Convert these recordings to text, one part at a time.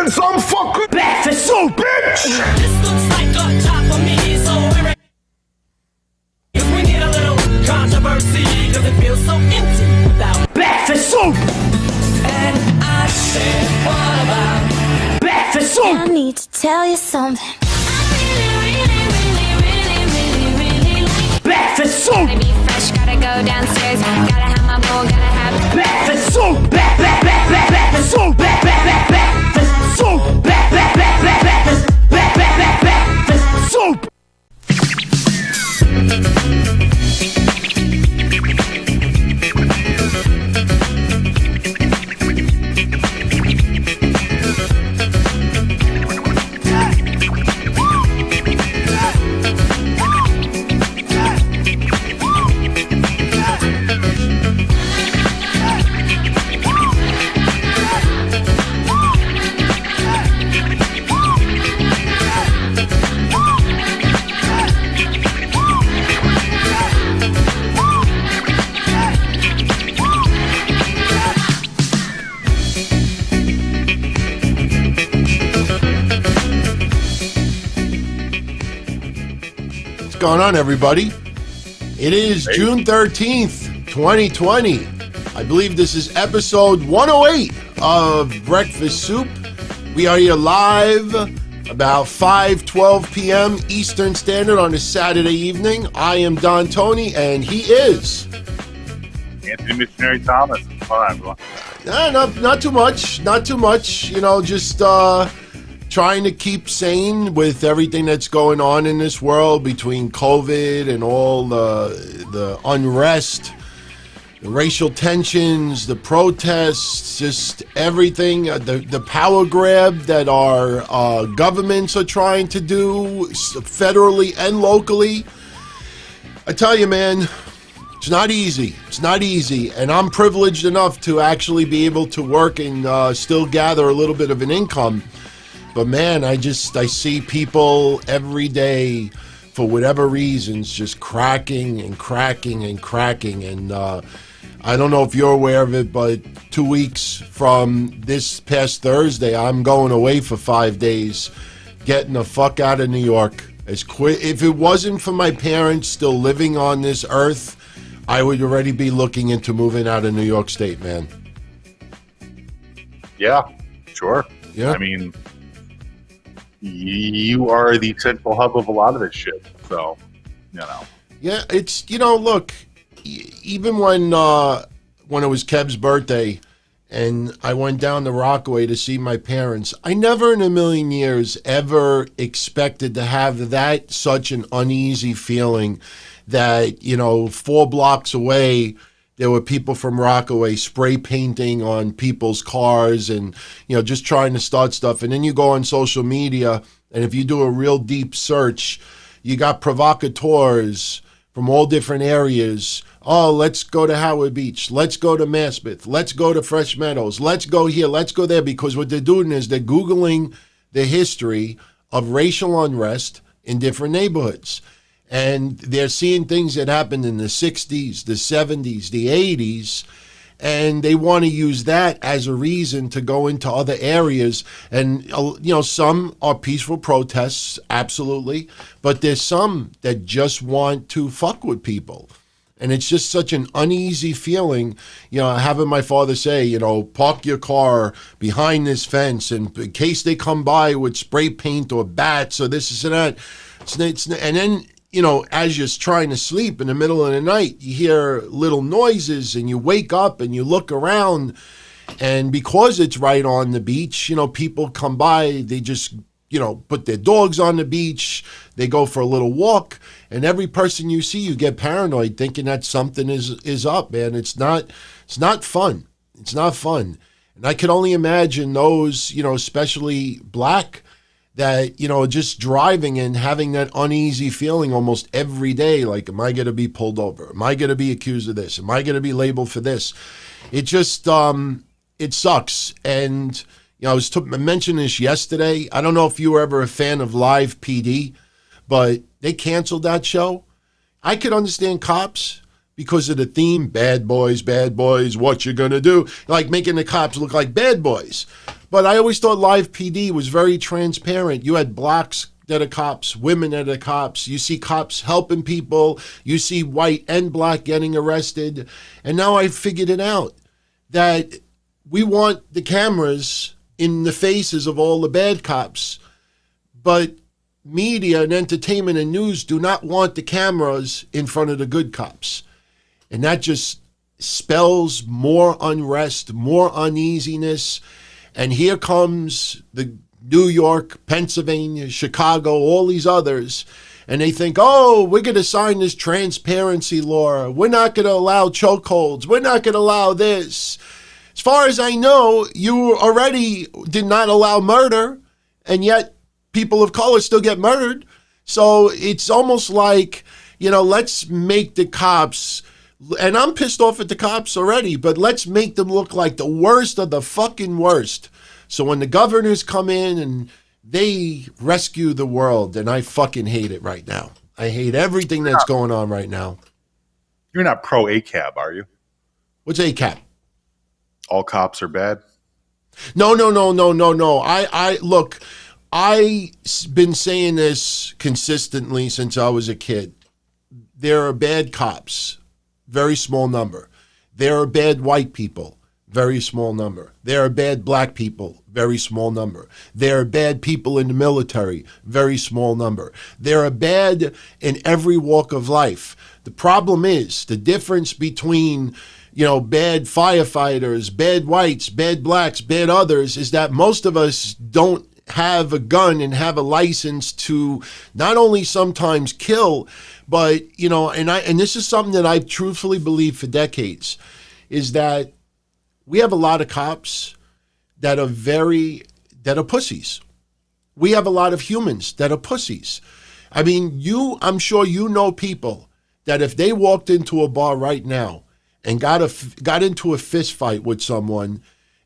some fucking breakfast soup, bitch! This looks like a job for me, so we're we need a little controversy, cause it feels so empty without Breakfast soup! And I said, what about Breakfast soup! I need to tell you something. Breakfast soup! Gotta be fresh, gotta go downstairs. Gotta have my bowl, gotta have Breakfast soup! Breakfast soup! Breakfast soup! Breakfast soup! What's going on, everybody? It is June 13th, 2020. I believe this is episode 108 of Breakfast Soup. We are here live about 5:12 p.m. Eastern Standard on a Saturday evening. I am Don Tony, and he is Anthony Missionary Thomas. Hold on, everyone. not too much. You know, just trying to keep sane with everything that's going on in this world between COVID and all the unrest, the racial tensions, the protests, just everything, the power grab that our governments are trying to do federally and locally. I tell you, man, it's not easy. It's not easy. And I'm privileged enough to actually be able to work and still gather a little bit of an income. But man, I see people every day, for whatever reasons, just cracking. And I don't know if you're aware of it, but 2 weeks from this past Thursday, I'm going away for 5 days, getting the fuck out of New York. If it wasn't for my parents still living on this earth, I would already be looking into moving out of New York State, man. Yeah, sure. Yeah. I mean, you are the central hub of a lot of this shit. So, you know. Yeah, it's, look, even when it was Kev's birthday and I went down to Rockaway to see my parents, I never in a million years ever expected to have that such an uneasy feeling that, 4 blocks away, there were people from Rockaway spray painting on people's cars and, just trying to start stuff. And then you go on social media, and if you do a real deep search, you got provocateurs from all different areas. Oh, let's go to Howard Beach. Let's go to Maspeth. Let's go to Fresh Meadows. Let's go here. Let's go there. Because what they're doing is they're Googling the history of racial unrest in different neighborhoods. And they're seeing things that happened in the 60s, the 70s, the 80s, and they want to use that as a reason to go into other areas. And, some are peaceful protests, absolutely, but there's some that just want to fuck with people. And it's just such an uneasy feeling, having my father say, park your car behind this fence in case they come by with spray paint or bats or this and that. And then, as you're trying to sleep in the middle of the night, you hear little noises and you wake up and you look around. And because it's right on the beach, people come by, they just, put their dogs on the beach, they go for a little walk, and every person you see, you get paranoid thinking that something is up, man. It's not fun. It's not fun. And I can only imagine those, especially black, that, just driving and having that uneasy feeling almost every day, like, am I going to be pulled over? Am I going to be accused of this? Am I going to be labeled for this? It just, it sucks. And, I mentioned this yesterday. I don't know if you were ever a fan of Live PD, but they canceled that show. I could understand Cops because of the theme, bad boys, what you gonna do? Like making the cops look like bad boys. But I always thought live PD was very transparent. You had blacks that are cops, women that are cops. You see cops helping people. You see white and black getting arrested. And now I figured it out, that we want the cameras in the faces of all the bad cops. But media and entertainment and news do not want the cameras in front of the good cops. And that just spells more unrest, more uneasiness. And here comes the New York, Pennsylvania, Chicago, all these others, and they think, oh, we're going to sign this transparency law. We're not going to allow chokeholds. We're not going to allow this. As far as I know, you already did not allow murder, and yet people of color still get murdered. So it's almost like, let's make the cops, and I'm pissed off at the cops already, but let's make them look like the worst of the fucking worst. So when the governors come in and they rescue the world, and I fucking hate it right now. I hate everything that's going on right now. You're not pro ACAB, are you? What's ACAB? All cops are bad? No. Look, I've been saying this consistently since I was a kid. There are bad cops, very small number. There are bad white people. Very small number. There are bad black people, very small number. There are bad people in the military, very small number. There are bad in every walk of life. The problem is the difference between, bad firefighters, bad whites, bad blacks, bad others, is that most of us don't have a gun and have a license to not only sometimes kill, but, and this is something that I've truthfully believed for decades, is that we have a lot of cops that are pussies. We have a lot of humans that are pussies. I mean, I'm sure you know people that if they walked into a bar right now and got into a fist fight with someone,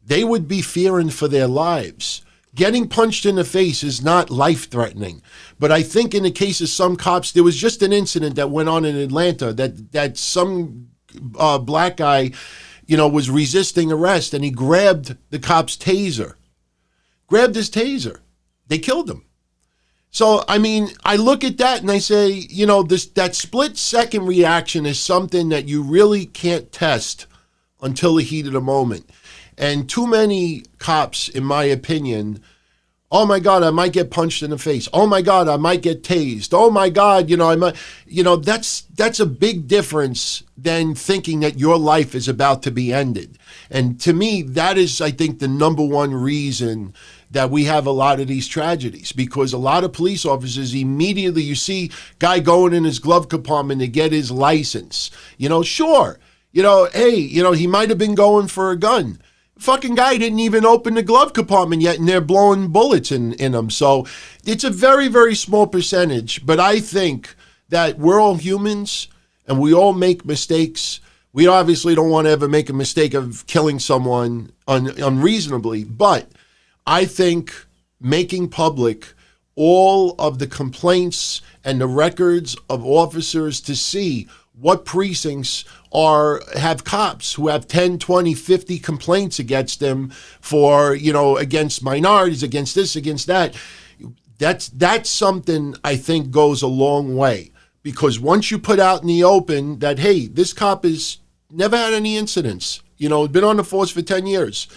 they would be fearing for their lives. Getting punched in the face is not life-threatening. But I think in the case of some cops, there was just an incident that went on in Atlanta that some black guy was resisting arrest, and he grabbed the cop's taser. Grabbed his taser. They killed him. So, I mean, I look at that and I say, that split-second reaction is something that you really can't test until the heat of the moment. And too many cops, in my opinion, oh my God, I might get punched in the face. Oh my God, I might get tased. Oh my God, I might, that's a big difference than thinking that your life is about to be ended. And to me, that is, I think, the number one reason that we have a lot of these tragedies, because a lot of police officers immediately, you see guy going in his glove compartment to get his license. Sure, he might have been going for a gun. Fucking guy didn't even open the glove compartment yet, and they're blowing bullets in them. So it's a very, very small percentage. But I think that we're all humans, and we all make mistakes. We obviously don't want to ever make a mistake of killing someone unreasonably. But I think making public all of the complaints and the records of officers to see what precincts have cops who have 10, 20, 50 complaints against them for, against minorities, against this, against that. That's something I think goes a long way, because once you put out in the open that, hey, this cop has never had any incidents, been on the force for 10 years,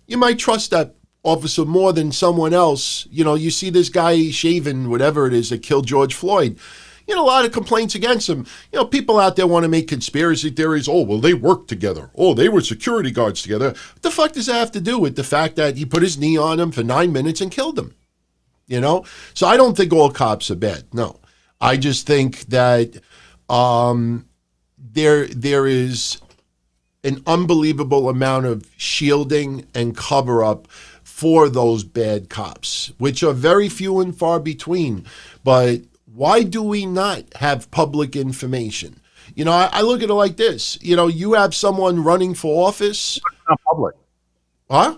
you might trust that officer more than someone else. You see this guy Shaven, whatever it is, that killed George Floyd. A lot of complaints against him. People out there want to make conspiracy theories. Oh, well, they worked together. Oh, they were security guards together. What the fuck does that have to do with the fact that he put his knee on him for 9 minutes and killed him? So I don't think all cops are bad. No. I just think that there is an unbelievable amount of shielding and cover-up for those bad cops, which are very few and far between. But why do we not have public information? I look at it like this. You have someone running for office. It's not public. Huh?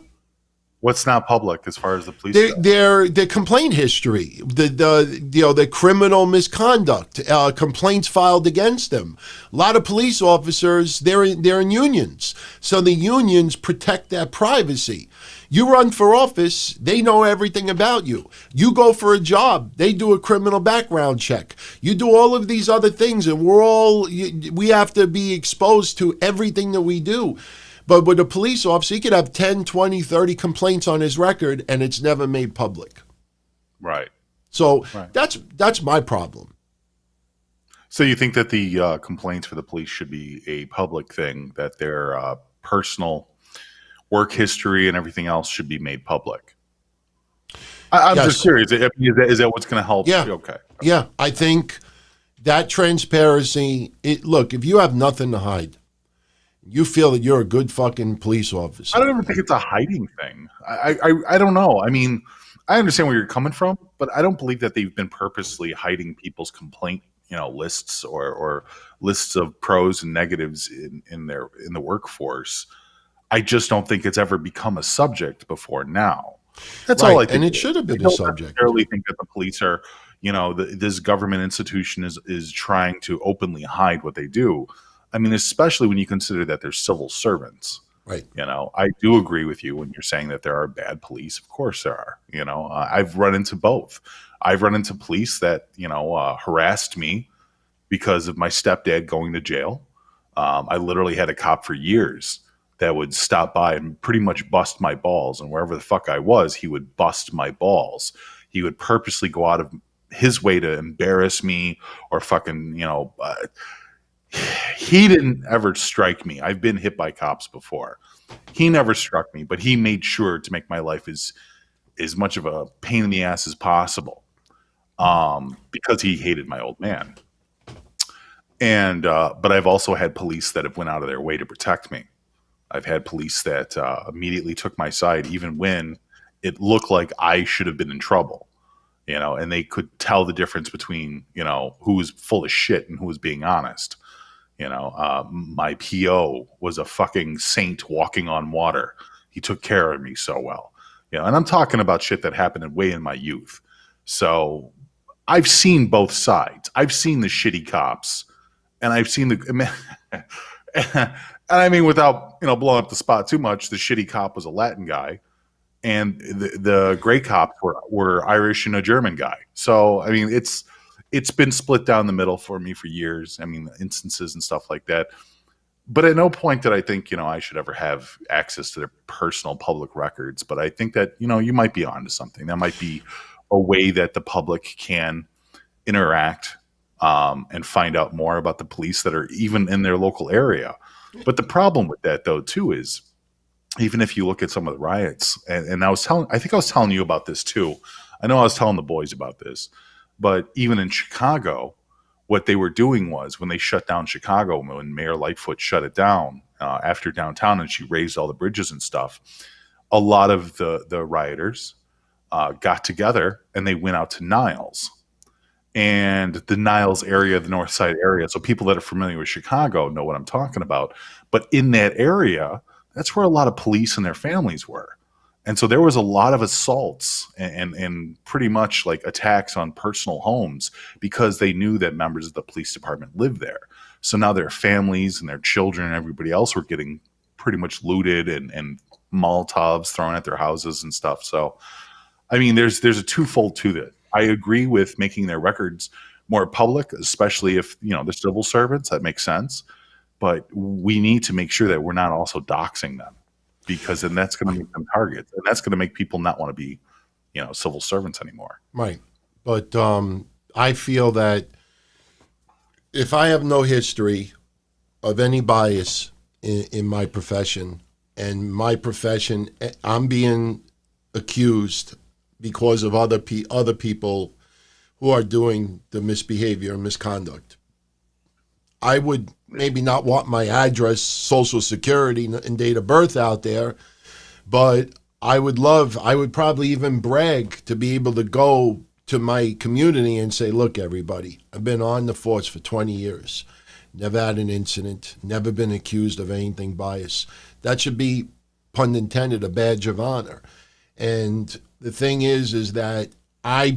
What's not public as far as the police go? Their complaint history, the criminal misconduct, complaints filed against them. A lot of police officers, they're in unions, so the unions protect that privacy. You run for office, they know everything about you. You go for a job, they do a criminal background check. You do all of these other things, and we have to be exposed to everything that we do. But with a police officer, he could have 10, 20, 30 complaints on his record, and it's never made public. Right. So that's my problem. So you think that the complaints for the police should be a public thing, that their personal work history and everything else should be made public? I'm just curious. Is that what's going to help? Yeah. Okay. Yeah, I think that transparency, look, if you have nothing to hide, you feel that you're a good fucking police officer. I don't even think it's a hiding thing. I don't know. I mean, I understand where you're coming from, but I don't believe that they've been purposely hiding people's complaint, lists or lists of pros and negatives in the workforce. I just don't think it's ever become a subject before now. That's all I think. And it should have been a subject. I necessarily think that the police are, this government institution is trying to openly hide what they do. I mean, especially when you consider that they're civil servants. Right. I do agree with you when you're saying that there are bad police. Of course there are. I've run into both. I've run into police that, harassed me because of my stepdad going to jail. I literally had a cop for years that would stop by and pretty much bust my balls. And wherever the fuck I was, he would bust my balls. He would purposely go out of his way to embarrass me or fucking, he didn't ever strike me. I've been hit by cops before. He never struck me, but he made sure to make my life as much of a pain in the ass as possible, because he hated my old man. And but I've also had police that have went out of their way to protect me. I've had police that immediately took my side, even when it looked like I should have been in trouble. And they could tell the difference between who was full of shit and who was being honest. My PO was a fucking saint walking on water. He took care of me so well. And I'm talking about shit that happened way in my youth. So I've seen both sides. I've seen the shitty cops, and I've seen and I mean, without blowing up the spot too much, the shitty cop was a Latin guy, and the great cops were Irish and a German guy. So I mean, it's been split down the middle for me for years. I mean, instances and stuff like that. But at no point did I think, I should ever have access to their personal public records. But I think that, you might be onto something. That might be a way that the public can interact and find out more about the police that are even in their local area. But the problem with that, though, too, is even if you look at some of the riots, and I think I was telling you about this, too. I know I was telling the boys about this. But even in Chicago, what they were doing was when they shut down Chicago, when Mayor Lightfoot shut it down after downtown and she raised all the bridges and stuff, a lot of the rioters got together and they went out to Niles. And the Niles area, the North Side area, so people that are familiar with Chicago know what I'm talking about. But in that area, that's where a lot of police and their families were. And so there was a lot of assaults and pretty much like attacks on personal homes because they knew that members of the police department lived there. So now their families and their children and everybody else were getting pretty much looted and Molotovs thrown at their houses and stuff. So, I mean, there's a twofold to that. I agree with making their records more public, especially if, they're civil servants. That makes sense. But we need to make sure that we're not also doxing them, because then that's going to make them targets, and that's going to make people not want to be, civil servants anymore. Right. But I feel that if I have no history of any bias in my profession, and my profession, I'm being accused because of other people who are doing the misbehavior and misconduct, I would maybe not want my address, social security, and date of birth out there, but I would probably even brag to be able to go to my community and say, look, everybody, I've been on the force for 20 years, never had an incident, never been accused of anything biased. That should be, pun intended, a badge of honor. And the thing is that I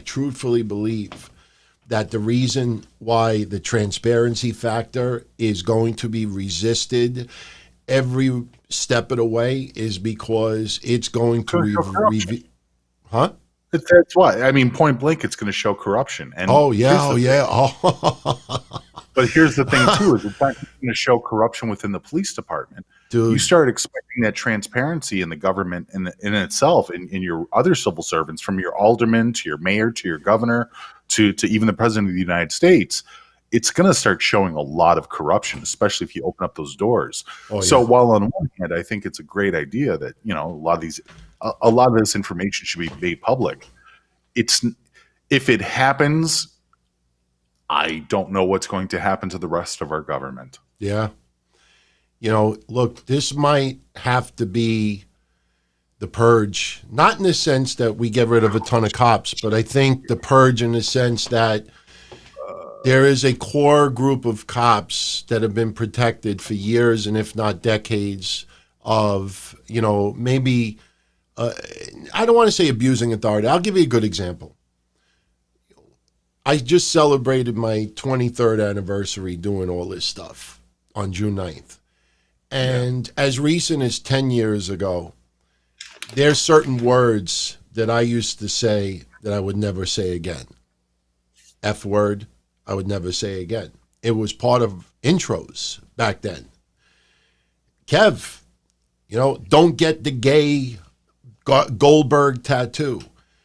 truthfully believe that the reason why the transparency factor is going to be resisted every step of the way is because it's going to reveal. Huh? That's why. I mean, point blank, it's going to show corruption. And Oh yeah. but here's the thing too: is it's not going to show corruption within the police department. Dude. You start expecting that transparency in the government in itself, in your other civil servants, from your alderman to your mayor to your governor to even the president of the United States. It's going to start showing a lot of corruption, especially if you open up those doors. Oh, yeah. So while on one hand, I think it's a great idea that, you know, a lot of this information should be made public. If it happens, I don't know what's going to happen to the rest of our government. Yeah. You know, look, this might have to be the purge, not in the sense that we get rid of a ton of cops, but I think the purge in the sense that there is a core group of cops that have been protected for years and if not decades of, you know, maybe, I don't want to say abusing authority. I'll give you a good example. I just celebrated my 23rd anniversary doing all this stuff on June 9th. And as recent as 10 years ago, there's certain words that I used to say that I would never say again. F word, I would never say again. It was part of intros back then. Kev, you know, don't get the gay Goldberg tattoo.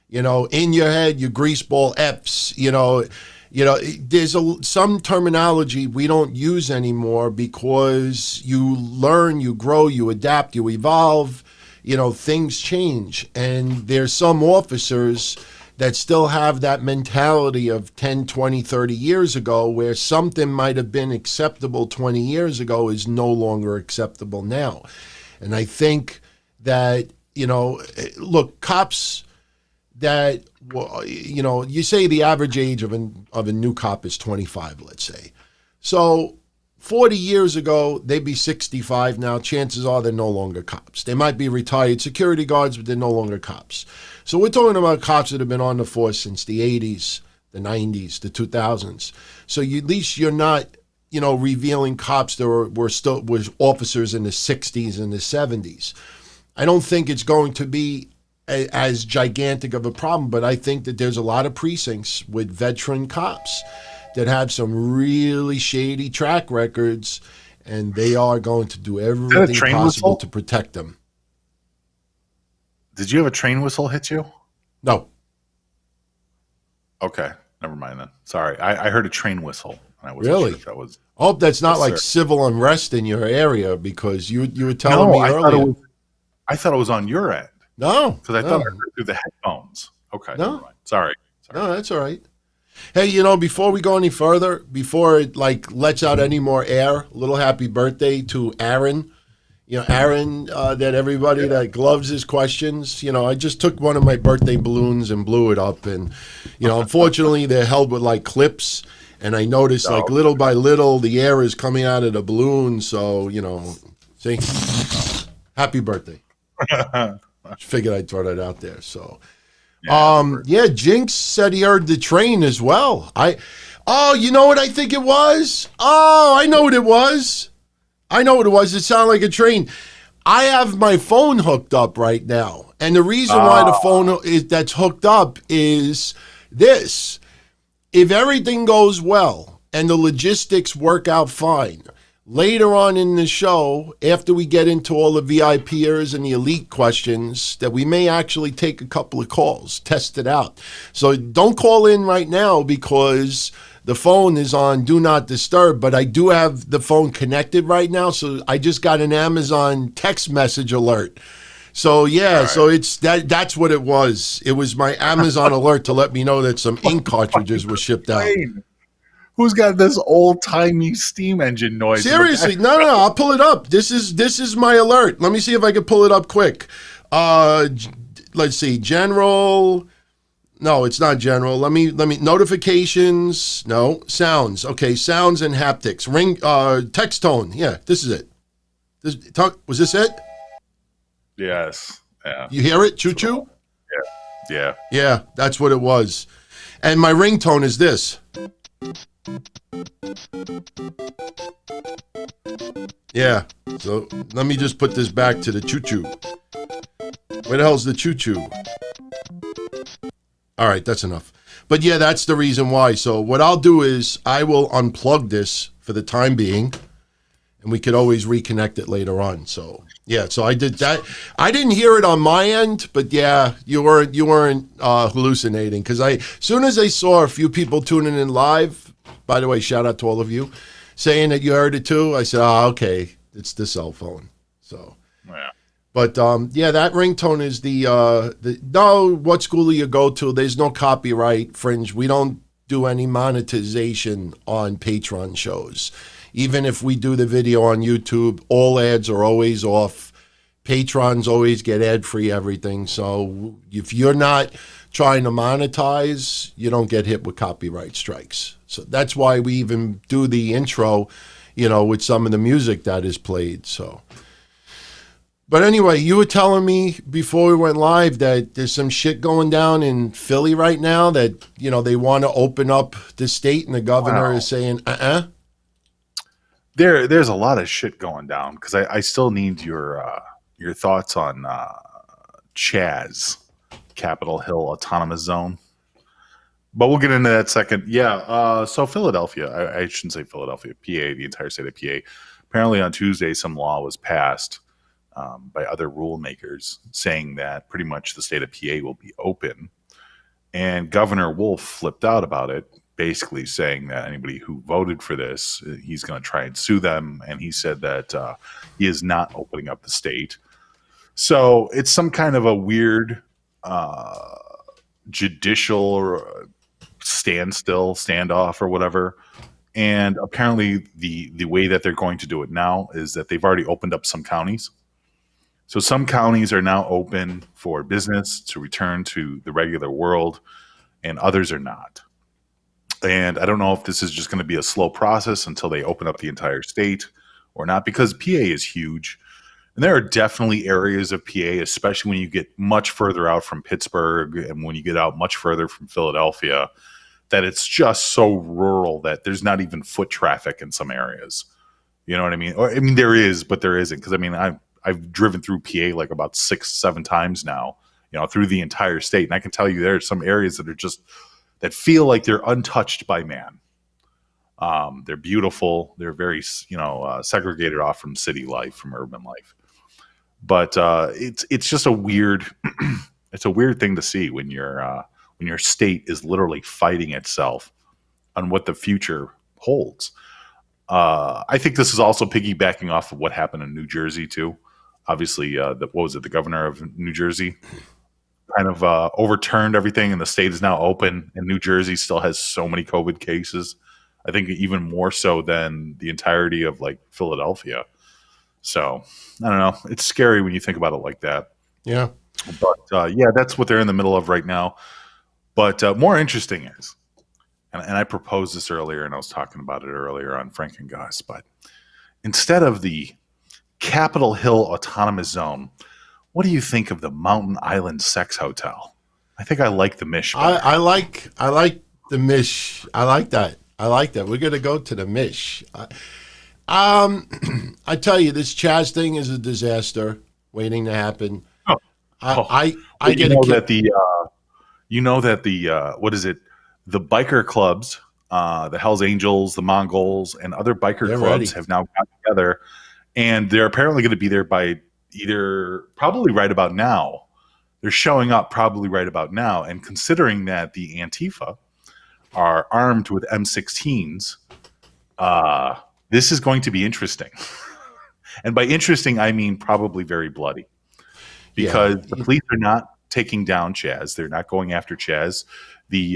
You know, in your head, you greaseball F's, you know, there's some terminology we don't use anymore because you learn, you grow, you adapt, you evolve, you know, things change. And there's some officers that still have that mentality of 10, 20, 30 years ago where something might have been acceptable 20 years ago is no longer acceptable now. And I think that, you know, look, cops that, you know, you say the average age of a new cop is 25, let's say. So 40 years ago, they'd be 65 now. Chances are they're no longer cops. They might be retired security guards, but they're no longer cops. So we're talking about cops that have been on the force since the 80s, the 90s, the 2000s. So at least you're not, you know, revealing cops that were officers in the 60s and the 70s. I don't think it's going to be as gigantic of a problem, but I think that there's a lot of precincts with veteran cops that have some really shady track records, and they are going to do everything possible to protect them. Did you have a train whistle hit you? No. Okay, never mind then. Sorry, I heard a train whistle. And I wasn't really? Sure if that was. I hope that's not like civil unrest in your area because you were telling me earlier. I thought it was on your end. No, because I thought I heard it through the headphones. Okay, no, never mind. Sorry. No, that's all right. Hey, you know, before we go any further, before it like lets out any more air, a little happy birthday to Aaron. You know, Aaron, that everybody that loves his questions. You know, I just took one of my birthday balloons and blew it up, and you know, unfortunately, they're held with like clips, and I noticed like little by little the air is coming out of the balloon. So you know, see, happy birthday. Figured I'd throw that out there. So. Yeah, Jinx said he heard the train as well. You know what I think it was? Oh, I know what it was. It sounded like a train. I have my phone hooked up right now. And the reason why the phone that's hooked up is this. If everything goes well and the logistics work out fine, later on in the show, after we get into all the VIPers and the elite questions, that we may actually take a couple of calls, test it out. So don't call in right now because the phone is on Do Not Disturb, but I do have the phone connected right now. So I just got an Amazon text message alert. So yeah, right. So it's that's what it was. It was my Amazon alert to let me know that some ink cartridges were shipped out. Who's got this old-timey steam engine noise? Seriously, no, I'll pull it up. This is my alert. Let me see if I can pull it up quick. Let's see, general. No, it's not general. Let me notifications. No, sounds. Okay, sounds and haptics. Ring, text tone. Yeah, this is it. Was this it? Yes, Yeah. You hear it? Choo choo? Yeah. Yeah, that's what it was. And my ringtone is this. Yeah. So let me just put this back to the choo choo. Where the hell's the choo choo? All right, that's enough. But yeah, that's the reason why. So what I'll do is I will unplug this for the time being, and we could always reconnect it later on. So yeah, so I did that. I didn't hear it on my end, but yeah, you weren't hallucinating, because as soon as I saw a few people tuning in live. By the way, shout out to all of you saying that you heard it too. I said, okay, it's the cell phone. So. Yeah. But yeah, that ringtone is no, what school do you go to? There's no copyright fringe. We don't do any monetization on Patreon shows. Even if we do the video on YouTube, all ads are always off. Patrons always get ad-free everything. So if you're not trying to monetize, you don't get hit with copyright strikes. So that's why we even do the intro, with some of the music that is played. So. But anyway, you were telling me before we went live that there's some shit going down in Philly right now that, they want to open up the state, and the governor is saying, There's a lot of shit going down, because I still need your thoughts on Chaz, Capitol Hill Autonomous Zone. But we'll get into that second. Yeah, so Philadelphia, I shouldn't say Philadelphia, PA, the entire state of PA. Apparently on Tuesday, some law was passed by other rule makers saying that pretty much the state of PA will be open. And Governor Wolf flipped out about it, basically saying that anybody who voted for this, he's going to try and sue them. And he said that he is not opening up the state. So it's some kind of a weird judicial standoff or whatever. And apparently the way that they're going to do it now is that they've already opened up some counties. So some counties are now open for business to return to the regular world, and others are not. And I don't know if this is just going to be a slow process until they open up the entire state or not, because PA is huge. And there are definitely areas of PA, especially when you get much further out from Pittsburgh and when you get out much further from Philadelphia, that it's just so rural that there's not even foot traffic in some areas. You know what I mean? Or, I mean, there is, but there isn't. Because, I mean, I've driven through PA like about 6-7 times now, through the entire state. And I can tell you there are some areas that are just, that feel like they're untouched by man. They're beautiful. They're very, segregated off from city life, from urban life. But it's just a weird, it's a weird thing to see when your state is literally fighting itself on what the future holds. I think this is also piggybacking off of what happened in New Jersey too. Obviously, the governor of New Jersey kind of overturned everything, and the state is now open, and New Jersey still has so many COVID cases. I think even more so than the entirety of like Philadelphia. So I don't know. It's scary when you think about it like that. Yeah. But yeah, that's what they're in the middle of right now. But more interesting is, and I proposed this earlier, and I was talking about it earlier on Frank and Gus, but instead of the Capitol Hill Autonomous Zone, what do you think of the Mountain Island Sex Hotel? I think I like the Mish. I like the Mish. I like that. We're gonna go to the Mish. I tell you, this Chaz thing is a disaster waiting to happen. I get a kick. What is it? The biker clubs, the Hells Angels, the Mongols, and other biker clubs have now got together, and they're apparently going to be there by probably right about now. They're showing up probably right about now, and considering that the Antifa are armed with M16s, this is going to be interesting. And by interesting, I mean probably very bloody, because the police are not taking down Chaz. They're not going after Chaz. The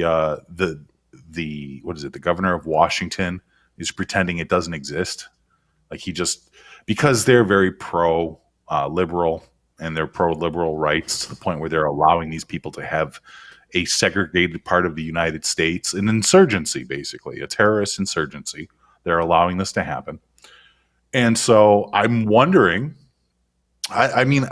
governor of Washington is pretending it doesn't exist. Like because they're very pro liberal, and they're pro liberal rights to the point where they're allowing these people to have a segregated part of the United States, an insurgency, basically a terrorist insurgency. They're allowing this to happen. And so I'm wondering, I mean,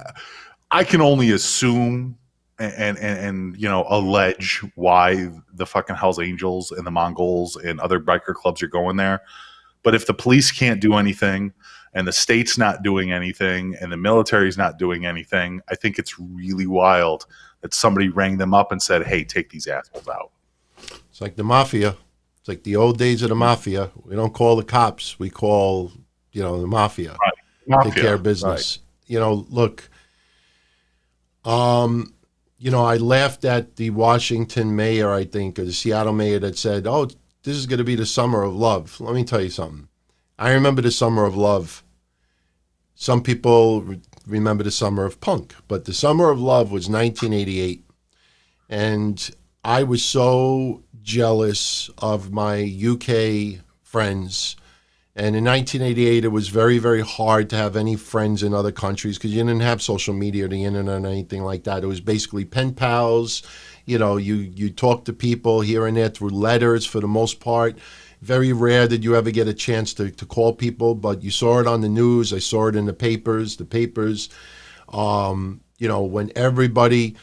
I can only assume and allege why the fucking Hells Angels and the Mongols and other biker clubs are going there. But if the police can't do anything and the state's not doing anything and the military's not doing anything, I think it's really wild that somebody rang them up and said, hey, take these assholes out. It's like the mafia. It's like the old days of the mafia. We don't call the cops. We call, the mafia. Right. Mafia. Take care of business. Right. Look, I laughed at the Washington mayor, I think, or the Seattle mayor that said, oh, this is going to be the summer of love. Let me tell you something. I remember the summer of love. Some people remember the summer of punk, but the summer of love was 1988. And I was so jealous of my UK friends. And in 1988, it was very, very hard to have any friends in other countries because you didn't have social media or the internet or anything like that. It was basically pen pals. You talk to people here and there through letters for the most part. Very rare did you ever get a chance to call people, but you saw it on the news. I saw it in the papers. When everybody,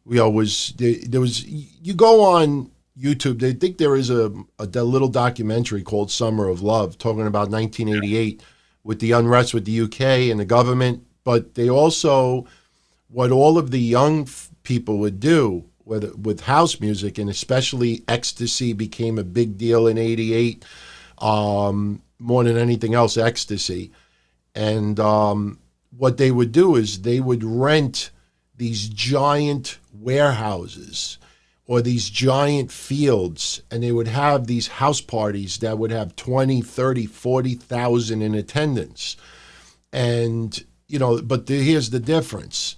there was, you go on YouTube, they think there is a little documentary called Summer of Love talking about 1988 with the unrest with the UK and the government. But they also, what all of the young people would do with house music, and especially ecstasy became a big deal in 88, more than anything else, ecstasy. And what they would do is they would rent these giant warehouses or these giant fields, and they would have these house parties that would have 20, 30, 40,000 in attendance. And, but here's the difference.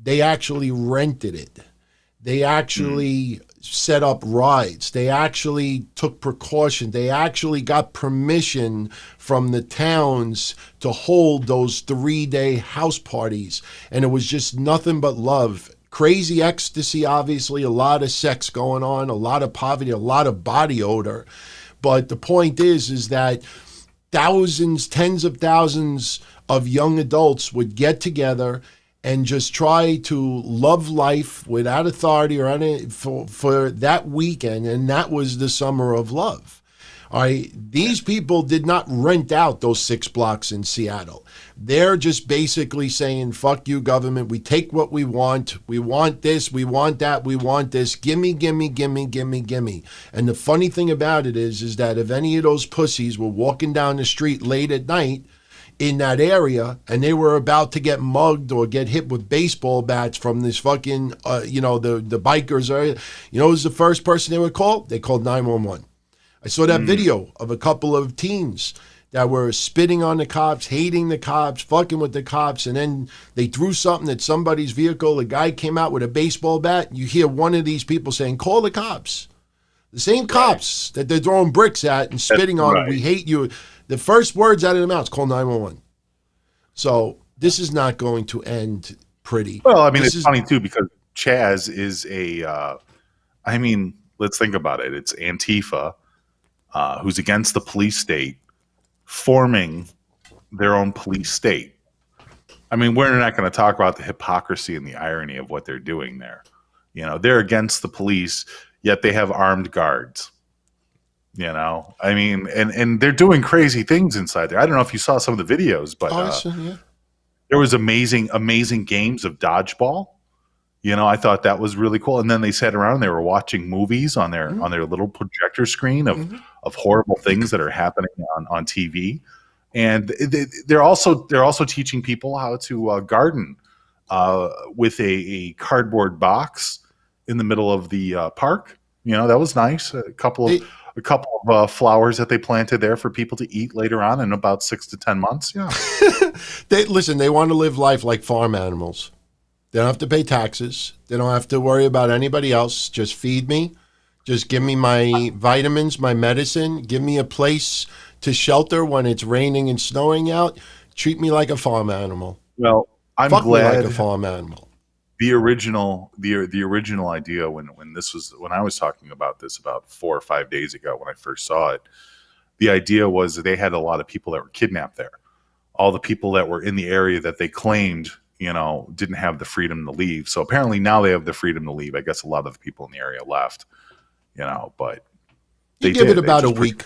They actually rented it. They actually set up rides. They actually took precaution. They actually got permission from the towns to hold those 3-day house parties. And it was just nothing but love. Crazy ecstasy, obviously, a lot of sex going on, a lot of poverty, a lot of body odor. But the point is that thousands, tens of thousands of young adults would get together and just try to love life without authority or any for that weekend, and that was the summer of love. All right, these people did not rent out those 6 blocks in Seattle. They're just basically saying, fuck you, government. We take what we want. We want this. We want that. We want this. Gimme, gimme, gimme, gimme, gimme. And the funny thing about it is that if any of those pussies were walking down the street late at night in that area and they were about to get mugged or get hit with baseball bats from this fucking, the bikers, who's the first person they would call? They called 911. I saw that video of a couple of teens that were spitting on the cops, hating the cops, fucking with the cops, and then they threw something at somebody's vehicle. A guy came out with a baseball bat. You hear one of these people saying, call the cops. The same cops that they're throwing bricks at and spitting on, we hate you. The first words out of their mouths, call 911. So this is not going to end pretty. Well, I mean, it's funny, too, because Chaz is let's think about it. It's Antifa, who's against the police state, forming their own police state. I mean, we're not going to talk about the hypocrisy and the irony of what they're doing there. They're against the police, yet they have armed guards. I mean, and they're doing crazy things inside there. I don't know if you saw some of the videos, but there was amazing games of dodgeball. I thought that was really cool. And then they sat around and they were watching movies on their little projector screen of horrible things that are happening on TV. And they're also teaching people how to garden with a cardboard box in the middle of the park. That was nice. A couple of flowers that they planted there for people to eat later on in about 6 to 10 months. Yeah. They want to live life like farm animals. They don't have to pay taxes. They don't have to worry about anybody else. Just feed me. Just give me my vitamins, my medicine. Give me a place to shelter when it's raining and snowing out. Treat me like a farm animal. Well, I'm Fuck glad me like a farm animal. The original idea when I was talking about this about 4 or 5 days ago when I first saw it, the idea was that they had a lot of people that were kidnapped there. All the people that were in the area that they claimed, didn't have the freedom to leave. So apparently now they have the freedom to leave. I guess a lot of the people in the area left, but you give it about a week.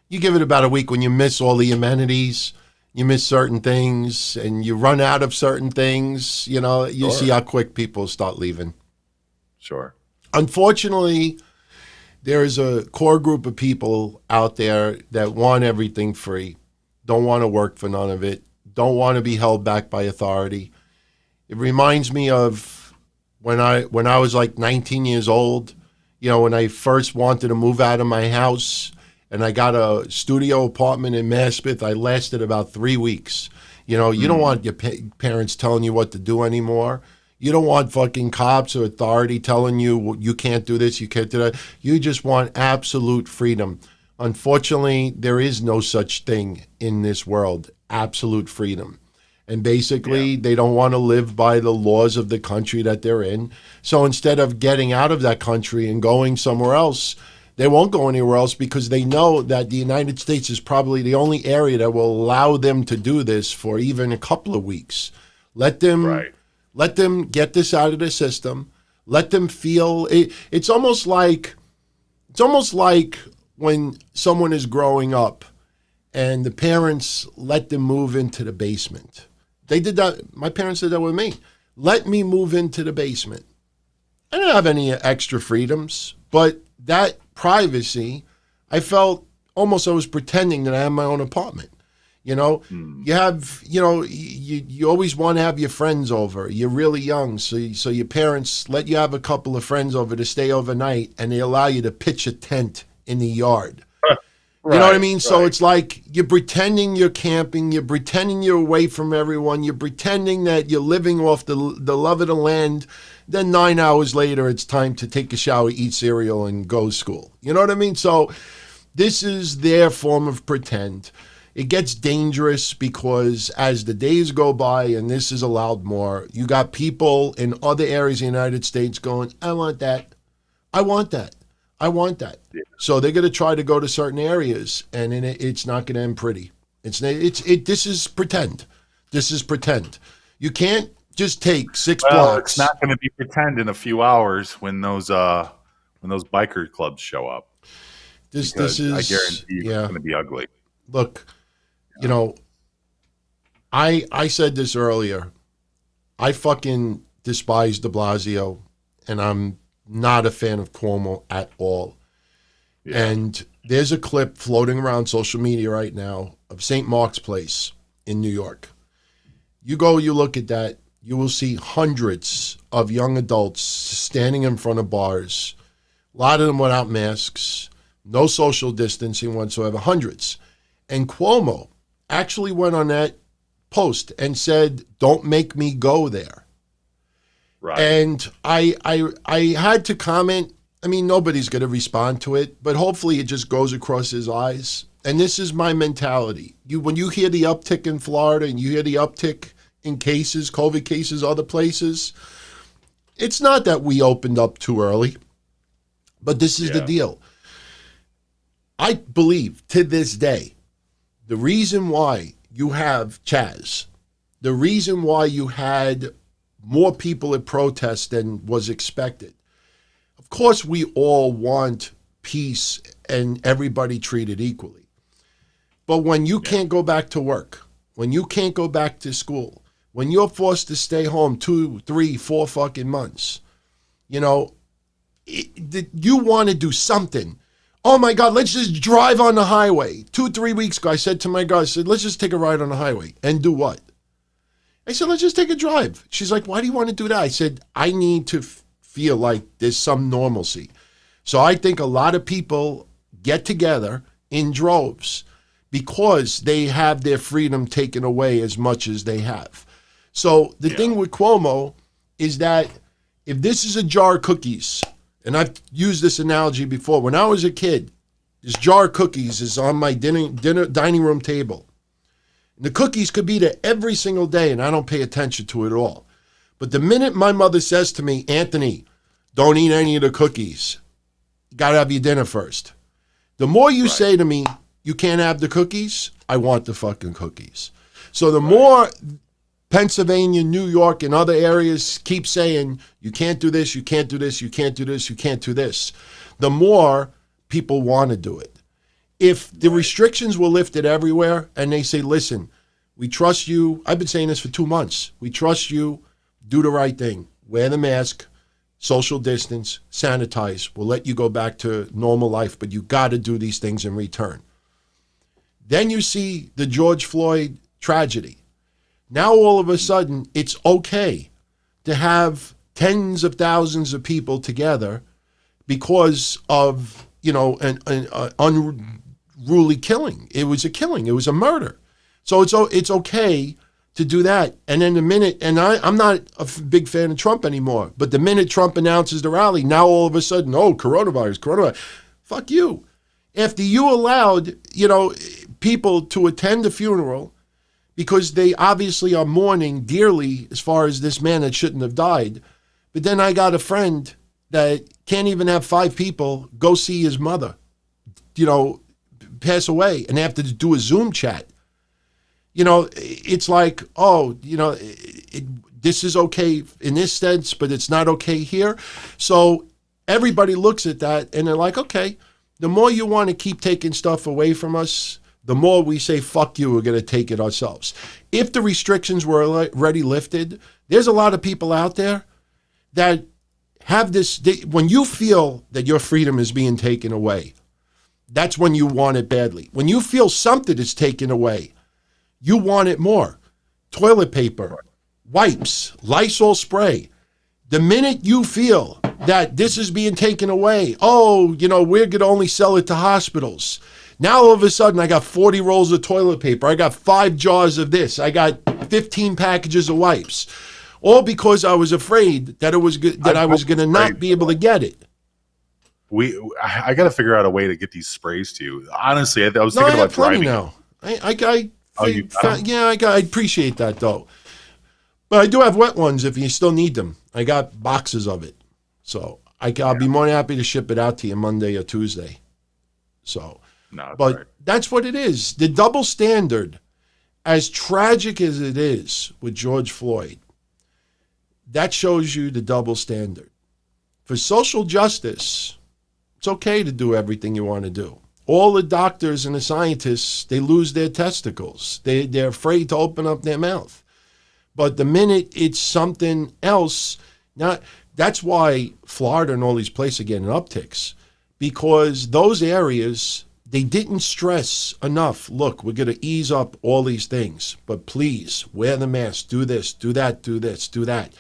You give it about a week when you miss all the amenities, you miss certain things, and you run out of certain things. You see how quick people start leaving. Sure. Unfortunately, there is a core group of people out there that want everything free, don't want to work for none of it, don't want to be held back by authority. It reminds me of when I was like 19 years old, when I first wanted to move out of my house and I got a studio apartment in Maspeth. I lasted about 3 weeks. You don't want your parents telling you what to do anymore. You don't want fucking cops or authority telling you you can't do this, you can't do that. You just want absolute freedom. Unfortunately, there is no such thing in this world, absolute freedom. And basically, they don't want to live by the laws of the country that they're in. So instead of getting out of that country and going somewhere else, they won't go anywhere else because they know that the United States is probably the only area that will allow them to do this for even a couple of weeks. Let them get this out of the system. Let them feel it. It's almost like when someone is growing up and the parents let them move into the basement. They did that. My parents did that with me. Let me move into the basement. I didn't have any extra freedoms, but that privacy, I felt almost I was pretending that I had my own apartment. You have, you always want to have your friends over. You're really young, so your parents let you have a couple of friends over to stay overnight, and they allow you to pitch a tent in the yard. You know what I mean? Right. So it's like you're pretending you're camping, you're pretending you're away from everyone, you're pretending that you're living off the love of the land. Then 9 hours later, it's time to take a shower, eat cereal, and go to school. You know what I mean? So this is their form of pretend. It gets dangerous because as the days go by and this is allowed more, you got people in other areas of the United States going, I want that. I want that. I want that. Yeah. So they're going to try to go to certain areas, and it's not going to end pretty. This is pretend. This is pretend. You can't just take 6 blocks. It's not going to be pretend in a few hours when those biker clubs show up. This is, I guarantee you it's going to be ugly. Look, I said this earlier. I fucking despise de Blasio, and I'm not a fan of Cuomo at all. Yeah. And there's a clip floating around social media right now of St. Mark's Place in New York. You look at that, you will see hundreds of young adults standing in front of bars, a lot of them without masks, no social distancing whatsoever, hundreds. And Cuomo actually went on that post and said, don't make me go there. Right. And I had to comment. I mean, nobody's going to respond to it, but hopefully it just goes across his eyes. And this is my mentality. When you hear the uptick in Florida and you hear the uptick in cases, COVID cases, other places, it's not that we opened up too early, but this is the deal. I believe to this day, the reason why you have Chaz, the reason why you had more people at protests than was expected. Of course, we all want peace and everybody treated equally. But when you can't go back to work, when you can't go back to school, when you're forced to stay home 2, 3, 4 fucking months, you want to do something. Oh my God, let's just drive on the highway. 2, 3 weeks ago, I said to my guy, let's just take a ride on the highway. And do what? I said, let's just take a drive. She's like, why do you want to do that? I said, I need to feel like there's some normalcy. So I think a lot of people get together in droves because they have their freedom taken away as much as they have. So the thing with Cuomo is that if this is a jar of cookies, and I've used this analogy before, when I was a kid, this jar of cookies is on my dining room table. The cookies could be there every single day, and I don't pay attention to it at all. But the minute my mother says to me, Anthony, don't eat any of the cookies. You got to have your dinner first. The more you say to me, you can't have the cookies, I want the fucking cookies. So the more Pennsylvania, New York, and other areas keep saying, you can't do this, you can't do this, you can't do this, you can't do this, the more people want to do it. If the restrictions were lifted everywhere and they say, listen, we trust you. I've been saying this for 2 months. We trust you. Do the right thing. Wear the mask, social distance, sanitize. We'll let you go back to normal life, but you got to do these things in return. Then you see the George Floyd tragedy. Now all of a sudden, it's okay to have tens of thousands of people together because of, an unruly killing. It was a killing. It was a murder. So it's okay to do that. And then the minute, and I'm not a big fan of Trump anymore, but the minute Trump announces the rally, now all of a sudden, coronavirus. Fuck you. After you allowed, people to attend the funeral because they obviously are mourning dearly as far as this man that shouldn't have died. But then I got a friend that can't even have 5 people go see his mother, pass away, and they have to do a Zoom chat. It's like, this is okay in this sense, but it's not okay here. So everybody looks at that and they're like, okay, the more you want to keep taking stuff away from us, the more we say, fuck you, we're going to take it ourselves. If the restrictions were already lifted, there's a lot of people out there that have this, when you feel that your freedom is being taken away, that's when you want it badly. When you feel something is taken away, you want it more. Toilet paper, wipes, Lysol spray. The minute you feel that this is being taken away, we're going to only sell it to hospitals. Now all of a sudden I got 40 rolls of toilet paper. I got 5 jars of this. I got 15 packages of wipes. All because I was afraid that I was going to not be able to get it. I got to figure out a way to get these sprays to you. Honestly, I was thinking about driving now. I appreciate that though. But I do have wet ones if you still need them. I got boxes of it. So I'll be more than happy to ship it out to you Monday or Tuesday. So, that's what it is. The double standard, as tragic as it is with George Floyd, that shows you the double standard. For social justice, it's okay to do everything you want to do. All the doctors and the scientists, they lose their testicles. They're afraid to open up their mouth. But the minute it's something else, that's why Florida and all these places are getting upticks. Because those areas, they didn't stress enough. Look, we're going to ease up all these things. But please, wear the mask, do this, do that, do this, do that.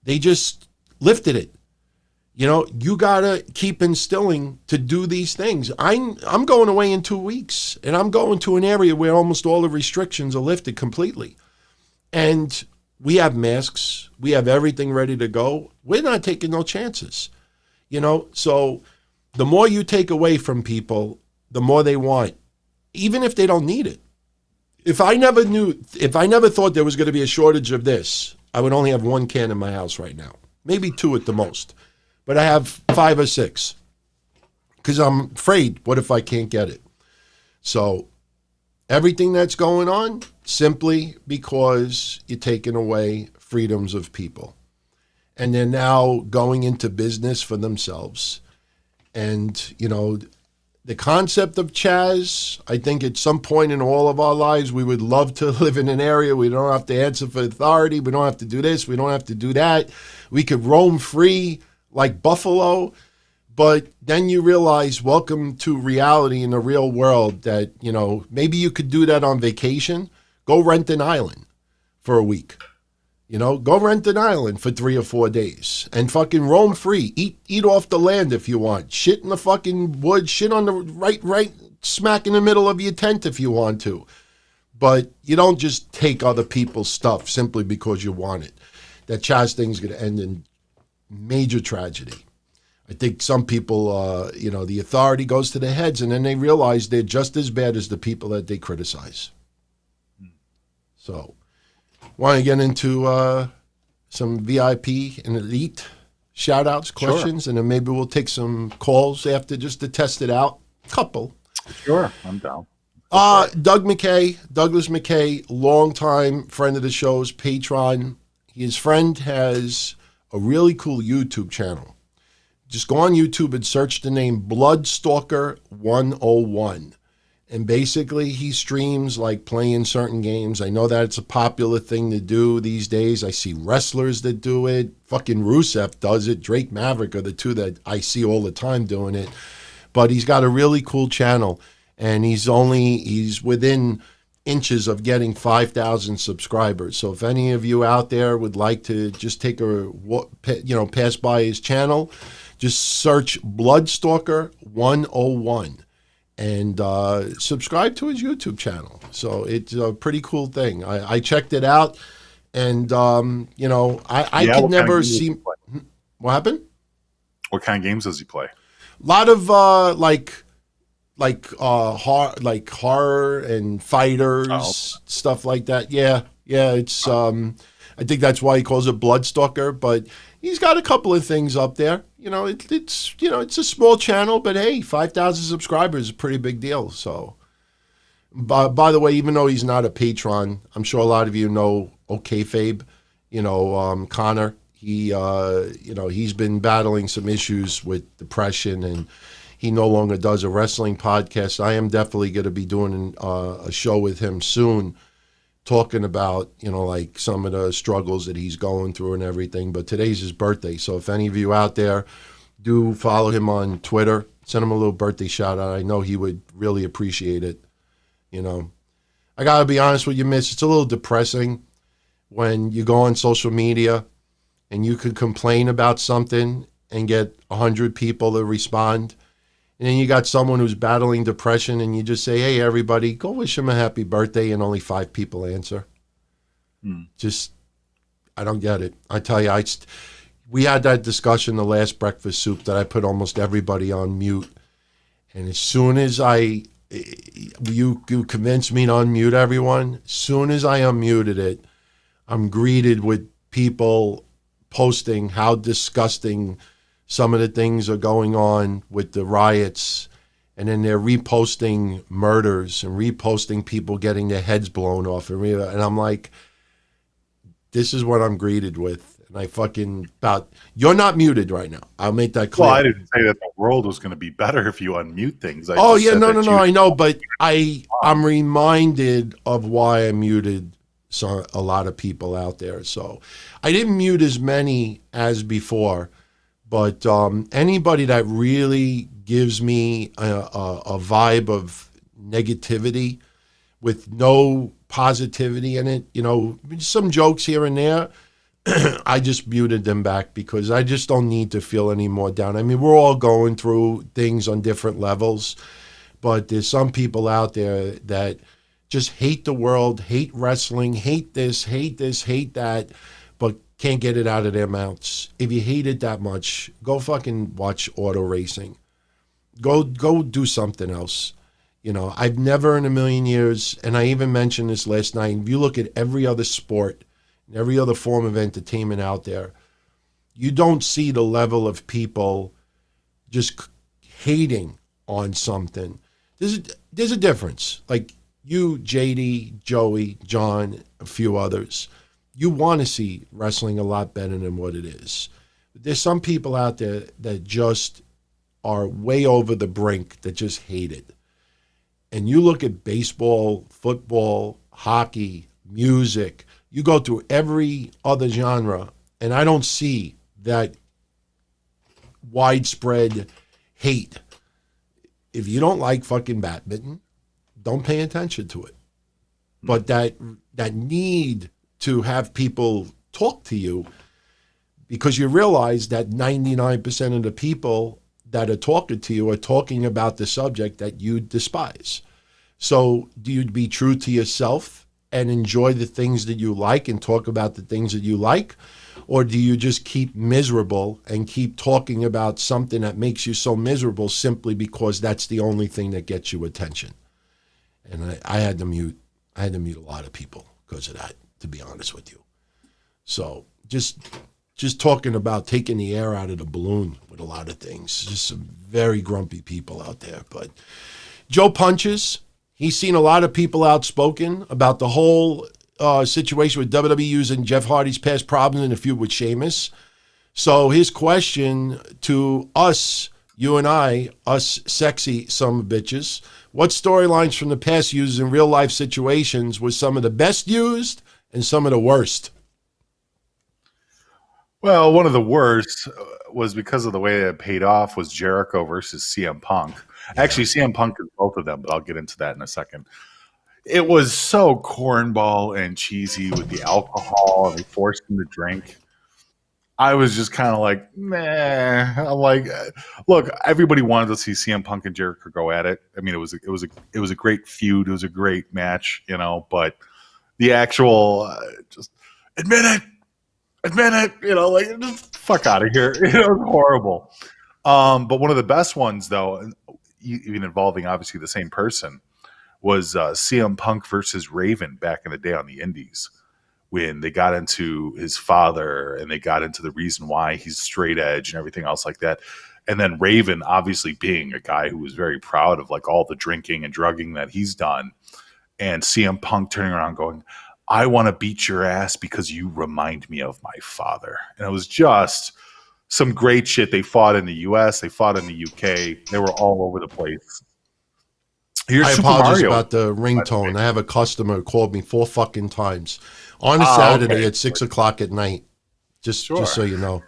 They just lifted it. You got to keep instilling to do these things. I'm going away in 2 weeks, and I'm going to an area where almost all the restrictions are lifted completely. And we have masks. We have everything ready to go. We're not taking no chances. So the more you take away from people, the more they want, even if they don't need it. If I never thought there was going to be a shortage of this, I would only have 1 can in my house right now, maybe 2 at the most. But I have 5 or 6 because I'm afraid, what if I can't get it? So everything that's going on, simply because you're taking away freedoms of people. And they're now going into business for themselves. And, the concept of Chaz, I think at some point in all of our lives, we would love to live in an area we don't have to answer for authority. We don't have to do this. We don't have to do that. We could roam free like Buffalo. But then you realize, welcome to reality in the real world, that, maybe you could do that on vacation. Go rent an island for a week. Go rent an island for 3 or 4 days and fucking roam free. Eat off the land if you want. Shit in the fucking woods. Shit on the right smack in the middle of your tent if you want to. But you don't just take other people's stuff simply because you want it. That Chaz thing's going to end in major tragedy. I think some people, the authority goes to their heads and then they realize they're just as bad as the people that they criticize. So, want to get into some VIP and elite shout-outs, questions, and then maybe we'll take some calls after just to test it out. Couple. Sure, I'm down. Douglas McKay, longtime friend of the show's patron. His friend has a really cool YouTube channel. Just go on YouTube and search the name Bloodstalker 101. And basically he streams like playing certain games. I know that it's a popular thing to do these days. I see wrestlers that do it. Fucking Rusev does it. Drake Maverick are the two that I see all the time doing it. But he's got a really cool channel. And he's within inches of getting 5,000 subscribers. So if any of you out there would like to just take pass by his channel, just search Bloodstalker 101 and subscribe to his YouTube channel. So it's a pretty cool thing. I checked it out, and I could never see what happened. What kind of games does he play? A lot of horror and fighters, stuff like that. Yeah. It's I think that's why he calls it Bloodstalker. But he's got a couple of things up there. It's a small channel, but hey, 5,000 subscribers is a pretty big deal. So, by the way, even though he's not a patron, I'm sure a lot of you know Okayfabe. Connor. He's been battling some issues with depression, and he no longer does a wrestling podcast. I am definitely going to be doing a show with him soon, talking about, like some of the struggles that he's going through and everything. But today's his birthday. So if any of you out there do follow him on Twitter, send him a little birthday shout out. I know he would really appreciate it. I got to be honest with you, Mish, it's a little depressing when you go on social media and you could complain about something and get 100 people to respond. And then you got someone who's battling depression and you just say, hey, everybody, go wish him a happy birthday, and only 5 people answer. Just, I don't get it. I tell you, we had that discussion the last breakfast soup that I put almost everybody on mute. And as soon as you convinced me to unmute everyone, as soon as I unmuted it, I'm greeted with people posting how disgusting some of the things are going on with the riots, and then they're reposting murders and reposting people getting their heads blown off. And I'm like, this is what I'm greeted with. And you're not muted right now. I'll make that clear. Well, I didn't say that the world was going to be better if you unmute things. No, I know, but I'm reminded of why I muted a lot of people out there. So I didn't mute as many as before. But anybody that really gives me a vibe of negativity with no positivity in it, some jokes here and there, I just muted them back because I just don't need to feel any more down. I mean, we're all going through things on different levels, but there's some people out there that just hate the world, hate wrestling, hate this, hate that, but can't get it out of their mouths. If you hate it that much, go fucking watch auto racing. Go do something else. I've never in a million years, and I even mentioned this last night, if you look at every other sport, and every other form of entertainment out there, you don't see the level of people just hating on something. There's a difference. Like you, JD, Joey, John, a few others, you want to see wrestling a lot better than what it is. There's some people out there that just are way over the brink, that just hate it. And you look at baseball, football, hockey, music, you go through every other genre, and I don't see that widespread hate. If you don't like fucking badminton, don't pay attention to it. But that need to have people talk to you, because you realize that 99% of the people that are talking to you are talking about the subject that you despise. So do you be true to yourself and enjoy the things that you like and talk about the things that you like? Or do you just keep miserable and keep talking about something that makes you so miserable simply because that's the only thing that gets you attention? And I had to mute a lot of people because of that, to be honest with you. So just talking about taking the air out of the balloon with a lot of things. Just some very grumpy people out there. But Joe Punches, He's seen a lot of people outspoken about the whole situation with WWE using Jeff Hardy's past problems in a feud with Sheamus. So his question to us, you and I, us sexy some bitches, what storylines from the past used in real life situations was some of the best used and some of the worst? Well, one of the worst was because of the way it paid off was Jericho versus CM Punk. Actually, CM Punk is both of them, but I'll get into that in a second. It was so cornball and cheesy with the alcohol, and they forced him to drink. I was just kind of like, meh. I'm like, look, everybody wanted to see CM Punk and Jericho go at it. I mean, it was a great feud. It was a great match, you know. But the actual, just admit it, you know, like just fuck out of here. You know, it was horrible. But one of the best ones, though, even involving obviously the same person, was CM Punk versus Raven back in the day on the Indies, when they got into his father and they got into the reason why he's straight edge and everything else like that. And then Raven, obviously being a guy who was very proud of like all the drinking and drugging that he's done, and CM Punk turning around going, I want to beat your ass because you remind me of my father. And it was just some great shit. They fought in the US, they fought in the UK, they were all over the place. Here's I Super apologize Mario. about the ringtone. I have a customer who called me 4 fucking times on a Saturday okay. at 6 o'clock at night. Just so you know.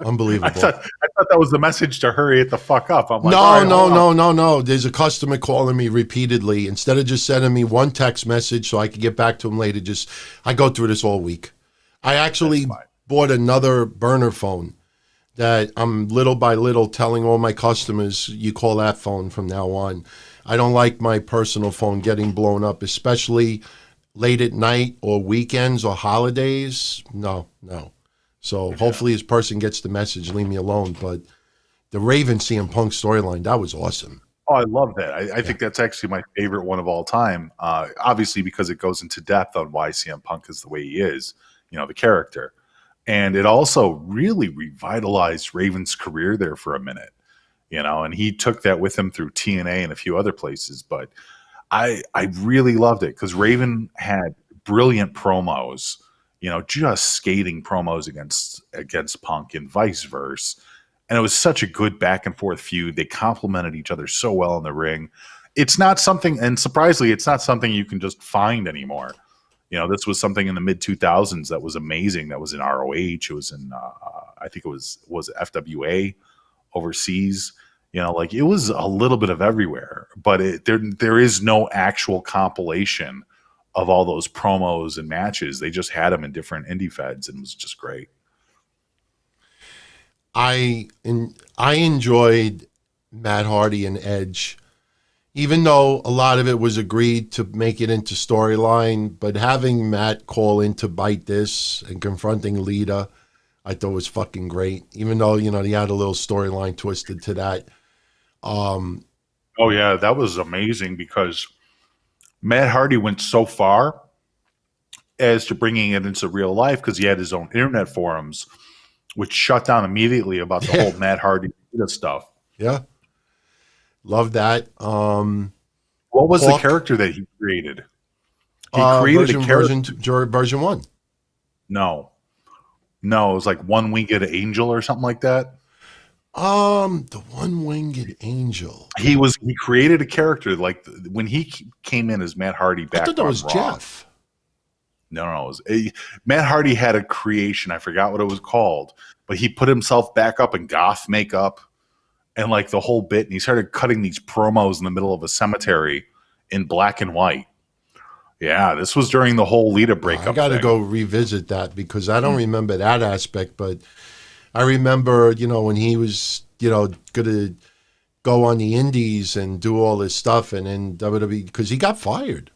I Unbelievable. thought that was the message to hurry it the fuck up. I'm like, no. There's a customer calling me repeatedly. Instead of just sending me one text message so I could get back to him later, I go through this all week. I actually bought another burner phone that I'm little by little telling all my customers, you call that phone from now on. I don't like my personal phone getting blown up, especially late at night or weekends or holidays. No. So hopefully this person gets the message, leave me alone. But the Raven CM Punk storyline, that was awesome. Oh, I love that. I think that's actually my favorite one of all time. Obviously, because it goes into depth on why CM Punk is the way he is, you know, the character. And it also really revitalized Raven's career there for a minute, you know, and he took that with him through TNA and a few other places. But I really loved it because Raven had brilliant promos, you know, just skating promos against Punk and vice versa. And it was such a good back and forth feud. They complemented each other so well in the ring. It's not something, and surprisingly, it's not something you can just find anymore. You know, this was something in the mid 2000s that was amazing. That was in ROH. It was in, I think it was FWA overseas. You know, like it was a little bit of everywhere, but there is no actual compilation of all those promos and matches. They just had them in different indie feds, and it was just great. I enjoyed Matt Hardy and Edge, even though a lot of it was agreed to make it into storyline. But having Matt call in to bite this and confronting Lita, I thought was fucking great. Even though, you know, he had a little storyline twisted to that. Oh yeah, that was amazing because Matt Hardy went so far as to bringing it into real life because he had his own internet forums, which shut down immediately about the whole Matt Hardy stuff. Yeah. Love that. What was the character that he created? He created version 1. No, it was like One-Winged Angel or something like that. The One-Winged Angel. He created a character like when he came in as Matt Hardy back. I thought that was Raw. Jeff. No, Matt Hardy had a creation. I forgot what it was called, but he put himself back up in goth makeup and like the whole bit. And he started cutting these promos in the middle of a cemetery in black and white. Yeah, this was during the whole Lita breakup. I got to go revisit that because I don't remember that aspect, but I remember, you know, when he was, you know, going to go on the indies and do all this stuff and then WWE, because he got fired,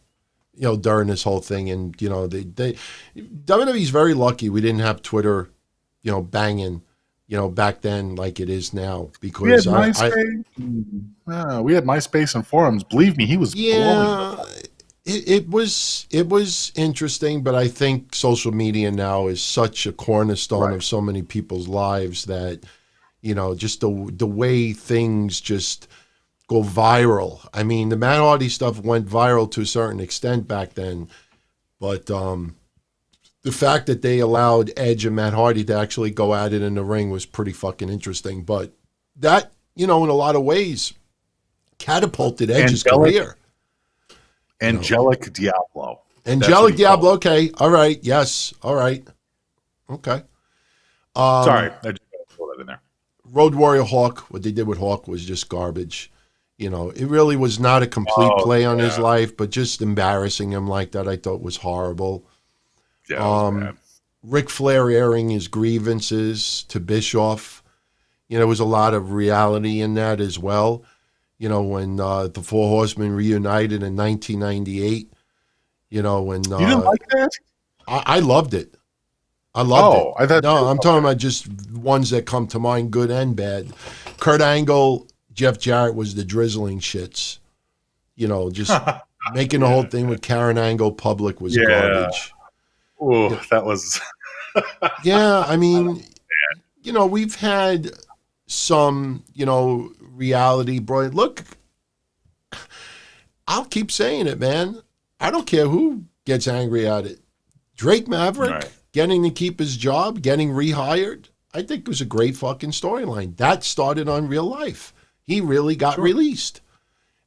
you know, during this whole thing. And, you know, WWE's very lucky we didn't have Twitter, you know, banging, you know, back then like it is now. Because we had MySpace. We had MySpace and forums. Believe me, he was blowing. It was interesting, but I think social media now is such a cornerstone of so many people's lives that, you know, just the way things just go viral. I mean, the Matt Hardy stuff went viral to a certain extent back then, but the fact that they allowed Edge and Matt Hardy to actually go at it in the ring was pretty fucking interesting. But that, in a lot of ways, catapulted Edge's career. Angelic Diablo. Angelic Diablo. Okay. All right. Yes. All right. Okay. Sorry, I just throw that in there. Road Warrior Hawk. What they did with Hawk was just garbage. It really was not a complete play on his life, but just embarrassing him like that, I thought was horrible. Yeah, it was bad. Ric Flair airing his grievances to Bischoff. There was a lot of reality in that as well. When the Four Horsemen reunited in 1998. When you didn't like that? I loved it. I loved it. I thought I'm talking about just ones that come to mind, good and bad. Kurt Angle, Jeff Jarrett was the drizzling shits. Just making the whole thing with Karen Angle public was garbage. Oh, that was. Yeah, I mean, we've had some, reality, bro. Look, I'll keep saying it, man. I don't care who gets angry at it. Drake Maverick getting to keep his job, getting rehired, I think was a great fucking storyline. That started on Real Life. He really got released,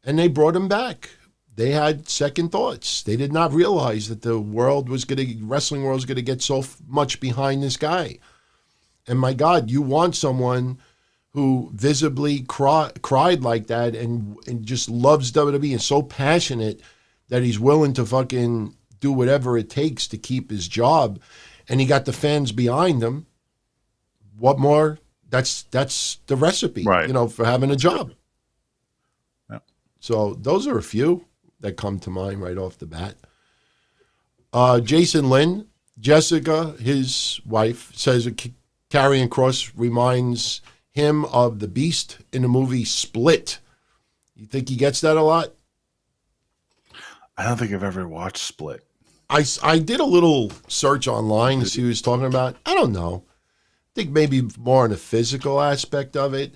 and they brought him back. They had second thoughts. They did not realize that the wrestling world was going to get so much behind this guy. And my God, you want someone who visibly cried like that and just loves WWE and so passionate that he's willing to fucking do whatever it takes to keep his job. And he got the fans behind him. What more? That's the recipe, for having a job. Yeah. So those are a few that come to mind right off the bat. Jason Lynn, Jessica, his wife, says Karrion Kross reminds him of the Beast in the movie Split. You think he gets that a lot? I don't think I've ever watched Split. I did a little search online to see who he was talking about. I don't know. I think maybe more on the physical aspect of it.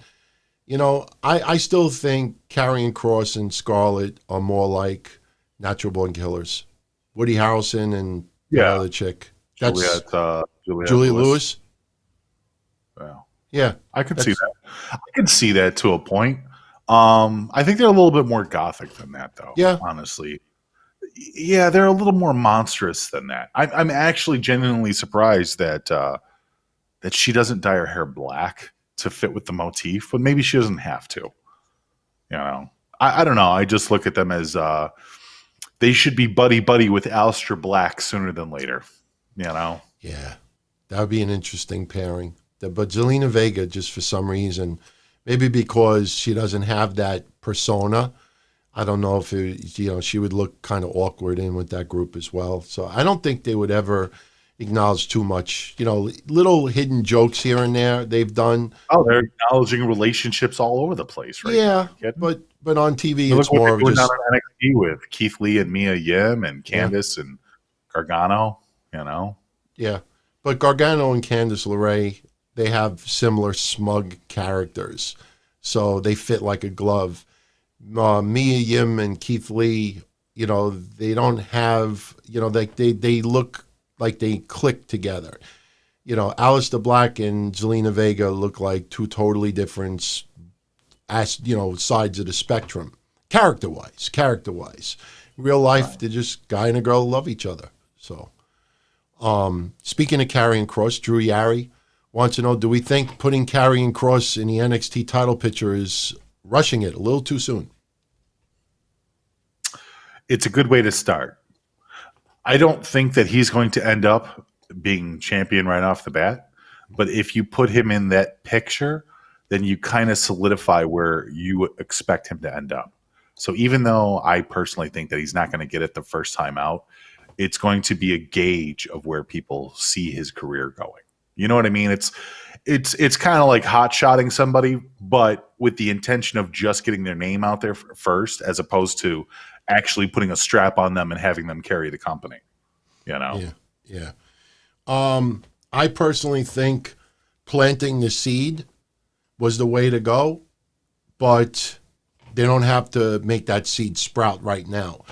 I still think Karrion Kross and Scarlett are more like Natural Born Killers. Woody Harrelson and the other chick. That's Juliette Lewis. Wow. Yeah. I could see that. I could see that to a point. I think they're a little bit more gothic than that, though. Yeah. Honestly. Yeah, they're a little more monstrous than that. I'm actually genuinely surprised that she doesn't dye her hair black to fit with the motif, but maybe she doesn't have to. I don't know. I just look at them as they should be buddy with Aleister Black sooner than later. Yeah, that would be an interesting pairing. But Zelina Vega, just for some reason, maybe because she doesn't have that persona, I don't know if she would look kind of awkward in with that group as well. So I don't think they would ever acknowledge too much. Little hidden jokes here and there they've done. Oh, they're acknowledging relationships all over the place, right? Yeah, but on TV it's more of just on NXT with Keith Lee and Mia Yim and Candice and Gargano. Yeah, but Gargano and Candice LeRae, they have similar smug characters, so they fit like a glove. Mia Yim and Keith Lee, they don't have, they look like they click together. Aleister Black and Zelina Vega look like two totally different, sides of the spectrum, character-wise. Real life, they're just guy and a girl who love each other. So, speaking of Karrion Kross, Drew Yari wants to know, do we think putting Karrion Kross in the NXT title picture is rushing it a little too soon? It's a good way to start. I don't think that he's going to end up being champion right off the bat, but if you put him in that picture, then you kind of solidify where you expect him to end up. So even though I personally think that he's not going to get it the first time out, it's going to be a gauge of where people see his career going. You know what I mean? It's kind of like hot-shotting somebody, but with the intention of just getting their name out there first, as opposed to actually putting a strap on them and having them carry the company. Yeah. I personally think planting the seed was the way to go, but They don't have to make that seed sprout right now.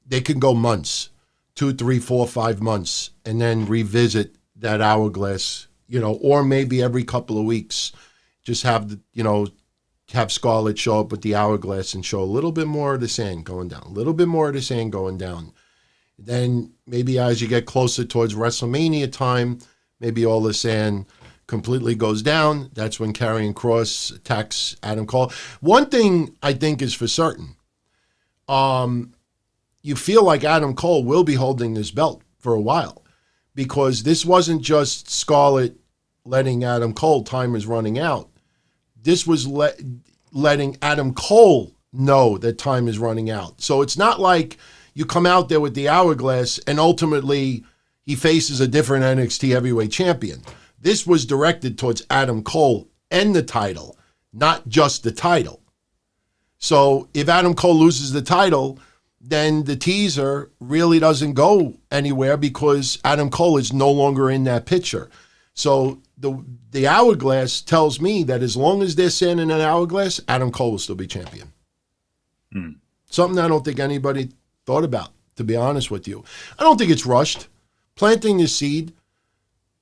They can go months, 2, 3, 4, 5 months, and then revisit that hourglass, or maybe every couple of weeks, just have have Scarlett show up with the hourglass and show a little bit more of the sand going down, a little bit more of the sand going down. Then maybe as you get closer towards WrestleMania time, maybe all the sand completely goes down. That's when Karrion Kross attacks Adam Cole. One thing I think is for certain, you feel like Adam Cole will be holding this belt for a while, because this wasn't just Scarlett letting Adam Cole, time is running out. This was letting Adam Cole know that time is running out. So it's not like you come out there with the hourglass and ultimately he faces a different NXT heavyweight champion. This was directed towards Adam Cole and the title, not just the title. So if Adam Cole loses the title, then the teaser really doesn't go anywhere, because Adam Cole is no longer in that picture. So the hourglass tells me that as long as they're sanding an hourglass, Adam Cole will still be champion. Something I don't think anybody thought about, to be honest with you. I don't think it's rushed. Planting the seed,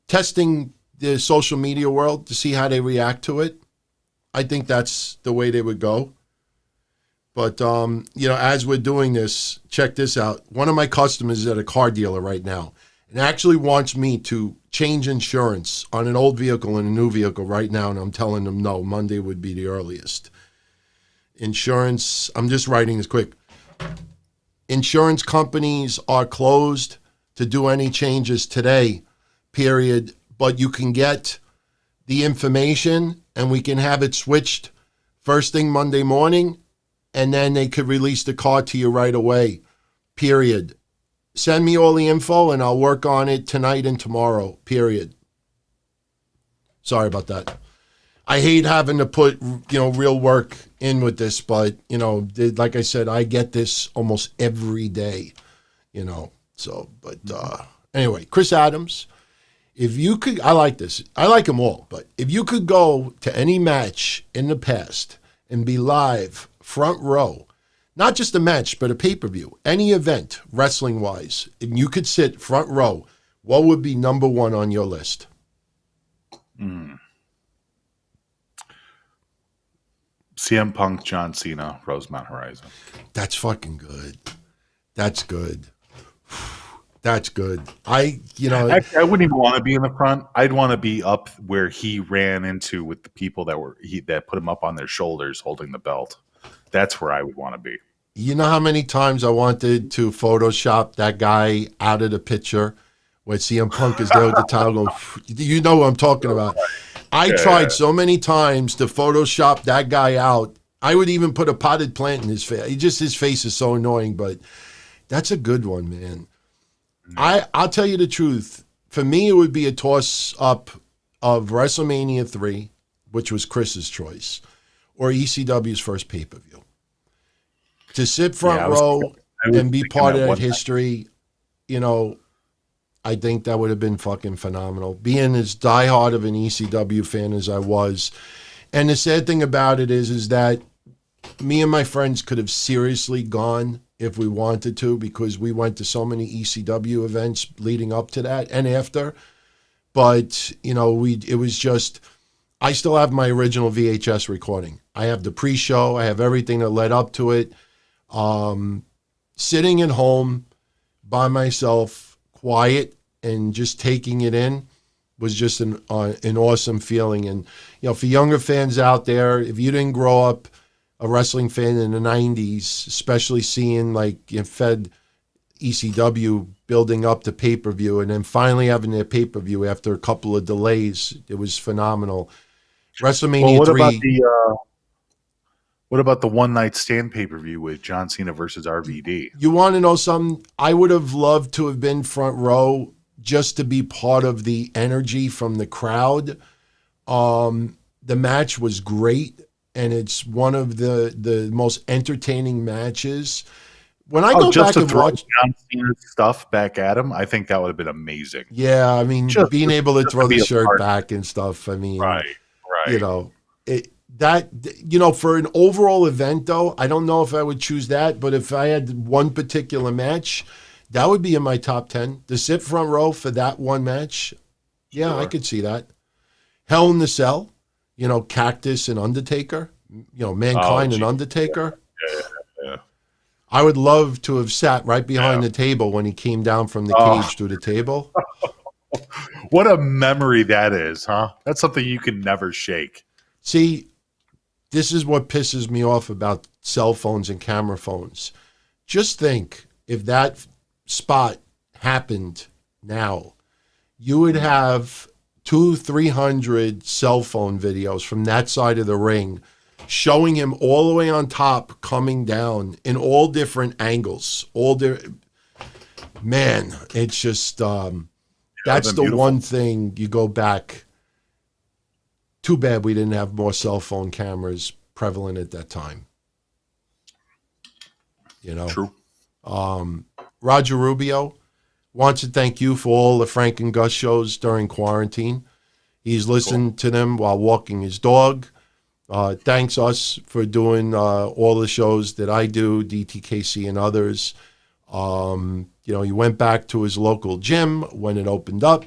testing the social media world to see how they react to it, I think that's the way they would go. But, as we're doing this, check this out. One of my customers is at a car dealer right now and actually wants me to change insurance on an old vehicle and a new vehicle right now, and I'm telling them no, Monday would be the earliest. Insurance, I'm just writing this quick. Insurance companies are closed to do any changes today, period. But you can get the information and we can have it switched first thing Monday morning, and then they could release the car to you right away, period. Send me all the info and I'll work on it tonight and tomorrow, period. Sorry about that. I hate having to put, real work in with this, but, like I said, I get this almost every day, anyway, Chris Adams, if you could, I like this. I like them all, but if you could go to any match in the past and be live, front row, not just a match, but a pay-per-view, any event, wrestling-wise, and you could sit front row, what would be number one on your list? CM Punk, John Cena, Rosemount Horizon. That's fucking good. That's good. That's good. Actually, I wouldn't even want to be in the front. I'd want to be up where he ran into with the people that put him up on their shoulders holding the belt. That's where I would want to be. You know how many times I wanted to Photoshop that guy out of the picture when CM Punk is there with the title? You know what I'm talking about. I tried so many times to Photoshop that guy out. I would even put a potted plant in his face. His face is so annoying, but that's a good one, man. I'll tell you the truth. For me, it would be a toss-up of WrestleMania 3, which was Chris's choice, or ECW's first pay-per-view. To sit front row and be part of that history, I think that would have been fucking phenomenal. Being as diehard of an ECW fan as I was. And the sad thing about it is that me and my friends could have seriously gone if we wanted to, because we went to so many ECW events leading up to that and after. But, it was just, I still have my original VHS recording. I have the pre-show. I have everything that led up to it. Sitting at home by myself, quiet, and just taking it in was just an awesome feeling. And, for younger fans out there, if you didn't grow up a wrestling fan in the 90s, especially seeing Fed ECW building up to pay-per-view and then finally having their pay-per-view after a couple of delays, it was phenomenal. WrestleMania 3. What about the one night stand pay-per-view with John Cena versus RVD? You want to know something? I would have loved to have been front row just to be part of the energy from the crowd. The match was great, and it's one of the most entertaining matches. When I go back and watch John Cena's stuff back at him, I think that would have been amazing. Yeah, I mean, being able to throw the shirt back and stuff. I mean, right. that, you know, for an overall event, though, I don't know if I would choose that. But if I had one particular match, that would be in my top 10. To sit front row for that one match, yeah, I Sure. could see that. Hell in the Cell, you know, Cactus and Undertaker, you know, Oh, Mankind and gee. Undertaker. Yeah. I would love to have sat right behind Yeah. the table when he came down from the cage through the table. What a memory that is, huh? That's something you can never shake. See, this is what pisses me off about cell phones and camera phones. Just think if that spot happened now, you would have 300 cell phone videos from that side of the ring showing him all the way on top coming down in all different angles. Man, it's just that's been the beautiful. one thing you go back. Too bad we didn't have more cell phone cameras prevalent at that time. You know, True. Roger Rubio wants to thank you for all the Frank and Gus shows during quarantine. He's listened to them while walking his dog. Thanks us for doing all the shows that I do, DTKC and others. You know, he went back to his local gym when it opened up.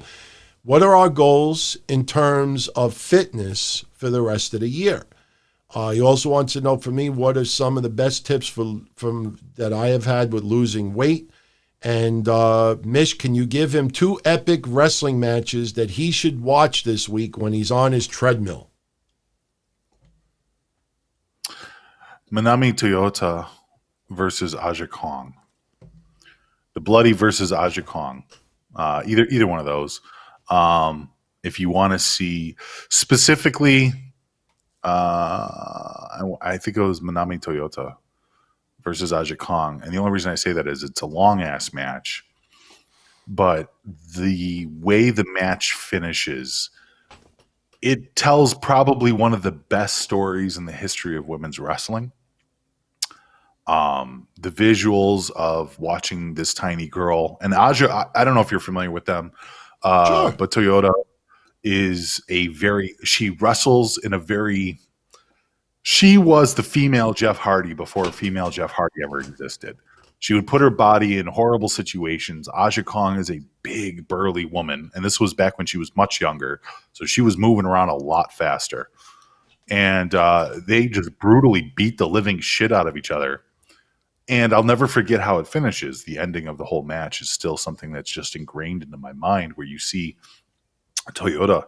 What are our goals in terms of fitness for the rest of the year? He also wants to know from me, what are some of the best tips from that I have had with losing weight? And Mish, can you give him 2 epic wrestling matches that he should watch this week when he's on his treadmill? Manami Toyota versus Aja Kong. The Bloody versus Aja Kong. Either one of those. If you want to see specifically, I think it was Manami Toyota versus Aja Kong. And the only reason I say that is it's a long ass match. But the way the match finishes, it tells probably one of the best stories in the history of women's wrestling. The visuals of watching this tiny girl and Aja, I don't know if you're familiar with them, Sure. but Toyota is she wrestles in a very, she was the female Jeff Hardy before female Jeff Hardy ever existed. She would put her body in horrible situations. Aja Kong is a big, burly woman, and this was back when she was much younger, so she was moving around a lot faster. And they just brutally beat the living shit out of each other. And I'll never forget how it finishes. The ending of the whole match is still something that's just ingrained into my mind, where you see Toyota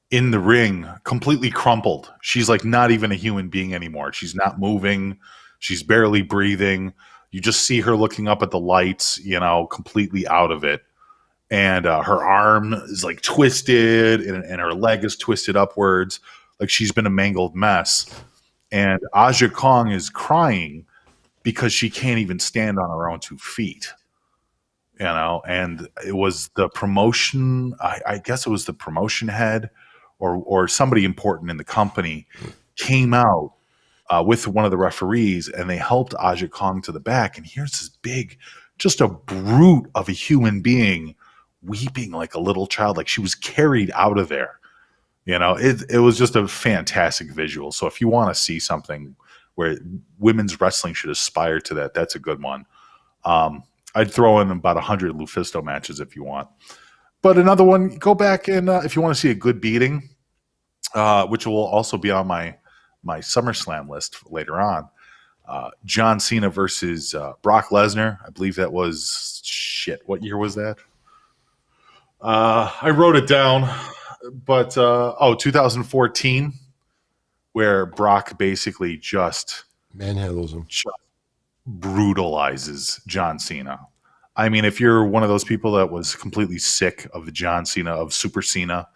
in the ring completely crumpled. She's like not even a human being anymore. She's not moving. She's barely breathing. You just see her looking up at the lights, you know, completely out of it. And her arm is like twisted and her leg is twisted upwards. Like she's been a mangled mess. And Aja Kong is crying because she can't even stand on her own 2 feet, you know. And it was the promotion, I guess it was the promotion head or somebody important in the company came out with one of the referees, and they helped Aja Kong to the back. And here's this big, just a brute of a human being weeping like a little child, like she was carried out of there. You know, it was just a fantastic visual. So if you want to see something where women's wrestling should aspire to that, that's a good one. I'd throw in about 100 Lufisto matches if you want. But another one, go back and if you want to see a good beating, which will also be on my SummerSlam list later on, John Cena versus Brock Lesnar. I believe that was, what year was that? I wrote it down, but 2014, where Brock basically just Manhandles him. brutalizes John Cena. I mean, if you're one of those people that was completely sick of the John Cena, of Super Cena,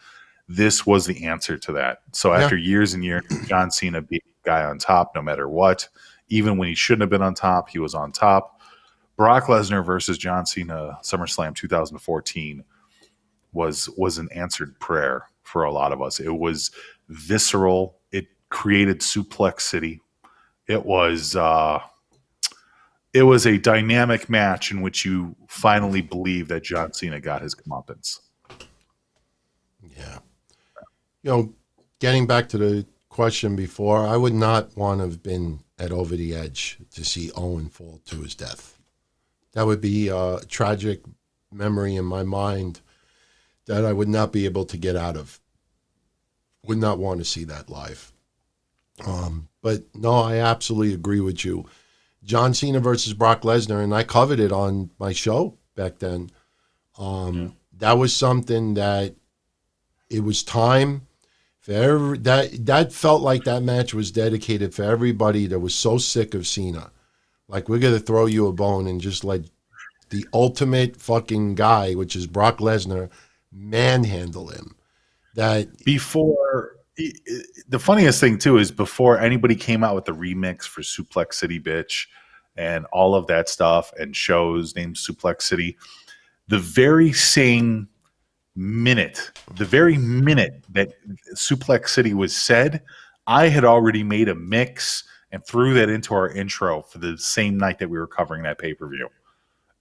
this was the answer to that. So after years and years, John Cena beat the guy on top no matter what. Even when he shouldn't have been on top, he was on top. Brock Lesnar versus John Cena, SummerSlam 2014, was an answered prayer for a lot of us. It was visceral. It created Suplex City. It was a dynamic match in which you finally believe that John Cena got his comeuppance. Yeah. You know, getting back to the question before. I would not want to have been at Over the Edge to see Owen fall to his death. That would be a tragic memory in my mind that I would not be able to get out of. Would not want to see that live. But no, I absolutely agree with you. John Cena versus Brock Lesnar, and I covered it on my show back then. That was something that it was time for that felt like that match was dedicated for everybody that was so sick of Cena. Like, we're going to throw you a bone and just let the ultimate fucking guy, which is Brock Lesnar, manhandle him. That Before, the funniest thing, too, is before anybody came out with the remix for Suplex City Bitch and all of that stuff and shows named Suplex City, the very minute that Suplex City was said, I had already made a mix and threw that into our intro for the same night that we were covering that pay-per-view. It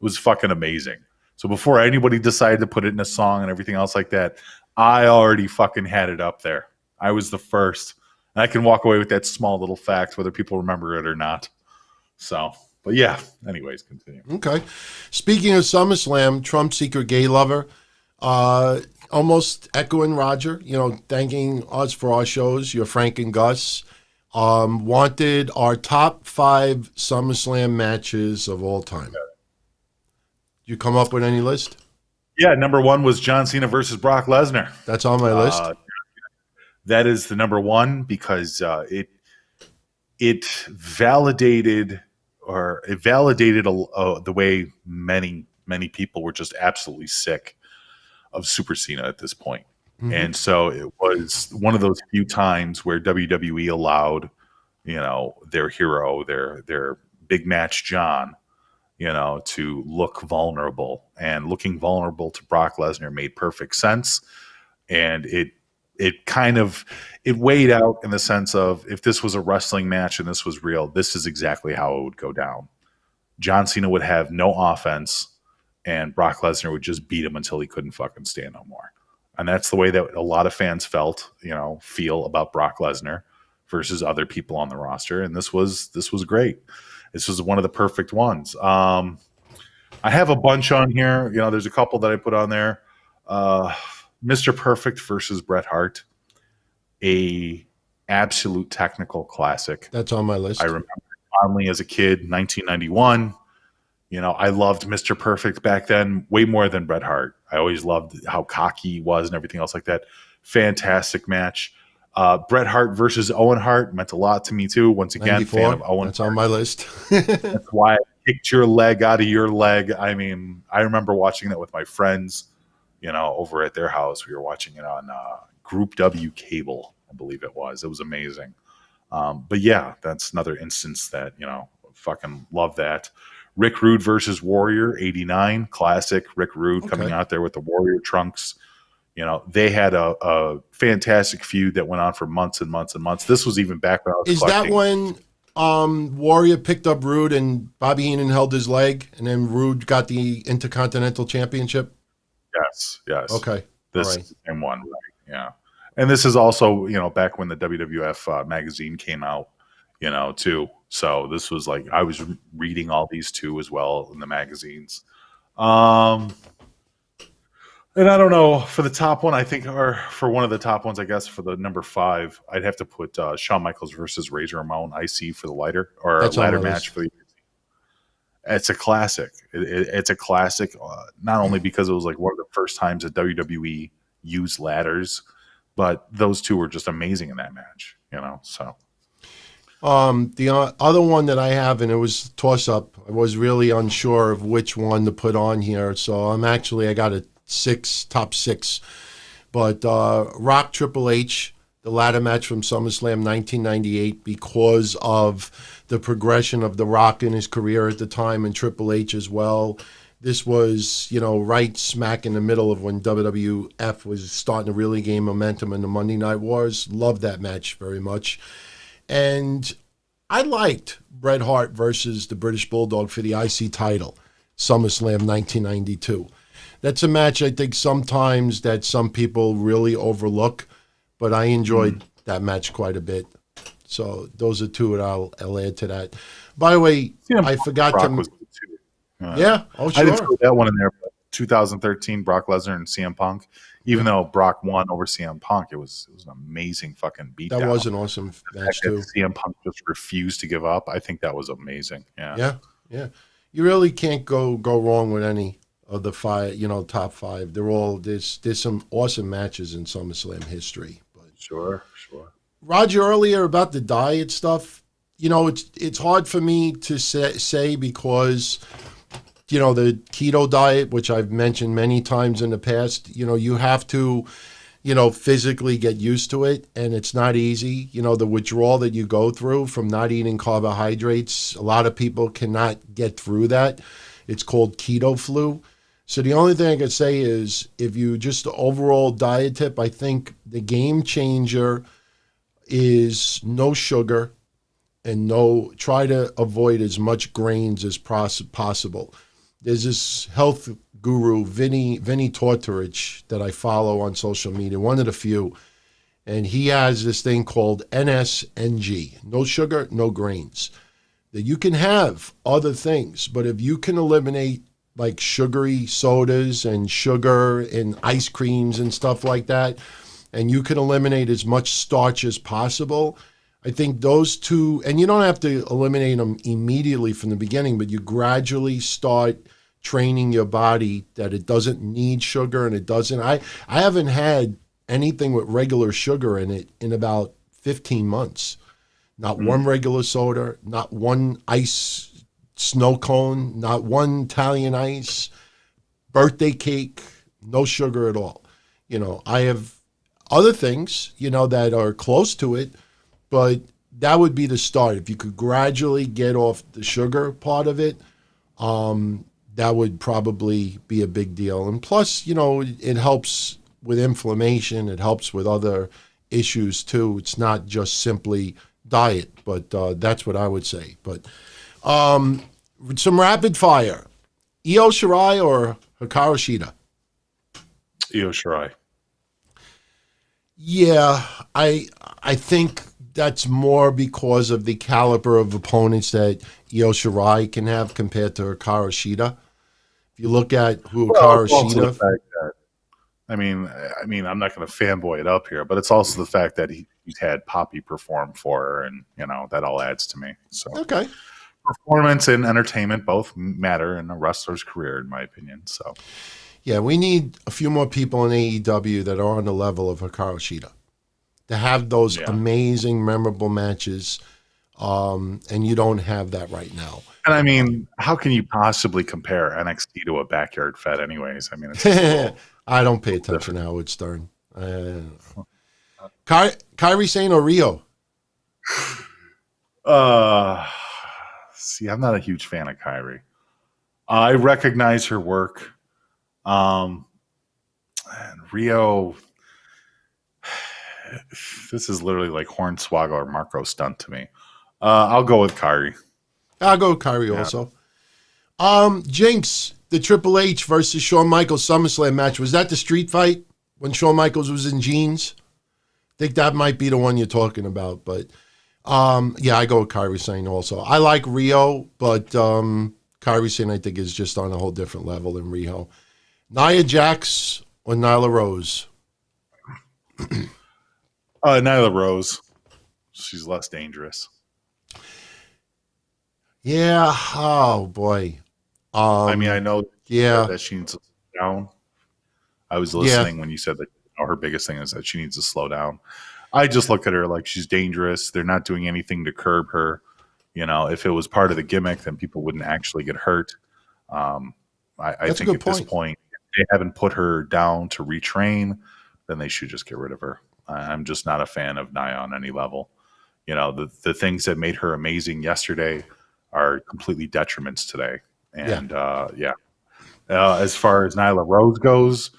was fucking amazing. So before anybody decided to put it in a song and everything else like that, I already fucking had it up there. I was the first. And I can walk away with that small little fact, whether people remember it or not. So, but yeah, anyways, continue. Okay. Speaking of SummerSlam, Trump's secret gay lover, almost echoing Roger, thanking us for our shows, your Frank and Gus. Wanted our top 5 SummerSlam matches of all time. You come up with any list? Yeah, number 1 was John Cena versus Brock Lesnar. That's on my list. That is the number 1 because it validated the way many people were just absolutely sick of Super Cena at this point. Mm-hmm. And so it was one of those few times where WWE allowed, their hero, their big match John, to look vulnerable. And looking vulnerable to Brock Lesnar made perfect sense. And it weighed out in the sense of, if this was a wrestling match and this was real, this is exactly how it would go down. John Cena would have no offense, and Brock Lesnar would just beat him until he couldn't fucking stand no more. And that's the way that a lot of fans feel about Brock Lesnar versus other people on the roster. And this was great. This was one of the perfect ones. I have a bunch on here. There's a couple that I put on there. Mr. Perfect versus Bret Hart, a absolute technical classic. That's on my list. I remember fondly as a kid, 1991. I loved Mr. Perfect back then way more than Bret Hart. I always loved how cocky he was and everything else like that. Fantastic match. Bret Hart versus Owen Hart meant a lot to me too. Once again, 94, fan of Owen. That's on my list. That's why I kicked your leg out of your leg. I mean, I remember watching that with my friends, over at their house. We were watching it on Group W cable, I believe it was. It was amazing. But yeah, that's another instance that, fucking love that. Rick Rude versus Warrior, 89, classic. Rick Rude coming out there with the Warrior trunks. They had a fantastic feud that went on for months and months and months. This was even back when I was Is collecting. that when Warrior picked up Rude and Bobby Heenan held his leg, and then Rude got the Intercontinental Championship? Yes. Okay. This right. is the same one, right? Yeah. And this is also, back when the WWF magazine came out, too. So this was like, I was reading all these too as well in the magazines. And I don't know, for the top one, I think, or for one of the top ones, I guess, for the number 5, I'd have to put Shawn Michaels versus Razor Ramon IC for the ladder match for the. It's a classic. It's a classic, not only because it was like one of the first times that WWE used ladders, but those two were just amazing in that match, so. The other one that I have, and it was toss up, I was really unsure of which one to put on here. So I got a top 6, but Rock Triple H, the ladder match from SummerSlam 1998, because of the progression of The Rock in his career at the time, and Triple H as well. This was, right smack in the middle of when WWF was starting to really gain momentum in the Monday Night Wars. Loved that match very much. And I liked Bret Hart versus the British Bulldog for the IC title, SummerSlam 1992. That's a match I think sometimes that some people really overlook, but I enjoyed that match quite a bit. So those are two that I'll add to that. By the way, I forgot Brock to. was good too. Yeah. Oh, I didn't sure. throw that one in there. But 2013, Brock Lesnar and CM Punk. Even though Brock won over CM Punk, it was an amazing fucking beatdown. That was an awesome match The fact too. that CM Punk just refused to give up. I think that was amazing. Yeah. Yeah. Yeah. You really can't go wrong with any of the five. Top five. They're all there's some awesome matches in SummerSlam history. But Sure. Roger, earlier about the diet stuff, it's hard for me to say because, the keto diet, which I've mentioned many times in the past, you have to, physically get used to it, and it's not easy. The withdrawal that you go through from not eating carbohydrates, a lot of people cannot get through that. It's called keto flu. So the only thing I could say is if you just the overall diet tip, I think the game changer is no sugar and try to avoid as much grains as possible. There's this health guru, Vinny Tortorich, that I follow on social media, one of the few, and he has this thing called NSNG, no sugar, no grains, that you can have other things, but if you can eliminate like sugary sodas and sugar and ice creams and stuff like that, and you can eliminate as much starch as possible, I think those two, and you don't have to eliminate them immediately from the beginning, but you gradually start training your body that it doesn't need sugar and it doesn't. I haven't had anything with regular sugar in it in about 15 months. Not one regular soda, not one ice snow cone, not one Italian ice, birthday cake, no sugar at all. I have other things, that are close to it, but that would be the start. If you could gradually get off the sugar part of it, that would probably be a big deal. And plus, it helps with inflammation. It helps with other issues too. It's not just simply diet, but that's what I would say. But some rapid fire. Io Shirai or Hikaru Shida? Io Shirai. Yeah, I think that's more because of the caliber of opponents that Io Shirai can have compared to Hikaru Shida. If you look at who Hikaru Shida, I mean, I'm not going to fanboy it up here, but it's also the fact that he's had Poppy perform for her, and that all adds to me. So okay, performance and entertainment both matter in a wrestler's career, in my opinion. So yeah, we need a few more people in AEW that are on the level of Hikaru Shida to have those amazing, memorable matches, and you don't have that right now. And I mean, how can you possibly compare NXT to a backyard fed anyways? I mean, it's I don't pay attention to Howard Stern. Kairi Sane or Rio? See, I'm not a huge fan of Kairi. I recognize her work. And Rio, this is literally like Hornswoggle or Marco stunt to me. I'll go with Kairi. I'll go with Kairi also. Jinx, the Triple H versus Shawn Michaels SummerSlam match. Was that the street fight when Shawn Michaels was in jeans? I think that might be the one you're talking about. But yeah, I go with Kairi Sane also. I like Rio, but Kairi Sane I think is just on a whole different level than Rio. Nia Jax or Nyla Rose? Nyla Rose. She's less dangerous. Yeah. Oh boy. I mean, I know yeah, that she needs to slow down. I was listening when you said that her biggest thing is that she needs to slow down. I just look at her like she's dangerous. They're not doing anything to curb her. If it was part of the gimmick, then people wouldn't actually get hurt. I think at this point, if they haven't put her down to retrain, then they should just get rid of her. I'm just not a fan of Nia on any level. The things that made her amazing yesterday are completely detriments today. And as far as Nyla Rose goes,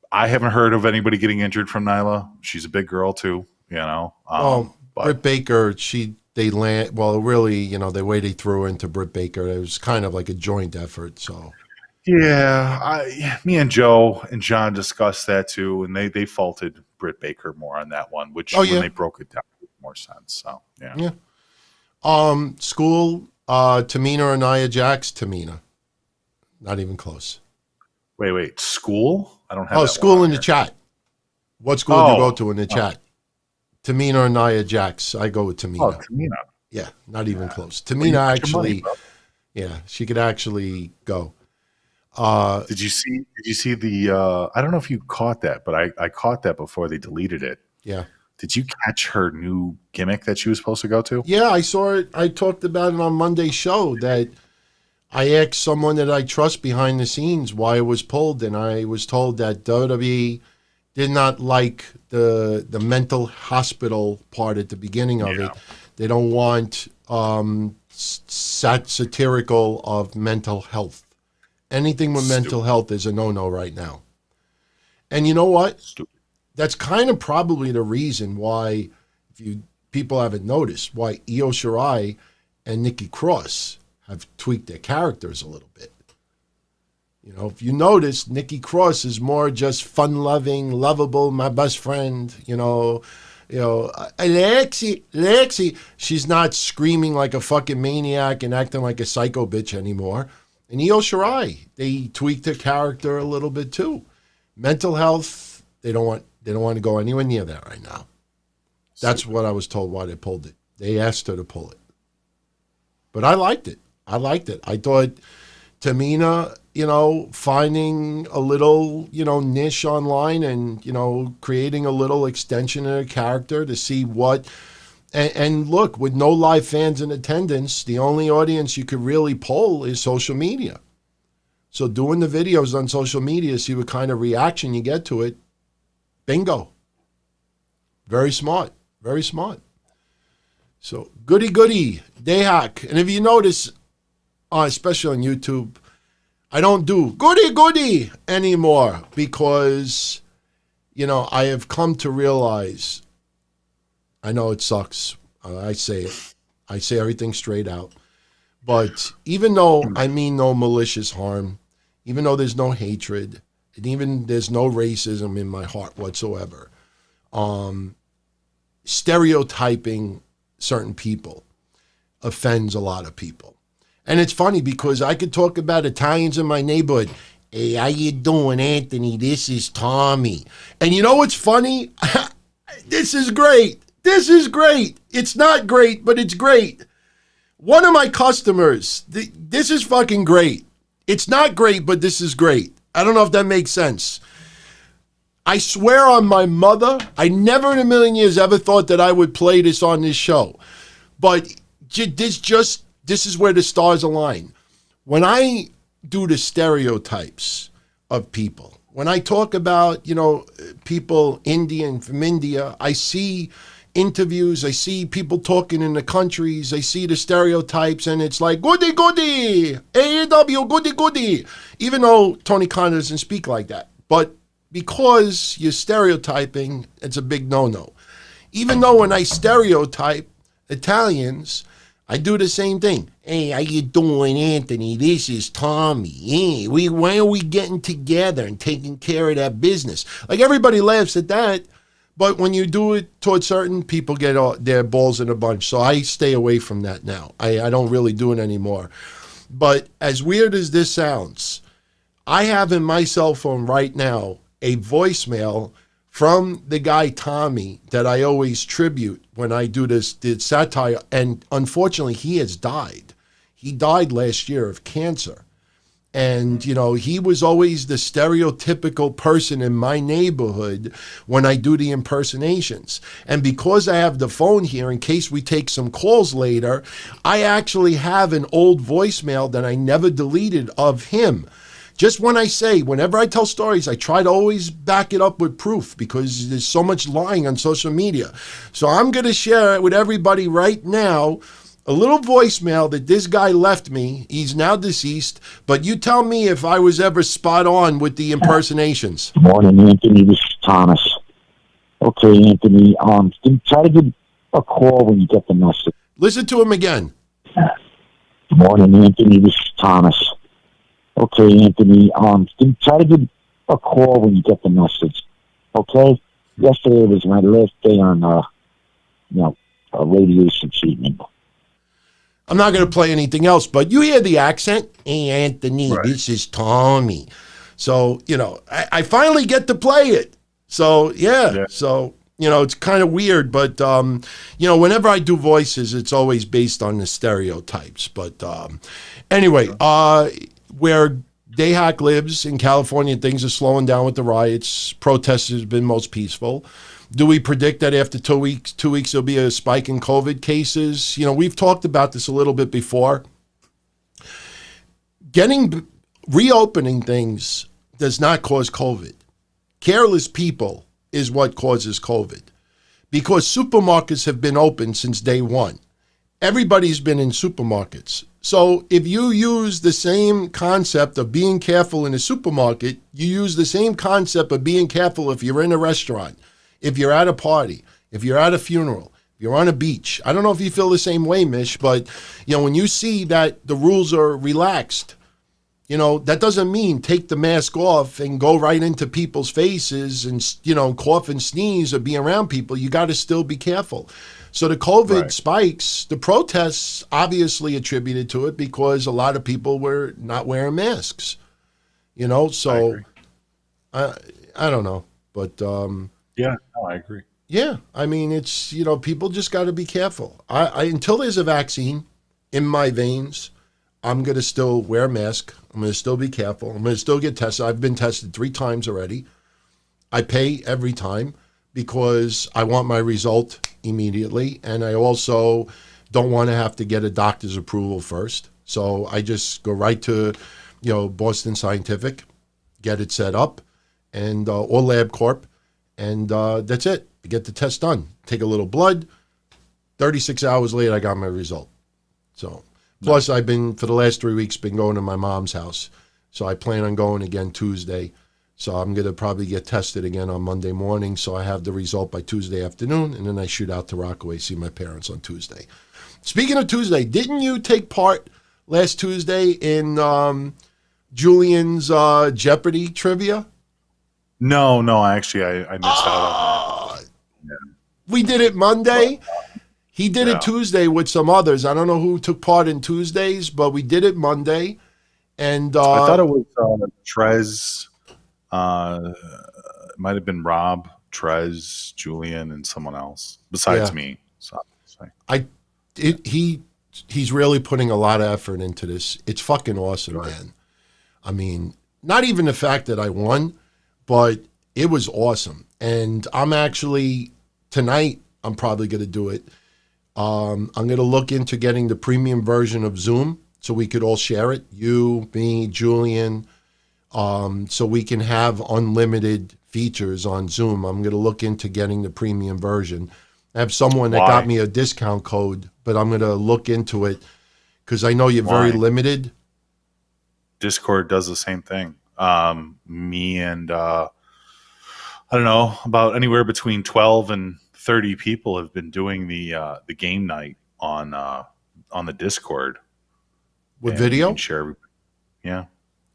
I haven't heard of anybody getting injured from Nyla. She's a big girl too, Britt Baker, they way they threw her into Britt Baker. It was kind of like a joint effort. So yeah, me and Joe and John discussed that too, and they faulted Britt Baker more on that one, which Oh, yeah. when they broke it down, it made more sense. So yeah. School, Tamina or Nia Jax? Tamina. Not even close. Wait. School? I don't have. Oh, that school one in on the here. chat. What school do you go Oh. to in the chat? Tamina or Nia Jax? I go with Oh, Tamina. Tamina. Yeah, not even close. Well, Tamina you put your actually, money, brother. yeah, she could actually go. Did you see the? I don't know if you caught that, but I caught that before they deleted it. Yeah. Did you catch her new gimmick that she was supposed to go to? Yeah, I saw it. I talked about it on Monday's show that I asked someone that I trust behind the scenes why it was pulled, and I was told that WWE did not like the mental hospital part at the beginning of it. They don't want satirical of mental health. Anything with mental health is a no-no right now. And you know what? Stupid. That's kind of probably the reason why, if you people haven't noticed, why Io Shirai and Nikki Cross have tweaked their characters a little bit. You know, if you notice, Nikki Cross is more just fun-loving, lovable, my best friend. Alexi. She's not screaming like a fucking maniac and acting like a psycho bitch anymore. And Io Shirai, they tweaked her character a little bit too. Mental health, they don't want to go anywhere near that right now. That's what I was told why they pulled it. They asked her to pull it. But I liked it. I thought Tamina, finding a little, niche online and, creating a little extension in her character to see what. And look, with no live fans in attendance, the only audience you could really poll is social media. So doing the videos on social media, see what kind of reaction you get to it. Bingo. Very smart. Very smart. So goody, Dayhack. And if you notice, especially on YouTube, I don't do goody anymore because, I have come to realize, I know it sucks. I say it. I say everything straight out. But even though I mean no malicious harm, even though there's no hatred, and even there's no racism in my heart whatsoever, stereotyping certain people offends a lot of people. And it's funny because I could talk about Italians in my neighborhood. Hey, how you doing, Anthony? This is Tommy. And you know what's funny? This is great. It's not great, but it's great. One of my customers, this is fucking great. It's not great, but this is great. I don't know if that makes sense. I swear on my mother, I never in a million years ever thought that I would play this on this show. But this is where the stars align. When I do the stereotypes of people, when I talk about, people from India, I see interviews, I see people talking in the countries, I see the stereotypes, and it's like, goody, AEW, goody. Even though Tony Khan doesn't speak like that. But because you're stereotyping, it's a big no-no. Even though when I stereotype Italians, I do the same thing. Hey, how you doing, Anthony? This is Tommy. Hey, when are we getting together and taking care of that business? Like, everybody laughs at that, but when you do it towards certain people, get their balls in a bunch. So I stay away from that now. I don't really do it anymore. But as weird as this sounds, I have in my cell phone right now a voicemail from the guy Tommy that I always tribute when I do this satire. And unfortunately, he has died. He died last year of cancer. And, he was always the stereotypical person in my neighborhood when I do the impersonations. And because I have the phone here, in case we take some calls later, I actually have an old voicemail that I never deleted of him. Just whenever I tell stories, I try to always back it up with proof because there's so much lying on social media. So I'm going to share it with everybody right now, a little voicemail that this guy left me. He's now deceased, but you tell me if I was ever spot on with the impersonations. Good morning, Anthony. This is Thomas. Okay, Anthony, try to give a call when you get the message. Listen to him again. Good morning, Anthony. This is Thomas. Okay, Anthony, try to give a call when you get the message. Okay? yesterday was my last day on, radiation treatment. I'm not going to play anything else, but you hear the accent. Hey, Anthony, Right. this is Tommy. So, I finally get to play it. So, yeah. So, it's kind of weird, but, whenever I do voices, it's always based on the stereotypes. But anyway, where Dayhack lives in California, things are slowing down with the riots. Protests has been most peaceful. Do we predict that after 2 weeks, there'll be a spike in COVID cases? We've talked about this a little bit before. Reopening things does not cause COVID. Careless people is what causes COVID, because supermarkets have been open since day one. Everybody's been in supermarkets. So if you use the same concept of being careful in a supermarket, you use the same concept of being careful if you're in a restaurant, if you're at a party, if you're at a funeral, if you're on a beach. I don't know if you feel the same way, Mish, but when you see that the rules are relaxed, that doesn't mean take the mask off and go right into people's faces and, cough and sneeze or be around people. You got to still be careful. So the COVID spikes, the protests obviously attributed to it because a lot of people were not wearing masks, so I don't know, but yeah, no, I agree. yeah, I mean, it's, people just got to be careful. Until there's a vaccine in my veins, I'm going to still wear a mask. I'm going to still be careful. I'm going to still get tested. I've been tested 3 times already. I pay every time because I want my result immediately. And I also don't want to have to get a doctor's approval first. So I just go right to, Boston Scientific, get it set up, and or LabCorp, and that's it. I get the test done. Take a little blood. 36 hours later, I got my result. So, plus I've been, for the last 3 weeks, been going to my mom's house. So I plan on going again Tuesday. So I'm going to probably get tested again on Monday morning. So I have the result by Tuesday afternoon, and then I shoot out to Rockaway, see my parents on Tuesday. Speaking of Tuesday, didn't you take part last Tuesday in Julian's Jeopardy trivia? No, actually, I missed out on that. Yeah. We did it Monday. He did it Tuesday with some others. I don't know who took part in Tuesdays, but we did it Monday. And I thought it was Trez. It might have been Rob, Trez, Julian, and someone else besides me. So he's really putting a lot of effort into this. It's fucking awesome, man. I mean, not even the fact that I won, but it was awesome. And I'm actually, tonight, I'm probably going to do it. I'm going to look into getting the premium version of Zoom so we could all share it. You, me, Julian, so we can have unlimited features on Zoom. I'm going to look into getting the premium version. I have someone that got me a discount code, but I'm going to look into it because I know you're very limited. Discord does the same thing. Me and I don't know, about anywhere between 12 and 30 people have been doing the game night on the Discord with video. Share, yeah.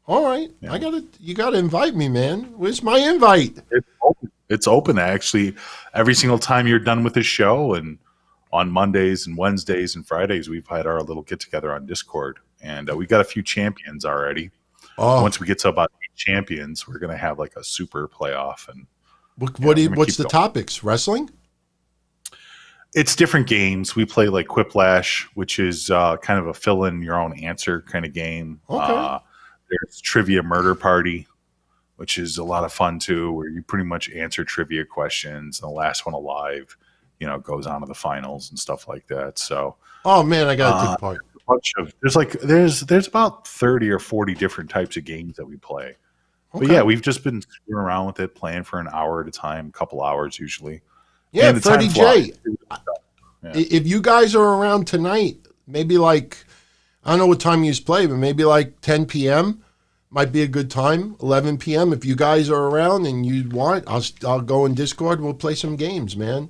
All right, yeah. You gotta invite me, man. Where's my invite? It's open actually. Every single time you're done with the show, and on Mondays and Wednesdays and Fridays, we've had our little get together on Discord, and we got a few champions already. Oh. Once we get to about 8 champions, we're gonna have like a super playoff. And what's the topics? Wrestling? It's different games. We play like Quiplash, which is kind of a fill in your own answer kind of game. Okay. There's Trivia Murder Party, which is a lot of fun too, where you pretty much answer trivia questions, and the last one alive, goes on to the finals and stuff like that. So, oh man, I got to take part. There's about 30 or 40 different types of games that we play. Okay. But yeah, we've just been screwing around with it, playing for an hour at a time, a couple hours usually. Yeah, Freddie J. If you guys are around tonight, maybe like, I don't know what time you play, but maybe like 10 p.m. might be a good time. 11 p.m. If you guys are around and you want, I'll go in Discord and we'll play some games, man.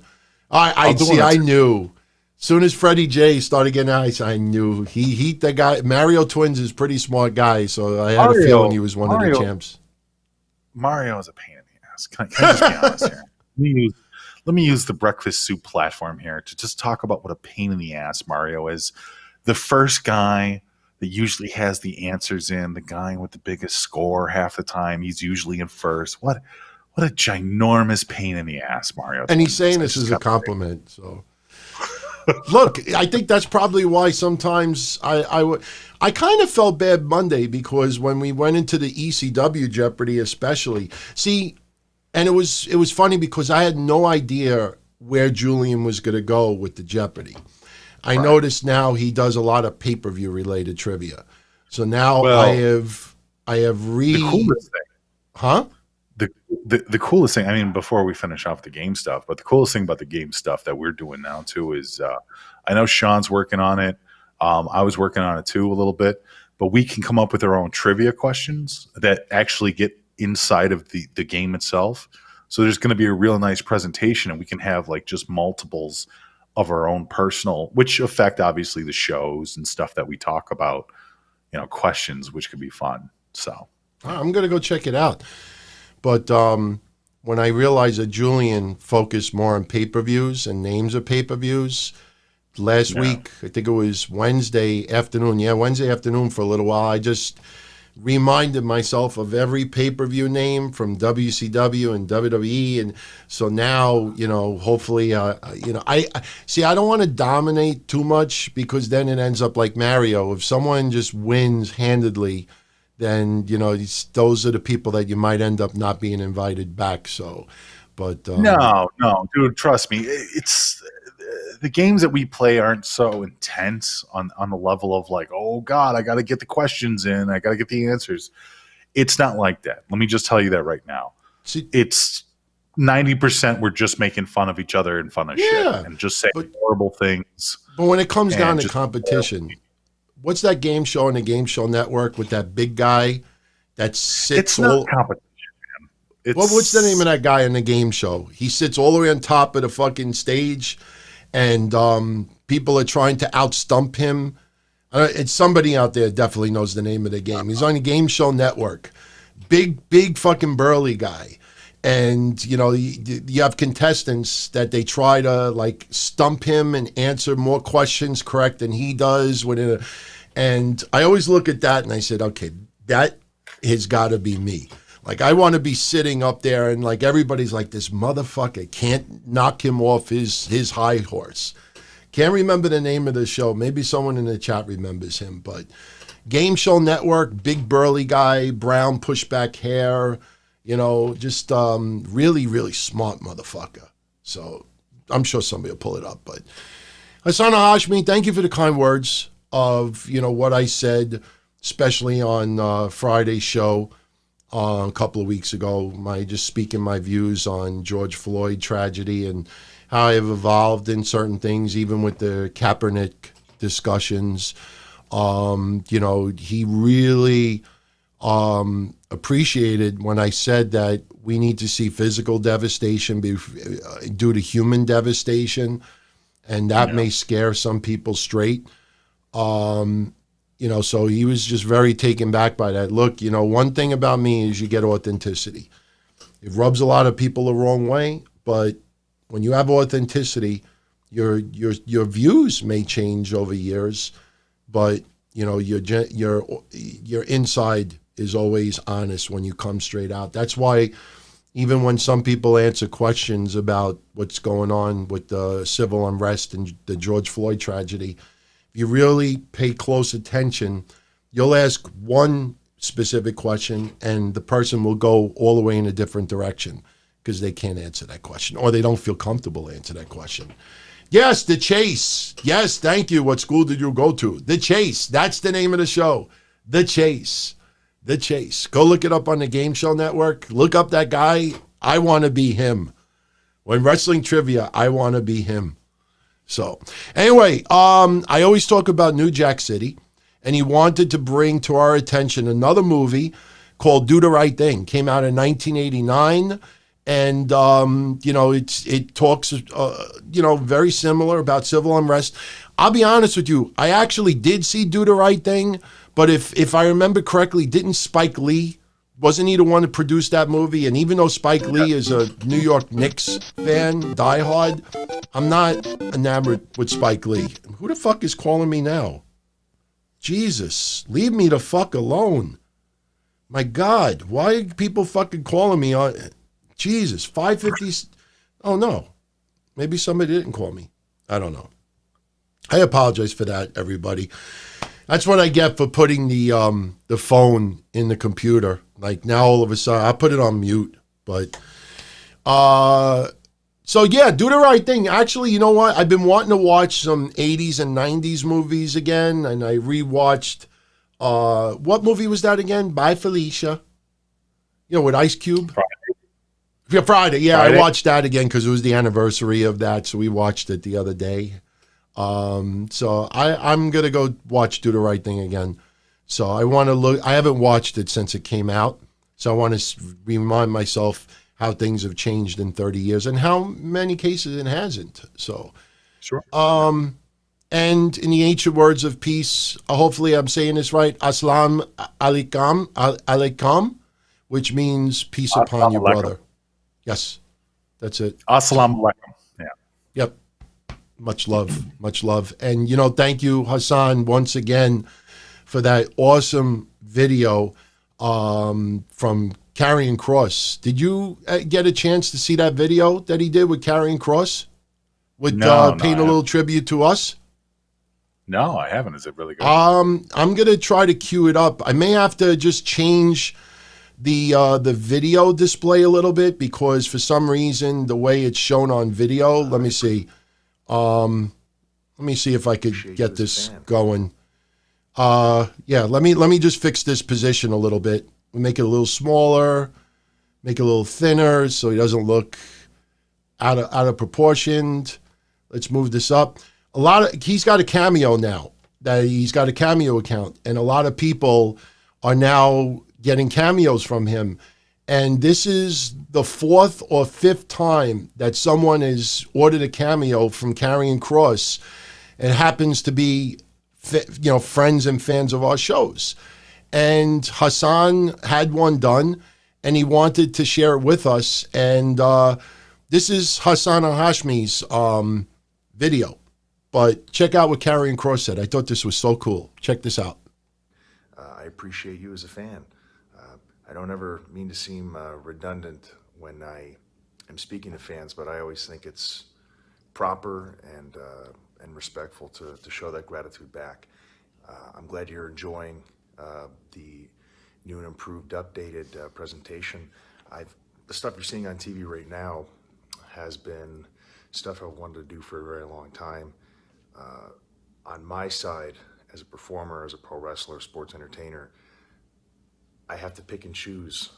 I knew. As soon as Freddie J started getting ice, I knew the guy. Mario Twins is a pretty smart guy, so I had a feeling he was one of the champs. Mario is a pain in the ass. Can I just be honest here? let me use the breakfast soup platform here to just talk about what a pain in the ass Mario is. The first guy that usually has the answers in, the guy with the biggest score half the time, he's usually in first. What a ginormous pain in the ass Mario. And he's saying this is a compliment. So, look, I think that's probably why sometimes I kind of felt bad Monday, because when we went into the ECW Jeopardy, especially, see, and it was funny because I had no idea where Julian was going to go with the Jeopardy. I noticed now he does a lot of pay-per-view related trivia. So now I have the coolest thing. Huh? The coolest thing, I mean, before we finish off the game stuff, but the coolest thing about the game stuff that we're doing now too is I know Sean's working on it. I was working on it too a little bit, but we can come up with our own trivia questions that actually get inside of the game itself. So there's going to be a real nice presentation, and we can have like just multiples of our own personal, which affect obviously the shows and stuff that we talk about, questions, which could be fun. So I'm going to go check it out. But when I realized that Julian focused more on pay-per-views and names of pay-per-views, last week, I think it was Wednesday afternoon for a little while, I just reminded myself of every pay-per-view name from WCW and WWE. And so now, hopefully, I don't want to dominate too much, because then it ends up like Mario. If someone just wins handedly, then, those are the people that you might end up not being invited back. So, but no, dude, trust me. It's the games that we play aren't so intense on the level of like, oh God, I got to get the questions in. I got to get the answers. It's not like that. Let me just tell you that right now. It's 90% we're just making fun of each other and fun of shit and just saying horrible things. But when it comes down to competition, what's that game show on the Game Show Network with that big guy that sits? It's not competition, man. What's the name of that guy on the game show? He sits all the way on top of the fucking stage, and people are trying to outstump him. It's somebody out there definitely knows the name of the game. He's on the Game Show Network. Big fucking burly guy. And, you have contestants that they try to, like, stump him and answer more questions correct than he does. And I always look at that and I said, okay, that has got to be me. Like, I want to be sitting up there and, like, everybody's like, this motherfucker can't knock him off his high horse. Can't remember the name of the show. Maybe someone in the chat remembers him. But Game Show Network, big burly guy, brown pushback hair, just really, really smart motherfucker. So I'm sure somebody will pull it up. But Hassan Hashmi, thank you for the kind words of, what I said, especially on Friday's show a couple of weeks ago, just speaking my views on George Floyd tragedy and how I have evolved in certain things, even with the Kaepernick discussions. He really appreciated when I said that we need to see physical devastation due to human devastation, and that may scare some people straight. So he was just very taken back by that. Look, one thing about me is you get authenticity. It rubs a lot of people the wrong way, but when you have authenticity, your views may change over years, but your inside is always honest when you come straight out. That's why even when some people answer questions about what's going on with the civil unrest and the George Floyd tragedy, if you really pay close attention, you'll ask one specific question and the person will go all the way in a different direction because they can't answer that question or they don't feel comfortable answer that question. Yes, The Chase. Yes, thank you. What school did you go to? The Chase. That's the name of the show. The Chase. The Chase. Go look it up on the Game Show Network. Look up that guy. I want to be him. When wrestling trivia, I want to be him. So, anyway, I always talk about New Jack City, and he wanted to bring to our attention another movie called Do the Right Thing. Came out in 1989, and, it talks, very similar about civil unrest. I'll be honest with you. I actually did see Do the Right Thing, but if I remember correctly, didn't Spike Lee wasn't he the one that produced that movie? And even though Spike Lee is a New York Knicks fan, diehard, I'm not enamored with Spike Lee. Who the fuck is calling me now? Jesus, leave me the fuck alone. My God, why are people fucking calling me on? Jesus, 550. Oh no, maybe somebody didn't call me. I don't know. I apologize for that, everybody. That's what I get for putting the phone in the computer. Like now, all of a sudden, I put it on mute. But so yeah, do the right thing. Actually, you know what? I've been wanting to watch some 80s and 90s movies again, and I rewatched. What movie was that again? Bye, Felicia. You know, with Ice Cube. Friday. Yeah, Friday. Yeah, Friday. I watched that again because it was the anniversary of that, so we watched it the other day. So I'm gonna go watch Do the Right Thing again. So I want to look. I haven't watched it since it came out, so I want to remind myself how things have changed in 30 years and how many cases it hasn't. So, Sure. and in the ancient words of peace, hopefully I'm saying this right. Assalam alaikum, which means peace upon your Assalamu alaikum. brother. Yes, that's it. Assalamu alaikum. Yeah. Yep. Much love. Much love. And, you know, thank you, Hassan, once again for that awesome video from Carrying Cross. Did you get a chance to see that video that he did with Carrying Cross? With No, paying a little tribute to us? No, I haven't. Is it really good? I'm going to try to cue it up. I may have to just change the video display a little bit because for some reason the way it's shown on video, let me see. Let me see if I could get this going. Yeah, let me just fix this position a little bit. We make it a little smaller, make it a little thinner so he doesn't look out of proportioned. Let's move this up. He's got a Cameo now. He's got a Cameo account, and a lot of people are now getting cameos from him. And this is the 4th or 5th time that someone has ordered a cameo from Carrying Cross. It happens to be, friends and fans of our shows. And Hassan had one done, and he wanted to share it with us. And this is Hassan al-Hashmi's video. But check out what Carrying Cross said. I thought this was so cool. Check this out. I appreciate you as a fan. I don't ever mean to seem redundant when I am speaking to fans, but I always think it's proper and respectful to show that gratitude back. I'm glad you're enjoying the new and improved, updated presentation. The stuff you're seeing on TV right now has been stuff I've wanted to do for a very long time. On my side, as a performer, as a pro wrestler, sports entertainer, I have to pick and choose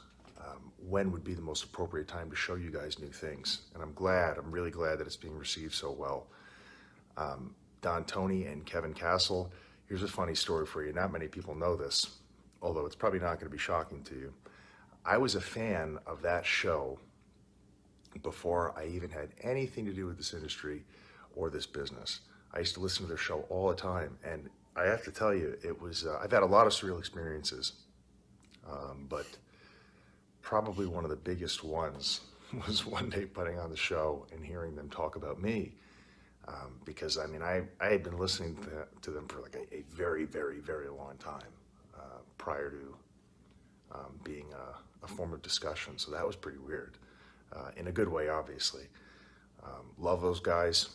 when would be the most appropriate time to show you guys new things. And I'm really glad that it's being received so well. Don Tony and Kevin Castle, here's a funny story for you. Not many people know this, although it's probably not going to be shocking to you. I was a fan of that show before I even had anything to do with this industry or this business. I used to listen to their show all the time, and I have to tell you, it was I've had a lot of surreal experiences, but probably one of the biggest ones was one day putting on the show and hearing them talk about me, because I mean I had been listening to them for like a very, very, very long time prior to being a form of discussion, so that was pretty weird, in a good way, obviously. Love those guys.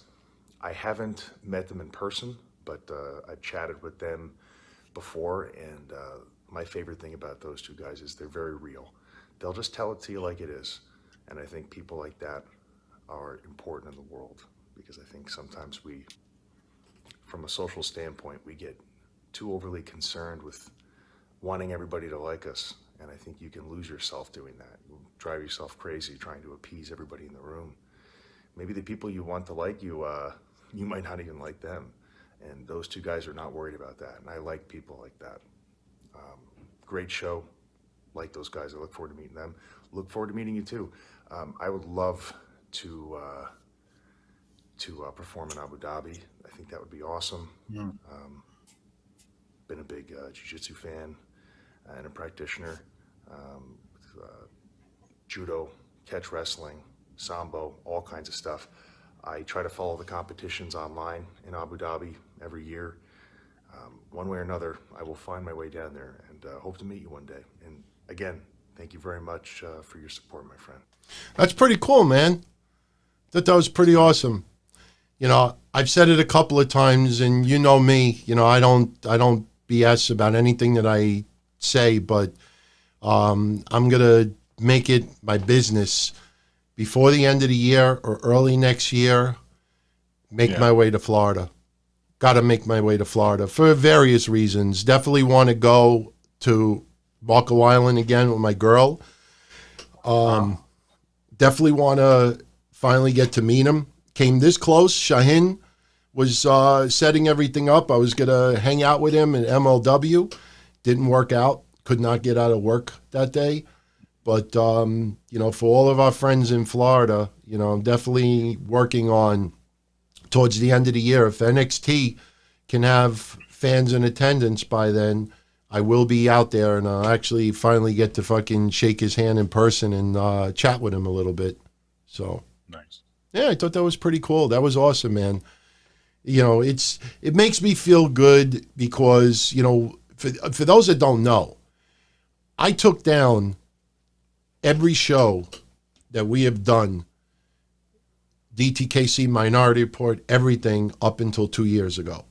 I haven't met them in person, but I've chatted with them before, and my favorite thing about those two guys is they're very real. They'll just tell it to you like it is, and I think people like that are important in the world, because I think sometimes we, from a social standpoint, we get too overly concerned with wanting everybody to like us, and I think you can lose yourself doing that. You'll drive yourself crazy trying to appease everybody in the room. Maybe the people you want to like you, you might not even like them. And those two guys are not worried about that. And I like people like that. Great show. Like those guys. I look forward to meeting them. Look forward to meeting you too. I would love to perform in Abu Dhabi. I think that would be awesome. Been a big jiu-jitsu fan and a practitioner. judo, catch wrestling, sambo, all kinds of stuff. I try to follow the competitions online in Abu Dhabi every year. One way or another, I will find my way down there and hope to meet you one day. And again, thank you very much for your support, my friend. That's pretty cool, man. That was pretty awesome. You know, I've said it a couple of times, and you know me. You know, I don't BS about anything that I say, but I'm gonna make it my business before the end of the year or early next year. Make my way to Florida. Got to make my way to Florida for various reasons. Definitely want to go to Marco Island again with my girl. Definitely want to finally get to meet him. Came this close. Shahin was setting everything up. I was going to hang out with him in MLW. Didn't work out. Could not get out of work that day. But, you know, for all of our friends in Florida, you know, I'm definitely working on towards the end of the year. If NXT can have fans in attendance by then, I will be out there, and I'll actually finally get to fucking shake his hand in person and chat with him a little bit. So Nice. yeah, I thought that was pretty cool. That was awesome, man. You know, it makes me feel good because, you know, for those that don't know, I took down every show that we have done, DTKC, Minority Report, everything up until 2 years ago.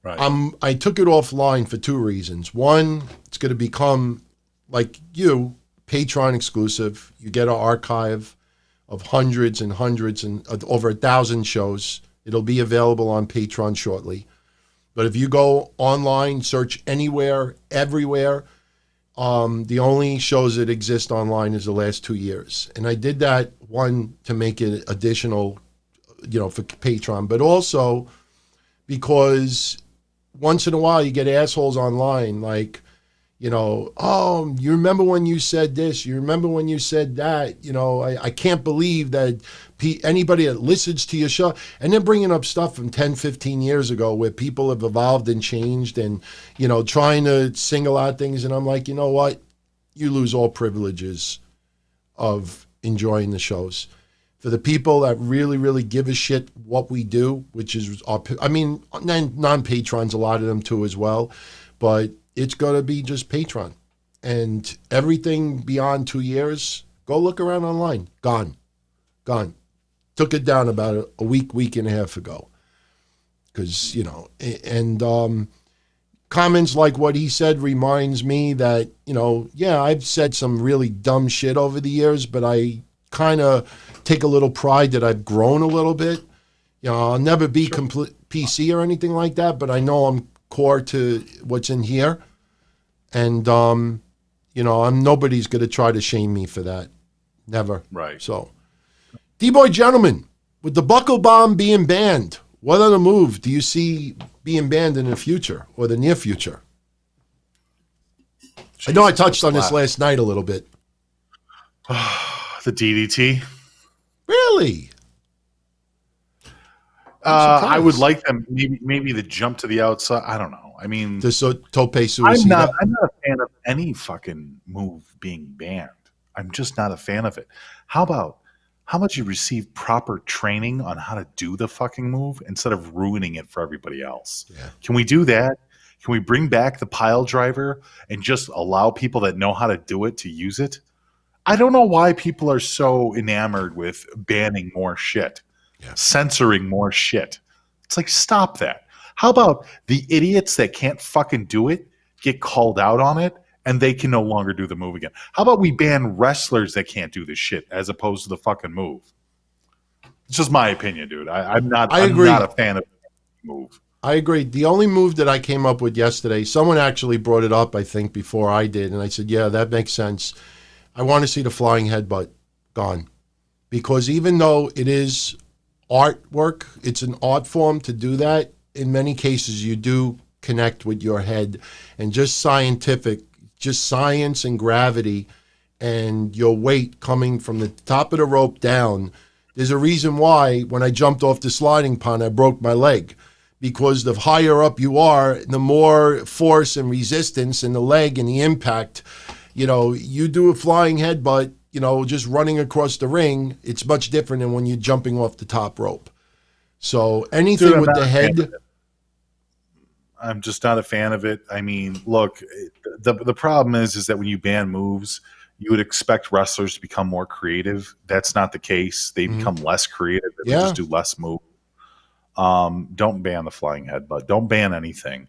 Right. I took it offline for two reasons. One, it's going to become, like you, Patreon exclusive. You get an archive of hundreds and hundreds and over 1,000 shows. It'll be available on Patreon shortly. But if you go online, search anywhere, everywhere, the only shows that exist online is the last 2 years. And I did that, one, to make it additional, you know, for Patreon, but also because once in a while you get assholes online like, you know, oh, you remember when you said this? You remember when you said that? You know, I can't believe that anybody that listens to your show, and then bringing up stuff from 10, 15 years ago where people have evolved and changed and, you know, trying to single out things. And I'm like, you know what? You lose all privileges of enjoying the shows. For the people that really, really give a shit what we do, which is, I mean, non-patrons, a lot of them too as well, but it's going to be just Patreon. And everything beyond 2 years, go look around online. Gone. Took it down about a week and a half ago. Because, you know, and comments like what he said reminds me that, you know, yeah, I've said some really dumb shit over the years, but I kind of take a little pride that I've grown a little bit. You know, I'll never be complete PC or anything like that, but I know I'm core to what's in here. And, you know, nobody's going to try to shame me for that. Never. Right. So, D-Boy Gentlemen, with the Buckle Bomb being banned, what other move do you see being banned in the future or the near future? I know I touched on this last night a little bit. The DDT. Really? I would like them maybe the jump to the outside. I don't know. I mean, the tope suicida. I'm not a fan of any fucking move being banned. I'm just not a fan of it. How about you receive proper training on how to do the fucking move instead of ruining it for everybody else? Yeah. Can we do that? Can we bring back the pile driver and just allow people that know how to do it to use it? I don't know why people are so enamored with banning more shit, censoring more shit. It's like, stop that. How about the idiots that can't fucking do it get called out on it and they can no longer do the move again? How about we ban wrestlers that can't do this shit as opposed to the fucking move? It's just my opinion, dude. I'm not a fan of the move. I agree. The only move that I came up with yesterday, someone actually brought it up, I think, before I did. And I said, yeah, that makes sense. I want to see the flying headbutt gone. Because even though it is artwork, it's an art form to do that, in many cases you do connect with your head. And just science and gravity and your weight coming from the top of the rope down. There's a reason why when I jumped off the sliding pond, I broke my leg. Because the higher up you are, the more force and resistance in the leg and the impact, you do a flying headbutt, just running across the ring. It's much different than when you're jumping off the top rope. So anything Dude, with the head. I'm just not a fan of it. I mean, look, the problem is that when you ban moves, you would expect wrestlers to become more creative. That's not the case. They become less creative. They Yeah. just do less move. Don't ban the flying headbutt. Don't ban anything.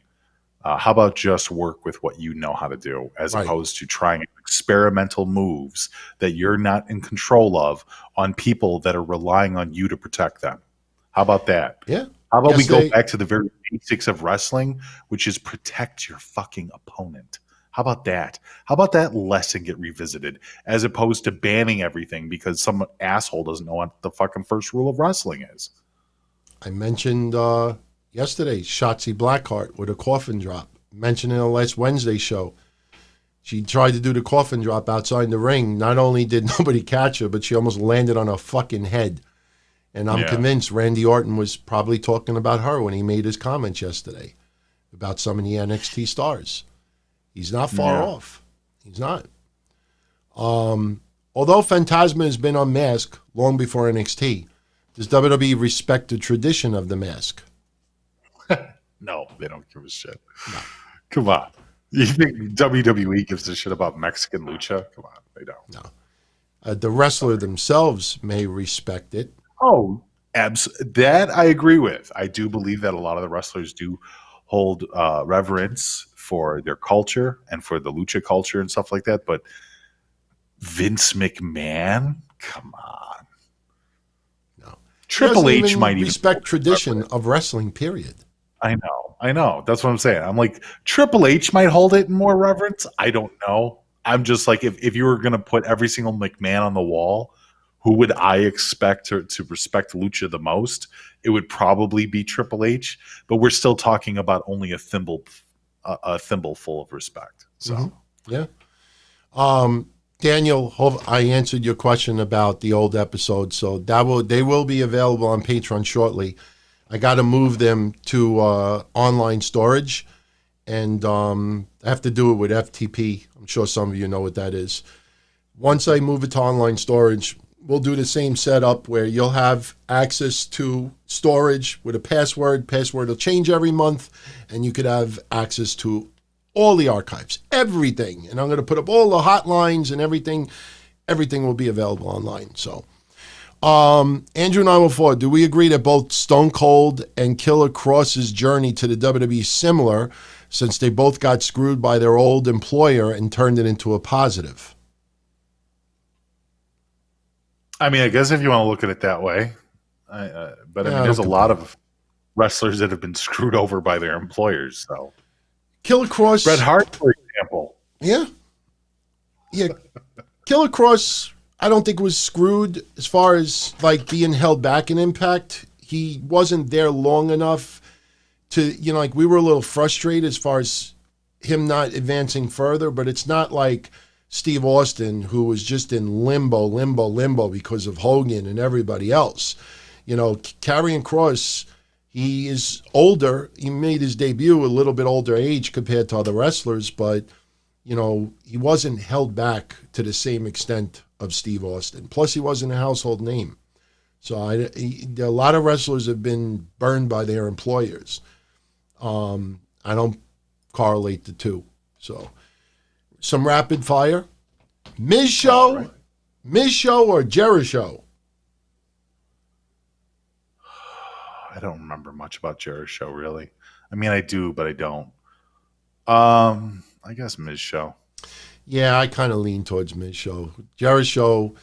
How about just work with what you know how to do, as Right. opposed to trying experimental moves that you're not in control of on people that are relying on you to protect them? How about that? Yeah. How about we Yes, go back to the very basics of wrestling, which is protect your fucking opponent? How about that? How about that lesson get revisited, as opposed to banning everything because some asshole doesn't know what the fucking first rule of wrestling is? I mentioned yesterday Shotzi Blackheart with a coffin drop. Mentioned in the last Wednesday show. She tried to do the coffin drop outside the ring. Not only did nobody catch her, but she almost landed on her fucking head. And I'm convinced Randy Orton was probably talking about her when he made his comments yesterday about some of the NXT stars. He's not far off. He's not. Although Phantasma has been unmasked long before NXT, does WWE respect the tradition of the mask? No, they don't give a shit. No. Come on. You think WWE gives a shit about Mexican lucha? Come on, they don't. No. The wrestler themselves may respect it. Oh, that I agree with. I do believe that a lot of the wrestlers do hold reverence for their culture and for the lucha culture and stuff like that. But Vince McMahon, come on. No. Triple H might even respect tradition of wrestling, period. I know. That's what I'm saying. I'm like, Triple H might hold it in more reverence. I don't know. I'm just like, if you were going to put every single McMahon on the wall, who would I expect to respect lucha the most? It would probably be Triple H, but we're still talking about only a thimble full of respect. So, yeah. Daniel, I answered your question about the old episodes, so they will be available on Patreon shortly. I got to move them to online storage, and I have to do it with FTP. I'm sure some of you know what that is. Once I move it to online storage, we'll do the same setup where you'll have access to storage with a password. Password will change every month, and you could have access to all the archives, everything. And I'm going to put up all the hotlines and everything. Everything will be available online. So, Andrew 914, do we agree that both Stone Cold and Killer Kross's journey to the WWE is similar, since they both got screwed by their old employer and turned it into a positive? I mean, I guess if you want to look at it that way, but I mean, there's a lot of wrestlers that have been screwed over by their employers. So, Killer Kross, Bret Hart, for example. Yeah. Killer Kross, I don't think was screwed as far as like being held back in Impact. He wasn't there long enough to, like we were a little frustrated as far as him not advancing further, but it's not like Steve Austin, who was just in limbo because of Hogan and everybody else. Karrion Kross, he is older. He made his debut a little bit older age compared to other wrestlers, but, he wasn't held back to the same extent of Steve Austin. Plus, he wasn't a household name. So a lot of wrestlers have been burned by their employers. I don't correlate the two. So, some rapid fire. Miz show, Miz show or Jericho? I don't remember much about Jericho, really. I mean, I do, but I don't. I guess Miz show. Yeah, I kind of lean towards Miz show. Jericho,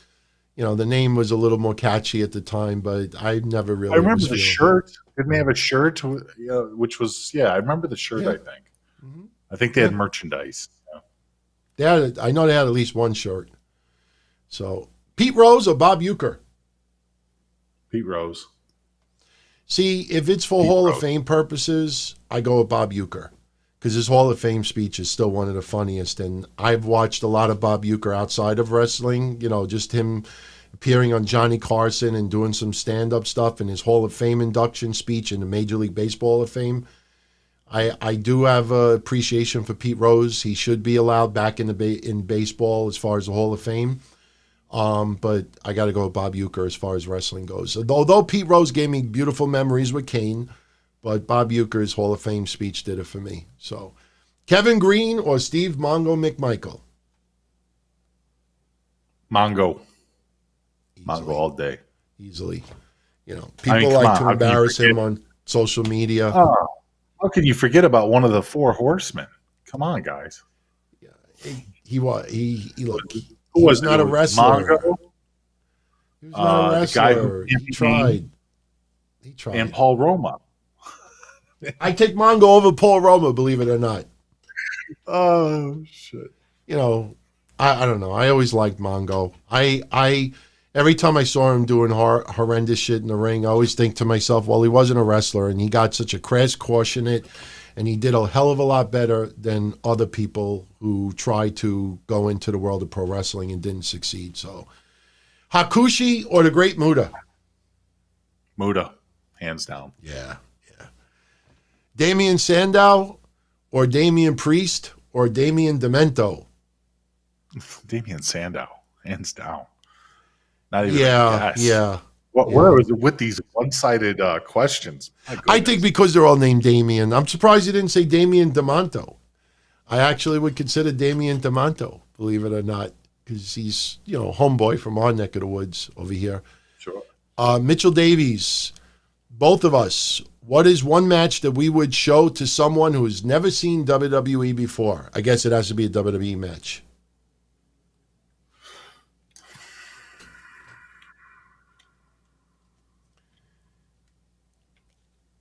the name was a little more catchy at the time, but I never really. I remember the shirt. Didn't they have a shirt? Which was I remember the shirt. Yeah. I think. Mm-hmm. I think they had merchandise. Yeah. I know they had at least one shirt. So Pete Rose or Bob Uecker? Pete Rose. See, if it's for Hall of Fame purposes, I go with Bob Uecker, because his Hall of Fame speech is still one of the funniest. And I've watched a lot of Bob Uecker outside of wrestling, just him appearing on Johnny Carson and doing some stand-up stuff, and his Hall of Fame induction speech in the Major League Baseball Hall of Fame. I do have a appreciation for Pete Rose. He should be allowed back in in baseball as far as the Hall of Fame. But I got to go with Bob Uecker as far as wrestling goes. Although Pete Rose gave me beautiful memories with Kane, but Bob Uecker's Hall of Fame speech did it for me. So, Kevin Green or Steve Mongo McMichael? Mongo. Easily. Mongo all day. Easily. You know, people like to embarrass him on social media. Oh, how can you forget about one of the four horsemen? Come on, guys. He was look. Who He was not a wrestler. Mongo, He was not a the guy wrestler. who He tried. He tried. and Paul Roma. I take Mongo over Paul Roma, believe it or not. Oh shit! You know, I don't know. I always liked Mongo. I every time I saw him doing horrendous shit in the ring, I always think to myself, well, he wasn't a wrestler, and he got such a crash course in it, and he did a hell of a lot better than other people who tried to go into the world of pro wrestling and didn't succeed. So, Hakushi or the Great Muta? Muda, hands down. Yeah. Damian Sandow or Damian Priest or Damian Demento? Damian Sandow, hands down. Not even a guess. Yeah. Where was it with these one-sided questions? I think because they're all named Damian. I'm surprised you didn't say Damian Demonto. I actually would consider Damian Demonto, believe it or not, because he's, homeboy from our neck of the woods over here. Sure. Mitchell Davies, both of us, what is one match that we would show to someone who has never seen WWE before? I guess it has to be a WWE match.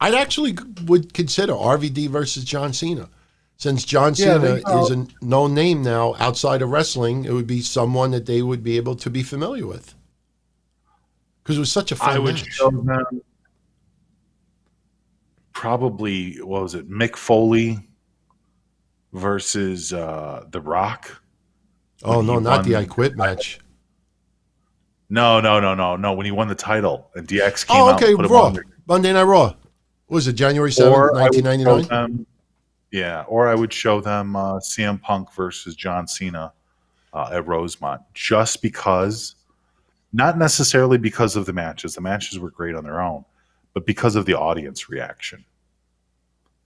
I'd actually would consider RVD versus John Cena. Since John Cena is a known name now outside of wrestling, it would be someone that they would be able to be familiar with. Because it was such a fun match. I would show them probably, what was it, Mick Foley versus The Rock. Oh, no, not the I Quit match. No. When he won the title and DX came out and put him Raw. on. Monday Night Raw. What was it, January 7th, 1999? Or I would show them CM Punk versus John Cena at Rosemont, just because, not necessarily because of the matches. The matches were great on their own, but because of the audience reaction.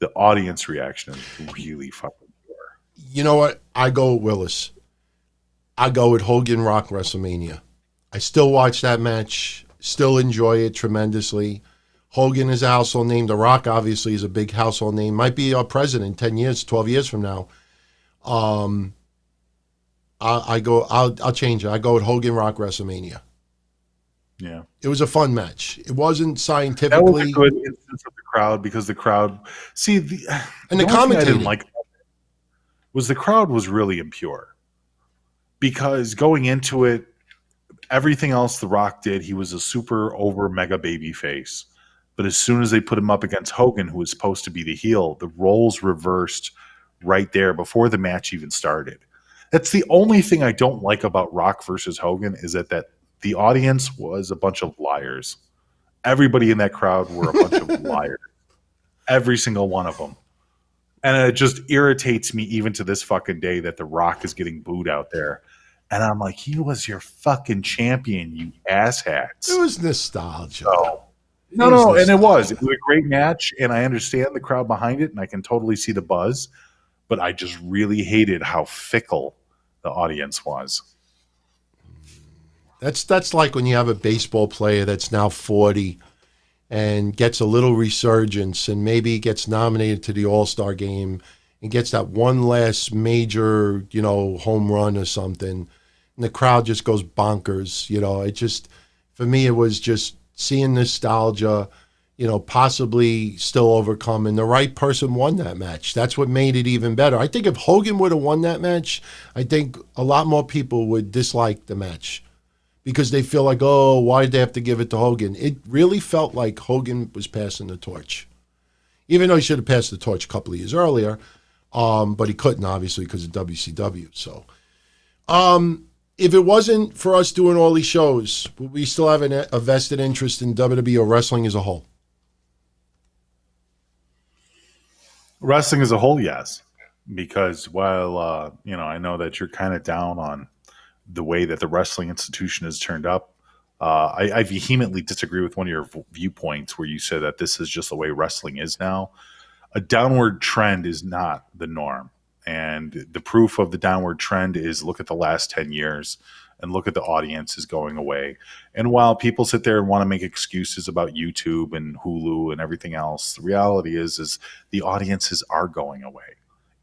The audience reaction is really fucking pure. You know what? I go with Willis. I go with Hogan Rock WrestleMania. I still watch that match, still enjoy it tremendously. Hogan is a household name. The Rock obviously is a big household name. Might be our president 10 years, 12 years from now. I'll change it. I go with Hogan Rock WrestleMania. Yeah. It was a fun match. It wasn't scientifically. That was a good instance of the crowd, because the crowd, and the commentating. I didn't like was the crowd was really impure, because going into it, everything else The Rock did, he was a super over mega baby face. But as soon as they put him up against Hogan, who was supposed to be the heel, the roles reversed right there before the match even started. That's the only thing I don't like about Rock versus Hogan, is that the audience was a bunch of liars. Everybody in that crowd were a bunch of liars. Every single one of them. And it just irritates me even to this fucking day that The Rock is getting booed out there. And I'm like, he was your fucking champion, you asshats. It was nostalgia. No, and it was. It was a great match, and I understand the crowd behind it, and I can totally see the buzz, but I just really hated how fickle the audience was. That's like when you have a baseball player that's now 40 and gets a little resurgence and maybe gets nominated to the All-Star game and gets that one last major, home run or something, and the crowd just goes bonkers. It just, for me, it was just seeing nostalgia, possibly still overcome, and the right person won that match. That's what made it even better. I think if Hogan would have won that match, I think a lot more people would dislike the match because they feel like, oh, why did they have to give it to Hogan? It really felt like Hogan was passing the torch, even though he should have passed the torch a couple of years earlier, but he couldn't, obviously, because of WCW. So, if it wasn't for us doing all these shows, would we still have a vested interest in WWE or wrestling as a whole? Wrestling as a whole, yes, because while I know that you're kind of down on the way that the wrestling institution has turned up. I vehemently disagree with one of your viewpoints where you said that this is just the way wrestling is now. A downward trend is not the norm. And the proof of the downward trend is look at the last 10 years and look at the audiences going away. And while people sit there and want to make excuses about YouTube and Hulu and everything else, the reality is the audiences are going away.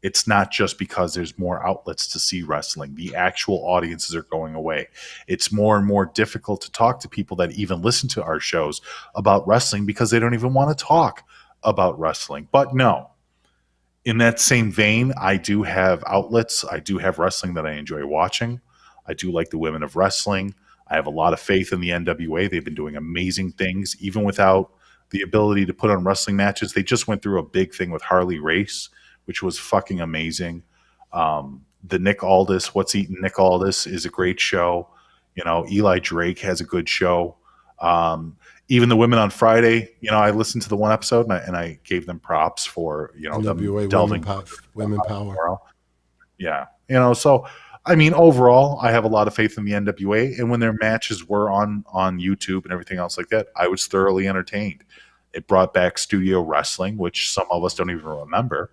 It's not just because there's more outlets to see wrestling. The actual audiences are going away. It's more and more difficult to talk to people that even listen to our shows about wrestling because they don't even want to talk about wrestling. But no, in that same vein, I do have outlets. I do have wrestling that I enjoy watching. I do like the women of wrestling. I have a lot of faith in the NWA. They've been doing amazing things, even without the ability to put on wrestling matches. They just went through a big thing with Harley Race, which was fucking amazing. The Nick Aldis, What's Eating Nick Aldis, is a great show. Eli Drake has a good show. Even the women on Friday, I listened to the one episode and I gave them props for them NWA delving Women Power. Yeah, so I mean, overall, I have a lot of faith in the NWA, and when their matches were on YouTube and everything else like that, I was thoroughly entertained. It brought back studio wrestling, which some of us don't even remember.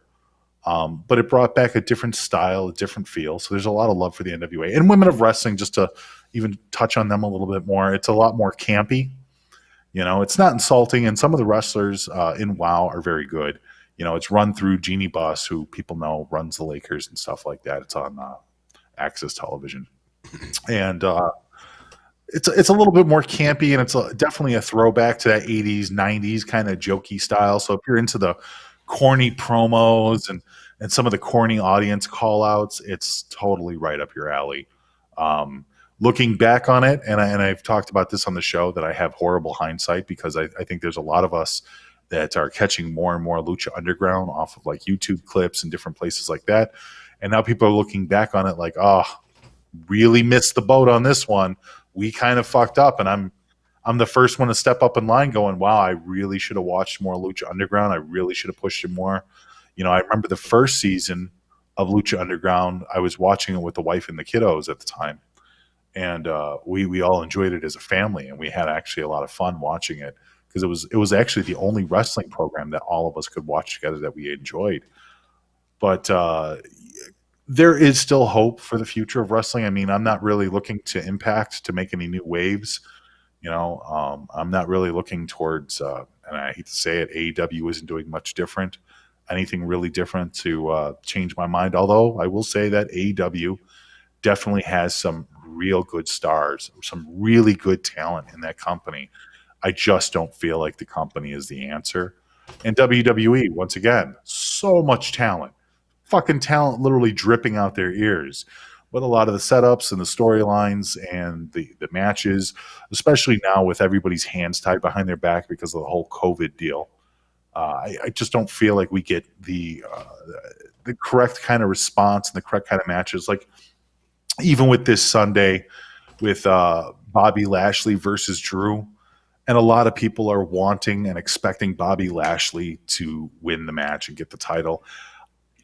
But it brought back a different style, a different feel. So there's a lot of love for the NWA and women of wrestling. Just to even touch on them a little bit more, it's a lot more campy. It's not insulting, and some of the wrestlers in WoW are very good. It's run through Jeannie Buss, who people know runs the Lakers and stuff like that. It's on Access Television, and it's a little bit more campy, and it's definitely a throwback to that 80s, 90s kind of jokey style. So if you're into the corny promos and some of the corny audience call outs, it's totally right up your alley. Looking back on it, and I've talked about this on the show, that I have horrible hindsight because I think there's a lot of us that are catching more and more Lucha Underground off of like YouTube clips and different places like that. And now people are looking back on it like, oh, really missed the boat on this one. We kind of fucked up. And I'm the first one to step up in line going, wow, I really should have watched more Lucha Underground. I really should have pushed it more. I remember the first season of Lucha Underground, I was watching it with the wife and the kiddos at the time. And we all enjoyed it as a family, and we had actually a lot of fun watching it because it was actually the only wrestling program that all of us could watch together that we enjoyed. But there is still hope for the future of wrestling. I mean, I'm not really looking to Impact to make any new waves. I'm not really looking towards, and I hate to say it, AEW isn't doing much different, anything really different to change my mind. Although I will say that AEW definitely has some real good stars, some really good talent in that company. I just don't feel like the company is the answer. And WWE, once again, so much talent, fucking talent literally dripping out their ears. But a lot of the setups and the storylines and the matches, especially now with everybody's hands tied behind their back because of the whole COVID deal, I just don't feel like we get the correct kind of response and the correct kind of matches. Like even with this Sunday with Bobby Lashley versus Drew, and a lot of people are wanting and expecting Bobby Lashley to win the match and get the title.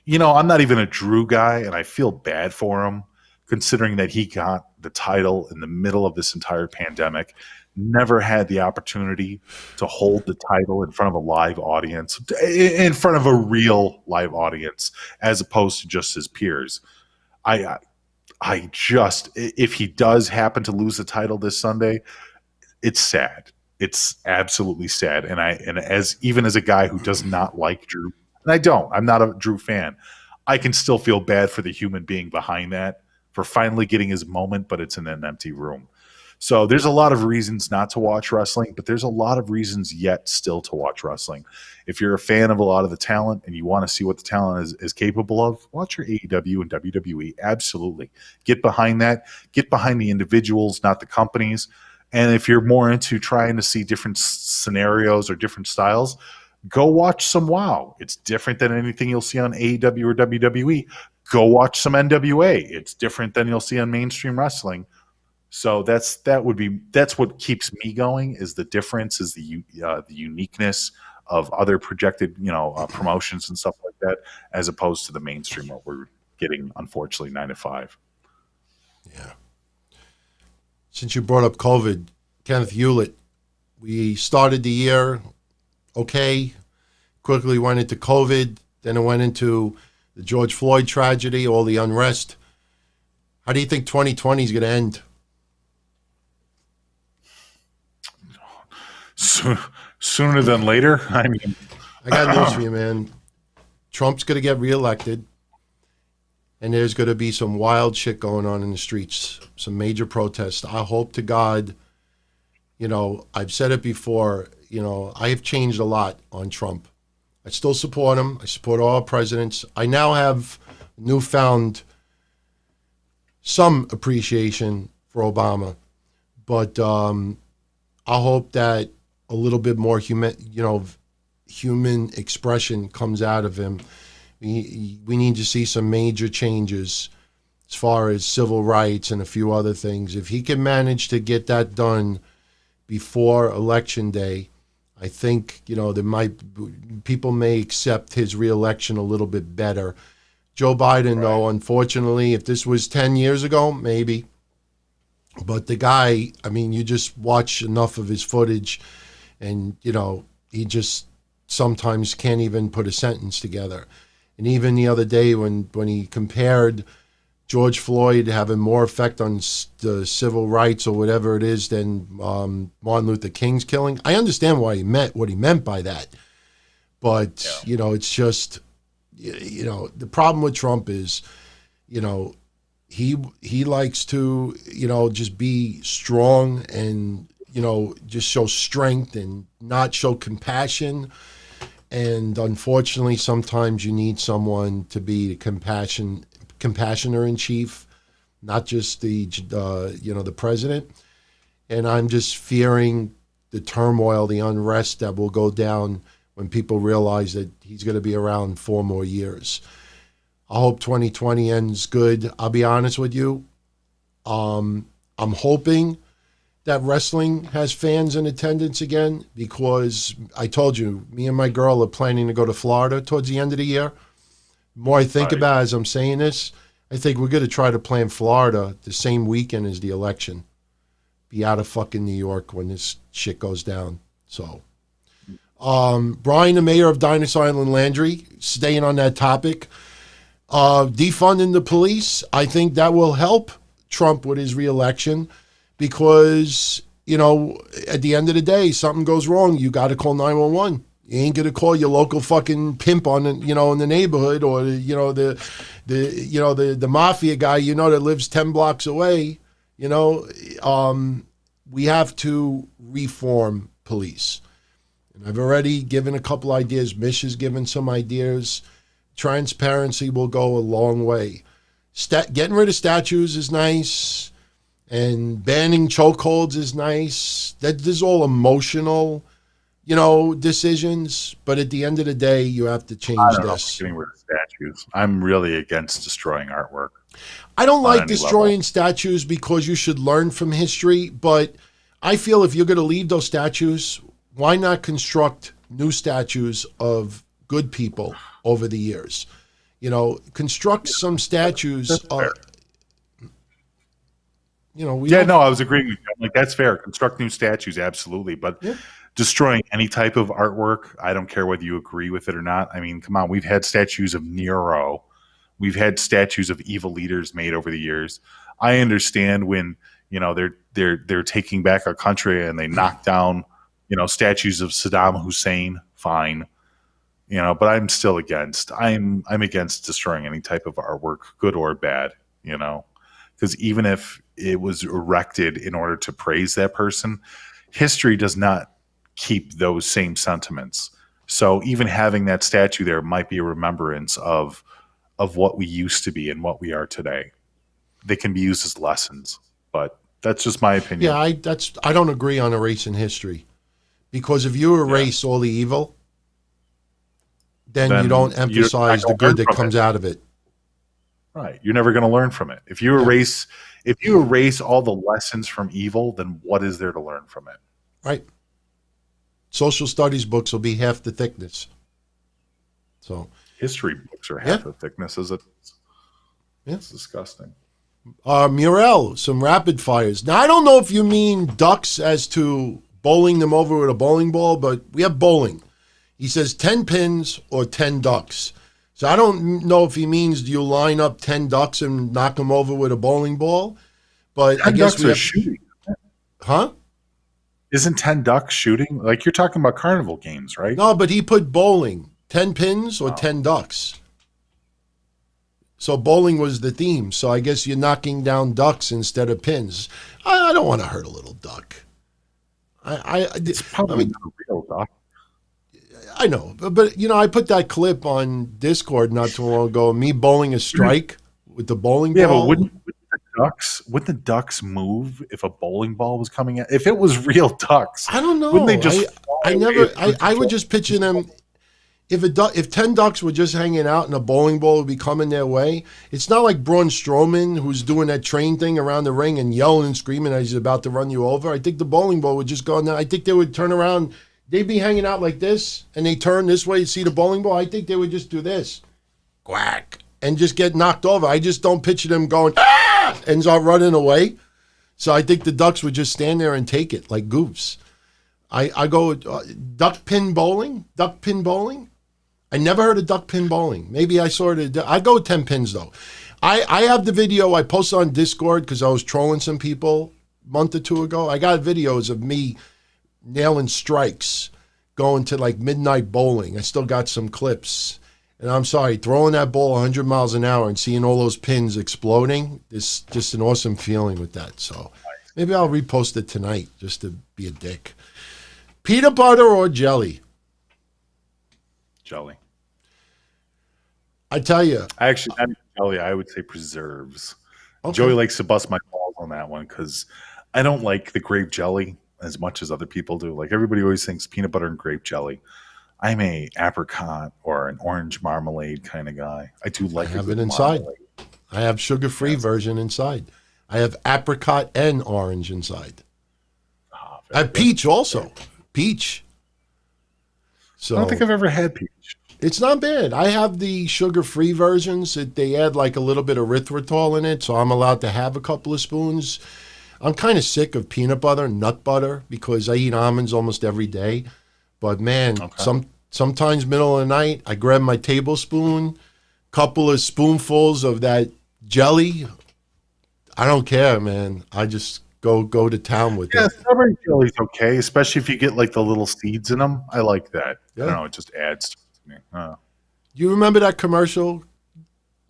I'm not even a Drew guy, and I feel bad for him, considering that he got the title in the middle of this entire pandemic, never had the opportunity to hold the title in front of a live audience, in front of a real live audience, as opposed to just his peers. I just, if he does happen to lose the title this Sunday, it's sad. It's absolutely sad. And as a guy who does not like Drew, and I'm not a Drew fan, I can still feel bad for the human being behind that, for finally getting his moment, but it's in an empty room. So there's a lot of reasons not to watch wrestling, but there's a lot of reasons yet still to watch wrestling. If you're a fan of a lot of the talent and you want to see what the talent is capable of, watch your AEW and WWE. Absolutely. Get behind that. Get behind the individuals, not the companies. And if you're more into trying to see different scenarios or different styles, go watch some WoW. It's different than anything you'll see on AEW or WWE. Go watch some NWA. It's different than you'll see on mainstream wrestling. So that's what keeps me going, is the difference, is the uniqueness other projected, promotions and stuff like that, as opposed to the mainstream what we're getting, unfortunately, 9 to 5. Yeah. Since you brought up COVID, Kenneth Hewlett, we started the year okay, quickly went into COVID, then it went into the George Floyd tragedy, all the unrest. How do you think 2020 is going to end? Sooner than later. I mean, I got news for you, man. Trump's going to get reelected, and there's going to be some wild shit going on in the streets, some major protests. I hope to God, I've said it before, I have changed a lot on Trump. I still support him. I support all presidents. I now have newfound some appreciation for Obama, but I hope that a little bit more human expression comes out of him. We need to see some major changes as far as civil rights and a few other things. If he can manage to get that done before Election Day, I think people may accept his reelection a little bit better. Joe Biden, though, unfortunately, if this was 10 years ago, maybe. But the guy, you just watch enough of his footage, and he just sometimes can't even put a sentence together. And even the other day when he compared George Floyd having more effect on the civil rights or whatever it is than Martin Luther King's killing, I understand what he meant by that. But, it's just, the problem with Trump is, he likes to, just be strong and, just show strength and not show compassion. And unfortunately, sometimes you need someone to be the compassioner in chief, not just the president. And I'm just fearing the turmoil, the unrest that will go down when people realize that he's going to be around 4 more years. I hope 2020 ends good. I'll be honest with you. I'm hoping that wrestling has fans in attendance again, because I told you, me and my girl are planning to go to Florida towards the end of the year. The more I think about it as I'm saying this, I think we're going to try to plan Florida the same weekend as the election. Be out of fucking New York when this shit goes down. So, Brian, the mayor of Dinosaur Island Landry, staying on that topic, defunding the police, I think that will help Trump with his reelection, because, at the end of the day, something goes wrong, you got to call 911. You ain't gonna call your local fucking pimp in the neighborhood, or the mafia guy that lives 10 blocks away. We have to reform police, and I've already given a couple ideas. Mish has given some ideas. Transparency will go a long way. Getting rid of statues is nice, and banning chokeholds is nice. That is all emotional, decisions. But at the end of the day, you have to change this. Getting rid of statues. I'm really against destroying artwork. I don't like destroying statues, because you should learn from history. But I feel if you're going to leave those statues, why not construct new statues of good people over the years? Construct some statues. I was agreeing with you. Like, that's fair. Construct new statues, absolutely. But destroying any type of artwork, I don't care whether you agree with it or not. I mean, come on. We've had statues of Nero. We've had statues of evil leaders made over the years. I understand when they're taking back our country and they knock down statues of Saddam Hussein. Fine. But I'm still against. I'm against destroying any type of artwork, good or bad. Because even if it was erected in order to praise that person, history does not keep those same sentiments. So even having that statue there might be a remembrance of what we used to be and what we are today. They can be used as lessons, but that's just my opinion. Yeah, I don't agree on erasing history, because if you erase all the evil, then you don't emphasize the good that comes out of it. Right. You're never going to learn from it. If you erase all the lessons from evil, then what is there to learn from it? Right. social studies books will be half the thickness. So History books are half the thickness. It's disgusting. Murrell, some rapid fires. Now, I don't know if you mean ducks as to bowling them over with a bowling ball, but we have bowling. He says 10 pins or 10 ducks. So I don't know if he means do you line up 10 ducks and knock them over with a bowling ball, but I guess ducks we are have shooting. Huh? Isn't 10 ducks shooting? Like you're talking about carnival games, right? No, but he put bowling, 10 pins or 10 ducks. So bowling was the theme. So I guess you're knocking down ducks instead of pins. I don't want to hurt a little duck. It's probably not a real duck. I know, but you know, I put that clip on Discord not too long ago. Me bowling a strike with the bowling ball. Yeah, but wouldn't the ducks move if a bowling ball was coming at? If it was real ducks, I don't know. Wouldn't they just? I would just picture them. If 10 ducks were just hanging out and a bowling ball would be coming their way, it's not like Braun Strowman who's doing that train thing around the ring and yelling and screaming as he's about to run you over. I think the bowling ball would just go down. I think they would turn around. They'd be hanging out like this, and they turn this way to see the bowling ball. I think they would just do this, quack, and just get knocked over. I just don't picture them going, ah, and start running away. So I think the ducks would just stand there and take it like goofs. I go duck pin bowling. I never heard of duck pin bowling. Maybe I saw it. I go with 10 pins, though. I have the video I posted on Discord because I was trolling some people a month or two ago. I got videos of me nailing strikes, going to like midnight bowling. I still got some clips. And I'm sorry, throwing that ball 100 miles an hour and seeing all those pins exploding is just an awesome feeling with that. So maybe I'll repost it tonight just to be a dick. Peanut butter or jelly? Jelly. I tell you. Actually, not jelly. I would say preserves. Okay. Joey likes to bust my balls on that one because I don't like the grape jelly as much as other people do. Like everybody always thinks peanut butter and grape jelly. I'm a apricot or an orange marmalade kind of guy. I do like I have it inside. Marmalade. I have sugar-free version inside. I have apricot and orange inside. I have peach also. Peach. So I don't think I've ever had peach. It's not bad. I have the sugar-free versions. They add like a little bit of erythritol in it, so I'm allowed to have a couple of spoons. I'm kind of sick of peanut butter, nut butter, because I eat almonds almost every day. But man, sometimes middle of the night, I grab my tablespoon, couple of spoonfuls of that jelly. I don't care, man. I just go to town with it. Strawberry jelly's okay, especially if you get like the little seeds in them. I like that. Yeah. I don't know, it just adds to me. You remember that commercial?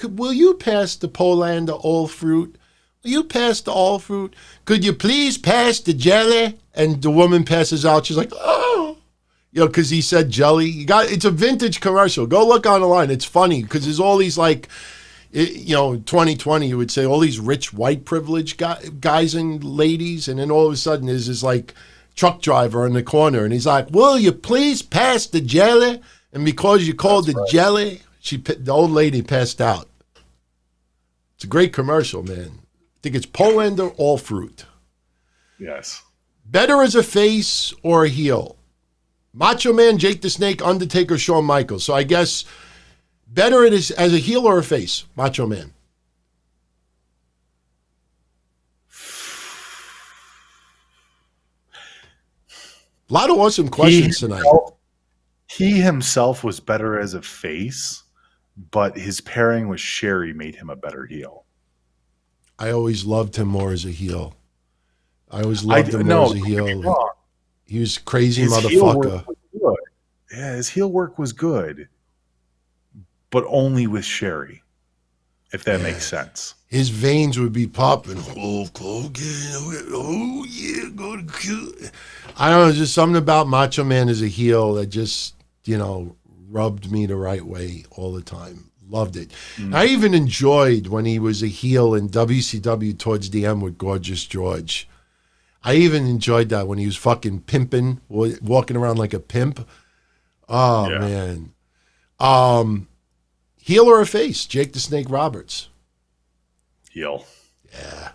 Will you pass the Poland all fruit? Will you pass the all fruit? Could you please pass the jelly? And the woman passes out. She's like, oh. You know, because he said jelly. It's a vintage commercial. Go look on the line. It's funny because there's all these like, 2020, you would say all these rich white privileged guys and ladies, and then all of a sudden there's this like truck driver in the corner, and he's like, "Will you please pass the jelly?" And because you called it jelly, the old lady passed out. It's a great commercial, man. I think it's Polander all fruit. Yes. Better as a face or a heel? Macho Man, Jake the Snake, Undertaker, Shawn Michaels. So I guess better it is as a heel or a face? Macho Man. A lot of awesome questions tonight. He himself was better as a face, but his pairing with Sherry made him a better heel. I always loved him more as a heel. I always loved him more as a heel. He was crazy his motherfucker. Heel work was good. Yeah, his heel work was good, but only with Sherry, if that makes sense. His veins would be popping. Hulk Hogan. Oh, yeah, go to Q. I don't know, just something about Macho Man as a heel that just, rubbed me the right way all the time. Loved it. I even enjoyed when he was a heel in WCW towards the end with Gorgeous George. I even enjoyed that when he was fucking pimping, walking around like a pimp. Oh, yeah. Man. Heel or a face? Jake the Snake Roberts. Heel. Yeah.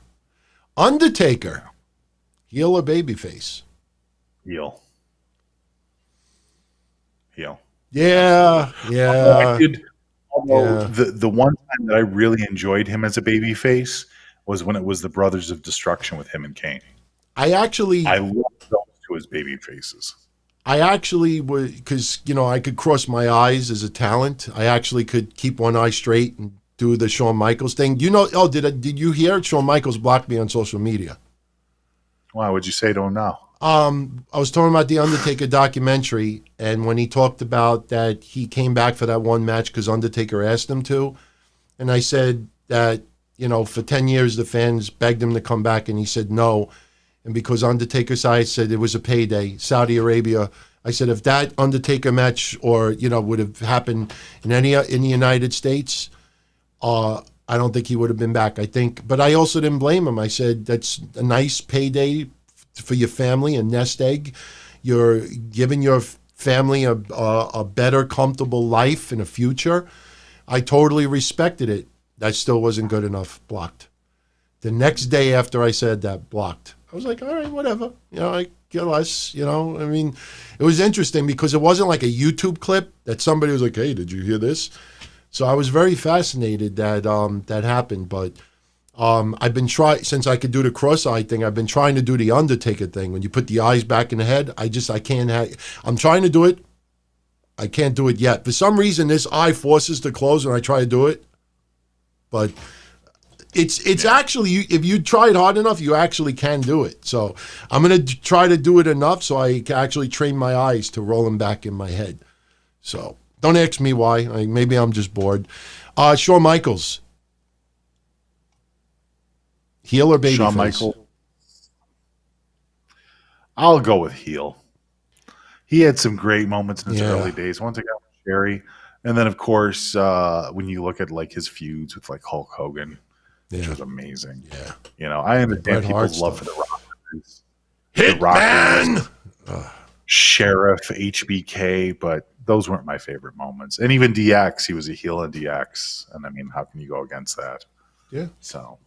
Undertaker. Heel or babyface? Heel. heel. Yeah, Although I yeah, did, although yeah. the one time that I really enjoyed him as a baby face was when it was the Brothers of Destruction with him and Kane. I I actually, loved those two as baby faces. I actually would, because I could cross my eyes as a talent. I actually could keep one eye straight and do the Shawn Michaels thing. Oh, did you hear it? Shawn Michaels blocked me on social media. Why would you say to him now? I was talking about the Undertaker documentary, and when he talked about that he came back for that one match because Undertaker asked him to, and I said that for 10 years the fans begged him to come back, and he said no, and because Undertaker side said it was a payday, Saudi Arabia. I said if that Undertaker match or would have happened in the United States, I don't think he would have been back. I think, but I also didn't blame him. I said that's a nice payday for your family, a nest egg. You're giving your family a better, comfortable life in the future. I totally respected it. That still wasn't good enough. Blocked. The next day after I said that, blocked. I was like, all right, whatever. I guess, I mean, it was interesting because it wasn't like a YouTube clip that somebody was like, hey, did you hear this? So I was very fascinated that that happened. But I've been trying, since I could do the cross-eye thing, I've been trying to do the Undertaker thing. When you put the eyes back in the head, I can't I'm trying to do it. I can't do it yet. For some reason, this eye forces to close when I try to do it. But it's actually, if you try it hard enough, you actually can do it. So I'm going to try to do it enough so I can actually train my eyes to roll them back in my head. So don't ask me why. Maybe I'm just bored. Shawn Michaels. Heel or baby Shawn face? Michaels. I'll go with heel. He had some great moments in his early days. Once again, Sherry, and then of course when you look at like his feuds with like Hulk Hogan, which was amazing. Yeah, I understand Bret people's Hart love stuff. for the Rockers, Hitman! Sheriff, HBK, but those weren't my favorite moments. And even DX, he was a heel in DX, and I mean, how can you go against that? Yeah. So.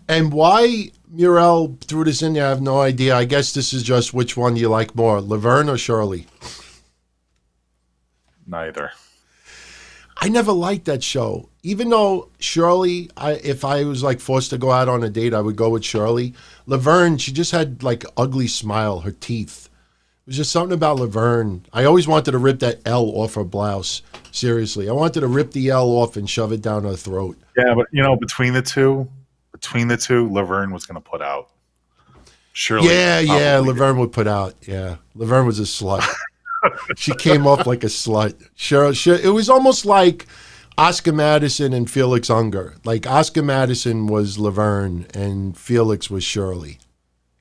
And why Muriel threw this in there, I have no idea. I guess this is just which one do you like more, Laverne or Shirley? Neither. I never liked that show. Even though Shirley, if I was like forced to go out on a date, I would go with Shirley. Laverne, she just had like ugly smile, her teeth. It was just something about Laverne. I always wanted to rip that L off her blouse. Seriously. I wanted to rip the L off and shove it down her throat. Yeah, but between the two, Laverne was going to put out. Shirley. Yeah, Laverne would put out. Yeah, Laverne was a slut. She came off like a slut. It was almost like Oscar Madison and Felix Unger. Like Oscar Madison was Laverne and Felix was Shirley.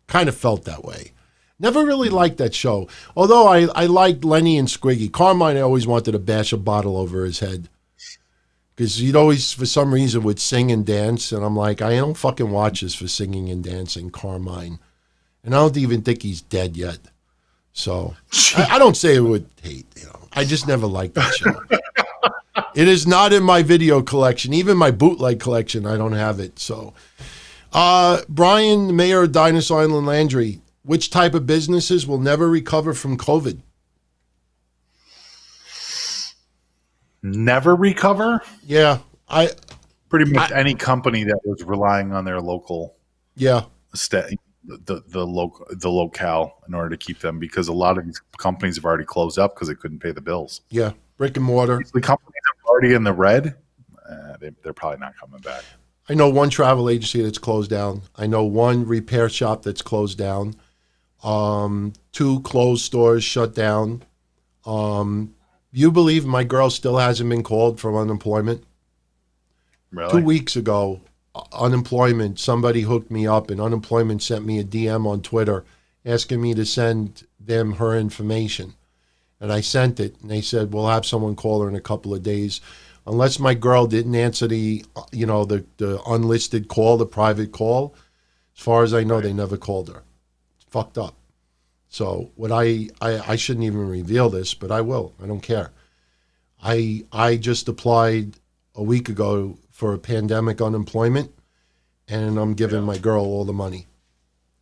Kind of felt that way. Never really liked that show. Although I liked Lenny and Squiggy. Carmine, I always wanted to bash a bottle over his head. Because he'd always, for some reason, would sing and dance. And I'm like, I don't fucking watch this for singing and dancing, Carmine. And I don't even think he's dead yet. So I don't say it with hate. I just never liked that show. It is not in my video collection. Even my bootleg collection, I don't have it. So, Brian, mayor of Dinosaur Island Landry, which type of businesses will never recover from COVID? Never recover? Yeah, pretty much any company that was relying on their local the locale in order to keep them, because a lot of these companies have already closed up because they couldn't pay the bills. Yeah, brick and mortar. The companies that are already in the red, they're probably not coming back. I know one travel agency that's closed down. I know one repair shop that's closed down. 2 closed stores shut down. You believe my girl still hasn't been called from unemployment? Really? 2 weeks ago, unemployment, somebody hooked me up, and unemployment sent me a DM on Twitter asking me to send them her information. And I sent it, and they said, we'll have someone call her in a couple of days. Unless my girl didn't answer the unlisted call, the private call, as far as I know, they never called her. It's fucked up. So what I shouldn't even reveal this, but I will. I don't care. I just applied a week ago for a pandemic unemployment, and I'm giving my girl all the money.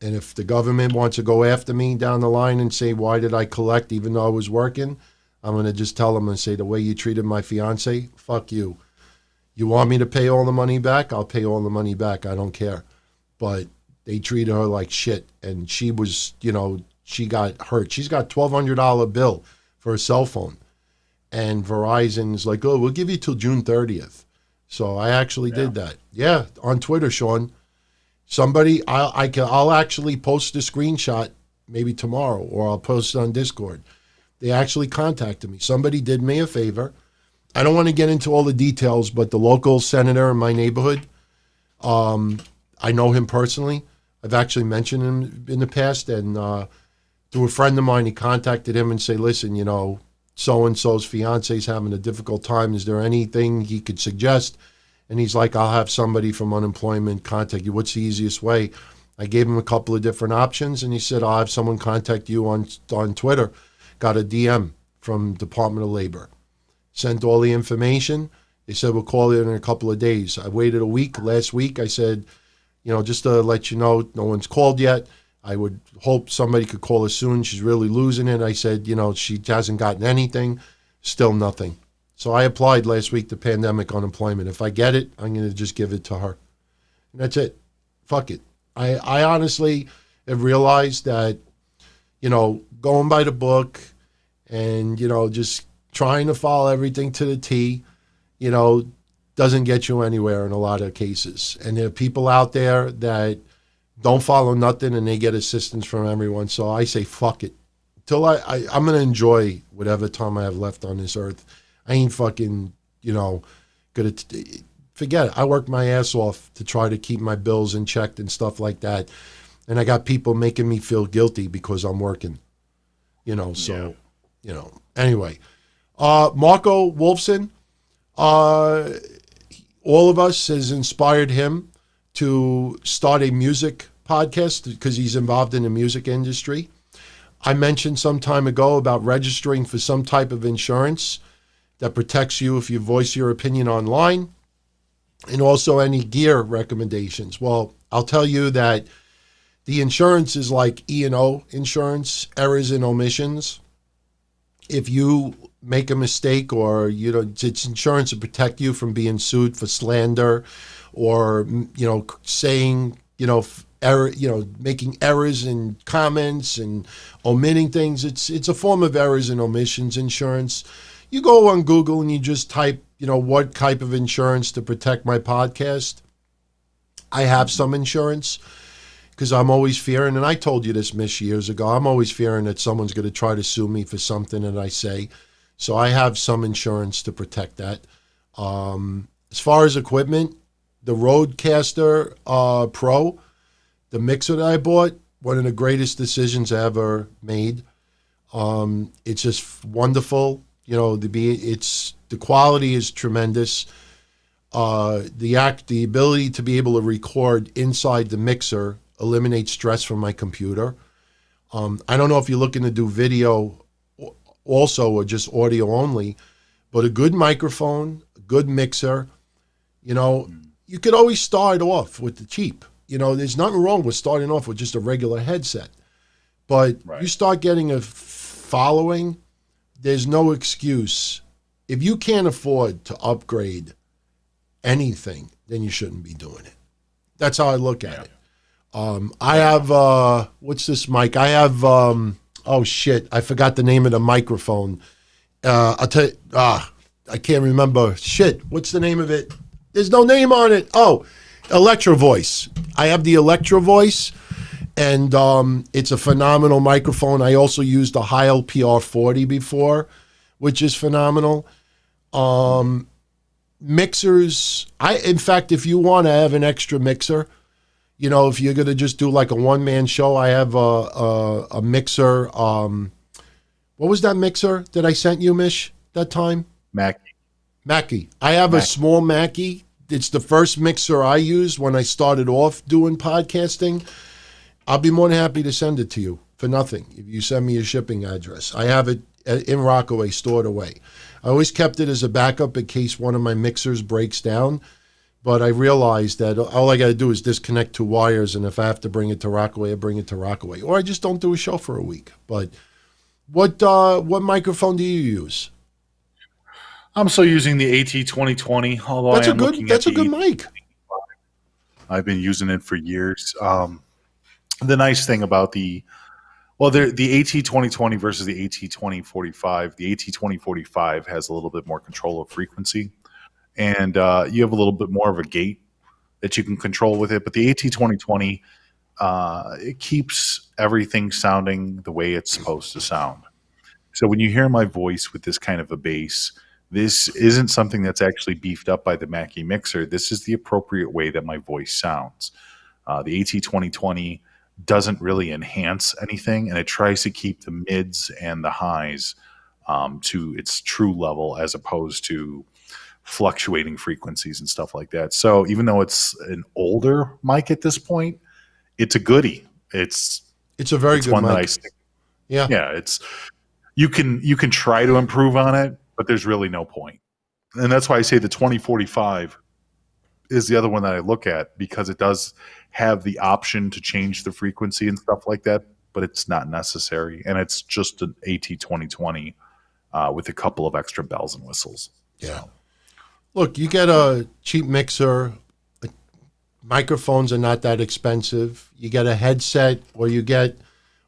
And if the government wants to go after me down the line and say, why did I collect even though I was working, I'm going to just tell them and say, the way you treated my fiance, fuck you. You want me to pay all the money back? I'll pay all the money back. I don't care. But they treated her like shit. And she was, she got hurt. She's got $1,200 bill for a cell phone. And Verizon's like, oh, we'll give you till June 30th. So I actually did that. Yeah, on Twitter, Sean. Somebody, I'll actually post a screenshot maybe tomorrow, or I'll post it on Discord. They actually contacted me. Somebody did me a favor. I don't want to get into all the details, but the local senator in my neighborhood, I know him personally. I've actually mentioned him in the past, and through a friend of mine, he contacted him and said, listen, so-and-so's fiance is having a difficult time. Is there anything he could suggest? And he's like, I'll have somebody from unemployment contact you. What's the easiest way? I gave him a couple of different options, and he said, I'll have someone contact you on Twitter. Got a DM from Department of Labor. Sent all the information. They said, we'll call you in a couple of days. I waited a week. Last week, I said, just to let you know, no one's called yet. I would hope somebody could call her soon. She's really losing it. I said, she hasn't gotten anything. Still nothing. So I applied last week to pandemic unemployment. If I get it, I'm going to just give it to her. And that's it. Fuck it. I honestly have realized that, going by the book and, just trying to follow everything to the T, doesn't get you anywhere in a lot of cases. And there are people out there that don't follow nothing and they get assistance from everyone. So I say, fuck it. Till I'm going to enjoy whatever time I have left on this earth. I ain't fucking, going to forget it. I work my ass off to try to keep my bills in check and stuff like that. And I got people making me feel guilty because I'm working, so, anyway. Marco Wolfson, all of us has inspired him to start a music podcast because he's involved in the music industry. I mentioned some time ago about registering for some type of insurance that protects you if you voice your opinion online, and also any gear recommendations. Well, I'll tell you that the insurance is like E&O insurance, errors and omissions. If you make a mistake or, it's insurance to protect you from being sued for slander or, saying, error, making errors in comments and omitting things. It's a form of errors and omissions insurance. You go on Google and you just type, what type of insurance to protect my podcast. I have some insurance because I'm always fearing, and I told you this, Mish, years ago, I'm always fearing that someone's going to try to sue me for something that I say. So I have some insurance to protect that. As far as equipment, the Rodecaster Pro, the mixer that I bought, one of the greatest decisions I ever made. It's just wonderful. The quality is tremendous. The ability to be able to record inside the mixer eliminates stress from my computer. I don't know if you're looking to do video also or just audio only, but a good microphone, a good mixer, you could always start off with the cheap. There's nothing wrong with starting off with just a regular headset. But you start getting a following, there's no excuse. If you can't afford to upgrade anything, then you shouldn't be doing it. That's how I look at it. I have, what's this mic? I have, oh shit, I forgot the name of the microphone. I'll tell you, I can't remember. Shit, what's the name of it? There's no name on it. Oh, Electro Voice. I have the Electro Voice, and it's a phenomenal microphone. I also used the Heil PR40 before, which is phenomenal. Mixers, in fact, if you want to have an extra mixer, if you're going to just do like a one-man show, I have a mixer. What was that mixer that I sent you, Mish, that time? Mackie. I have a small Mackie. It's the first mixer I used when I started off doing podcasting. I'll be more than happy to send it to you for nothing if you send me a shipping address. I have it in Rockaway stored away. I always kept it as a backup in case one of my mixers breaks down. But I realized that all I got to do is disconnect 2 wires, and if I have to bring it to Rockaway, I bring it to Rockaway. Or I just don't do a show for a week. But What microphone do you use? I'm still using the AT 2020, although I am looking That's at a good the mic. I've been using it for years. The nice thing about the AT 2020 versus the AT 2045, the AT 2045 has a little bit more control of frequency, and you have a little bit more of a gate that you can control with it. But the AT 2020, it keeps everything sounding the way it's supposed to sound. So when you hear my voice with this kind of a bass, this isn't something that's actually beefed up by the Mackie mixer. This is the appropriate way that my voice sounds. The AT 2020 doesn't really enhance anything, and it tries to keep the mids and the highs to its true level as opposed to fluctuating frequencies and stuff like that. So even though it's an older mic at this point, it's a goodie. It's a very good one mic. that I stick. Yeah. Yeah, it's you can try to improve on it, but there's really no point. And that's why I say the 2045 is the other one that I look at, because it does have the option to change the frequency and stuff like that, but it's not necessary. And it's just an AT 2020 with a couple of extra bells and whistles. Yeah. Look, you get a cheap mixer. Microphones are not that expensive. You get a headset, or you get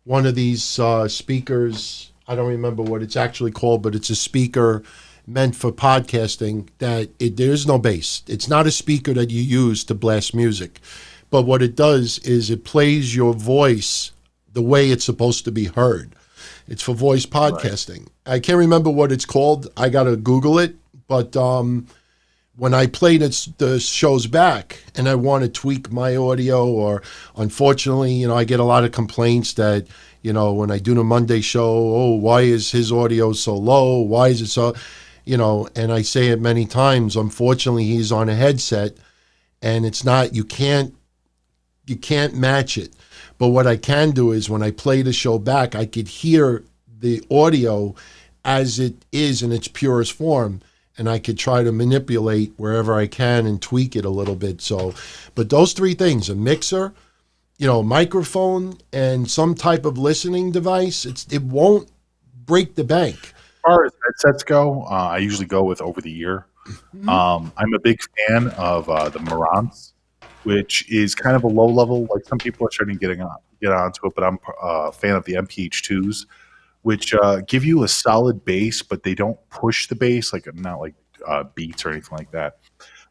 one of these speakers. I don't remember what it's actually called, but it's a speaker meant for podcasting that there's no bass. It's not a speaker that you use to blast music. But what it does is it plays your voice the way it's supposed to be heard. It's for voice podcasting. Right. I can't remember what it's called. I got to Google it. But when I played the shows back and I want to tweak my audio, or unfortunately, I get a lot of complaints that, when I do the Monday show, why is his audio so low? Why is it so, and I say it many times, unfortunately, he's on a headset and it's not, you can't match it. But what I can do is when I play the show back, I could hear the audio as it is in its purest form. And I could try to manipulate wherever I can and tweak it a little bit. So, but those three things, a mixer, microphone, and some type of listening device, it won't break the bank. As far as headsets go, I usually go with over the ear. Mm-hmm. I'm a big fan of the Marantz, which is kind of a low level. Like some people are starting to get onto it, but I'm a fan of the MPH2s, which give you a solid bass, but they don't push the bass, not like Beats or anything like that.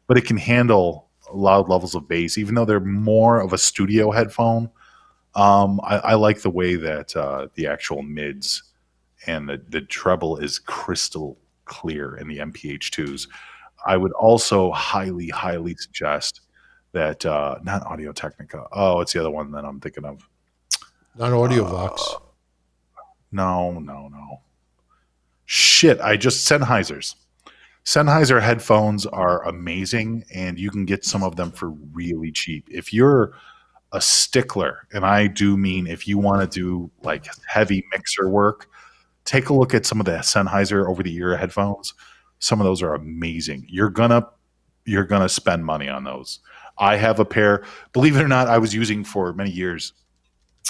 But it can handle loud levels of bass, even though they're more of a studio headphone. I like the way that the actual mids and the treble is crystal clear in the MPH2s. I would also highly, highly suggest that, not Audio-Technica. Oh, it's the other one that I'm thinking of. Not AudioVox. No. Shit, Sennheisers. Sennheiser headphones are amazing, and you can get some of them for really cheap. If you're a stickler, and I do mean if you want to do like heavy mixer work, take a look at some of the Sennheiser over-the-ear headphones. Some of those are amazing. You're gonna spend money on those. I have a pair, believe it or not, I was using for many years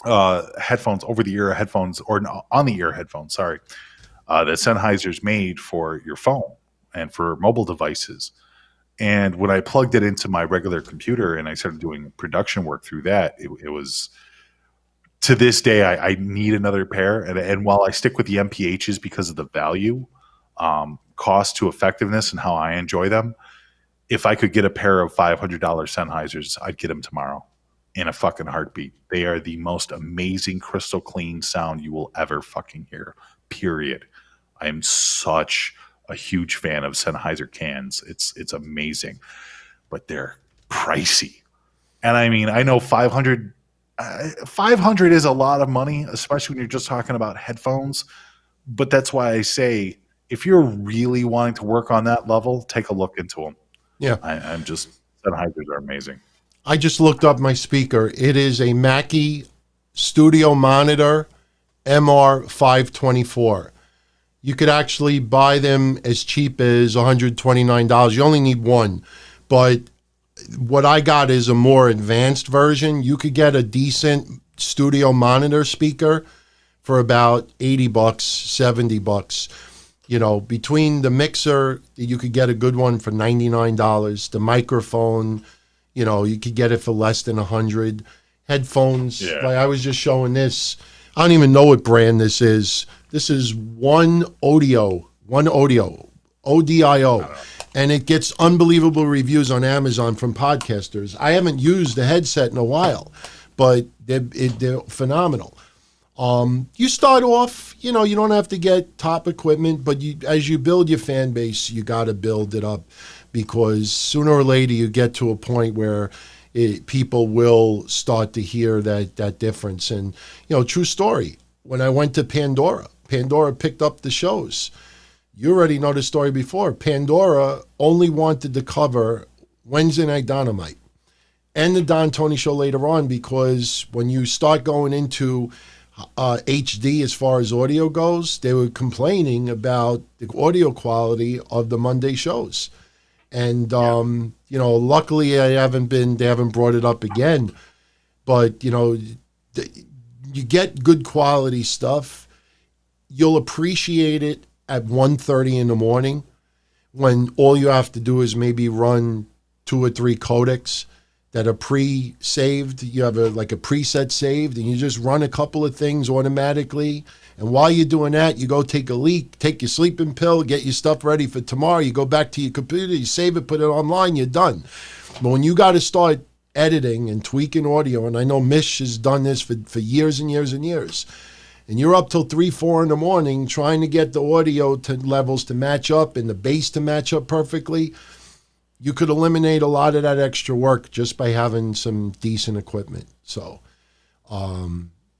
headphones, over-the-ear headphones, or on-the-ear headphones, sorry, that Sennheiser's made for your phone and for mobile devices. And when I plugged it into my regular computer and I started doing production work through that, it was, to this day, I need another pair. And while I stick with the MPHs because of the value, cost to effectiveness, and how I enjoy them, if I could get a pair of $500 Sennheisers, I'd get them tomorrow in a fucking heartbeat. They are the most amazing crystal clean sound you will ever fucking hear, period. I am such a huge fan of Sennheiser cans. It's amazing, but they're pricey. And I mean, I know 500 is a lot of money, especially when you're just talking about headphones. But that's why I say, if you're really wanting to work on that level, take a look into them. Yeah. Sennheisers are amazing. I just looked up my speaker. It is a Mackie Studio Monitor MR524. You could actually buy them as cheap as $129. You only need one. But what I got is a more advanced version. You could get a decent studio monitor speaker for about $80, $70. You know, between the mixer, you could get a good one for $99. The microphone, you know, you could get it for less than $100. Headphones, Yeah. like I was just showing this. I don't even know what brand this is. This is One Audio, ODIO. And it gets unbelievable reviews on Amazon from podcasters. I haven't used the headset in a while, but they're phenomenal. You start off, you know, you don't have to get top equipment, but as you build your fan base, you got to build it up, because sooner or later you get to a point where people will start to hear that difference. And, you know, true story, when I went to Pandora picked up the shows. You already know the story before. Pandora only wanted to cover Wednesday Night Dynamite and the Don Tony Show later on, because when you start going into HD as far as audio goes, they were complaining about the audio quality of the Monday shows. And, you know, luckily they haven't brought it up again. But, you know, you get good quality stuff. You'll appreciate it at 1:30 in the morning, when all you have to do is maybe run 2 or 3 codecs that are pre-saved. You have a preset saved, and you just run a couple of things automatically. And while you're doing that, you go take a leak, take your sleeping pill, get your stuff ready for tomorrow. You go back to your computer, you save it, put it online, you're done. But when you got to start editing and tweaking audio, and I know Mish has done this for years and years and years, and you're up till 3, 4 in the morning trying to get the audio levels to match up and the bass to match up perfectly, you could eliminate a lot of that extra work just by having some decent equipment. So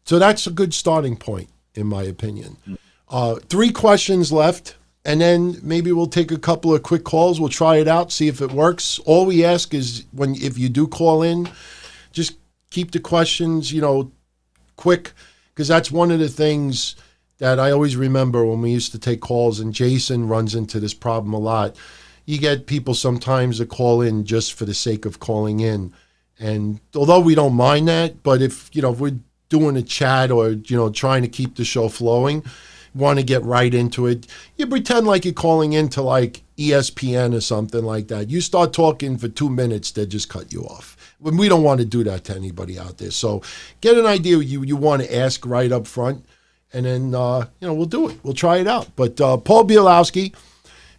that's a good starting point, in my opinion. 3 questions left, and then maybe we'll take a couple of quick calls. We'll try it out, see if it works. All we ask is, if you do call in, just keep the questions, you know, quick, because that's one of the things that I always remember when we used to take calls, and Jason runs into this problem a lot. You get people sometimes that call in just for the sake of calling in. And although we don't mind that, but if we're doing a chat or, you know, trying to keep the show flowing, want to get right into it, you pretend like you're calling into like ESPN or something like that. You start talking for 2 minutes, they just cut you off. When we don't want to do that to anybody out there. So get an idea you want to ask right up front, and then, we'll do it. We'll try it out. But Paul Bielowski,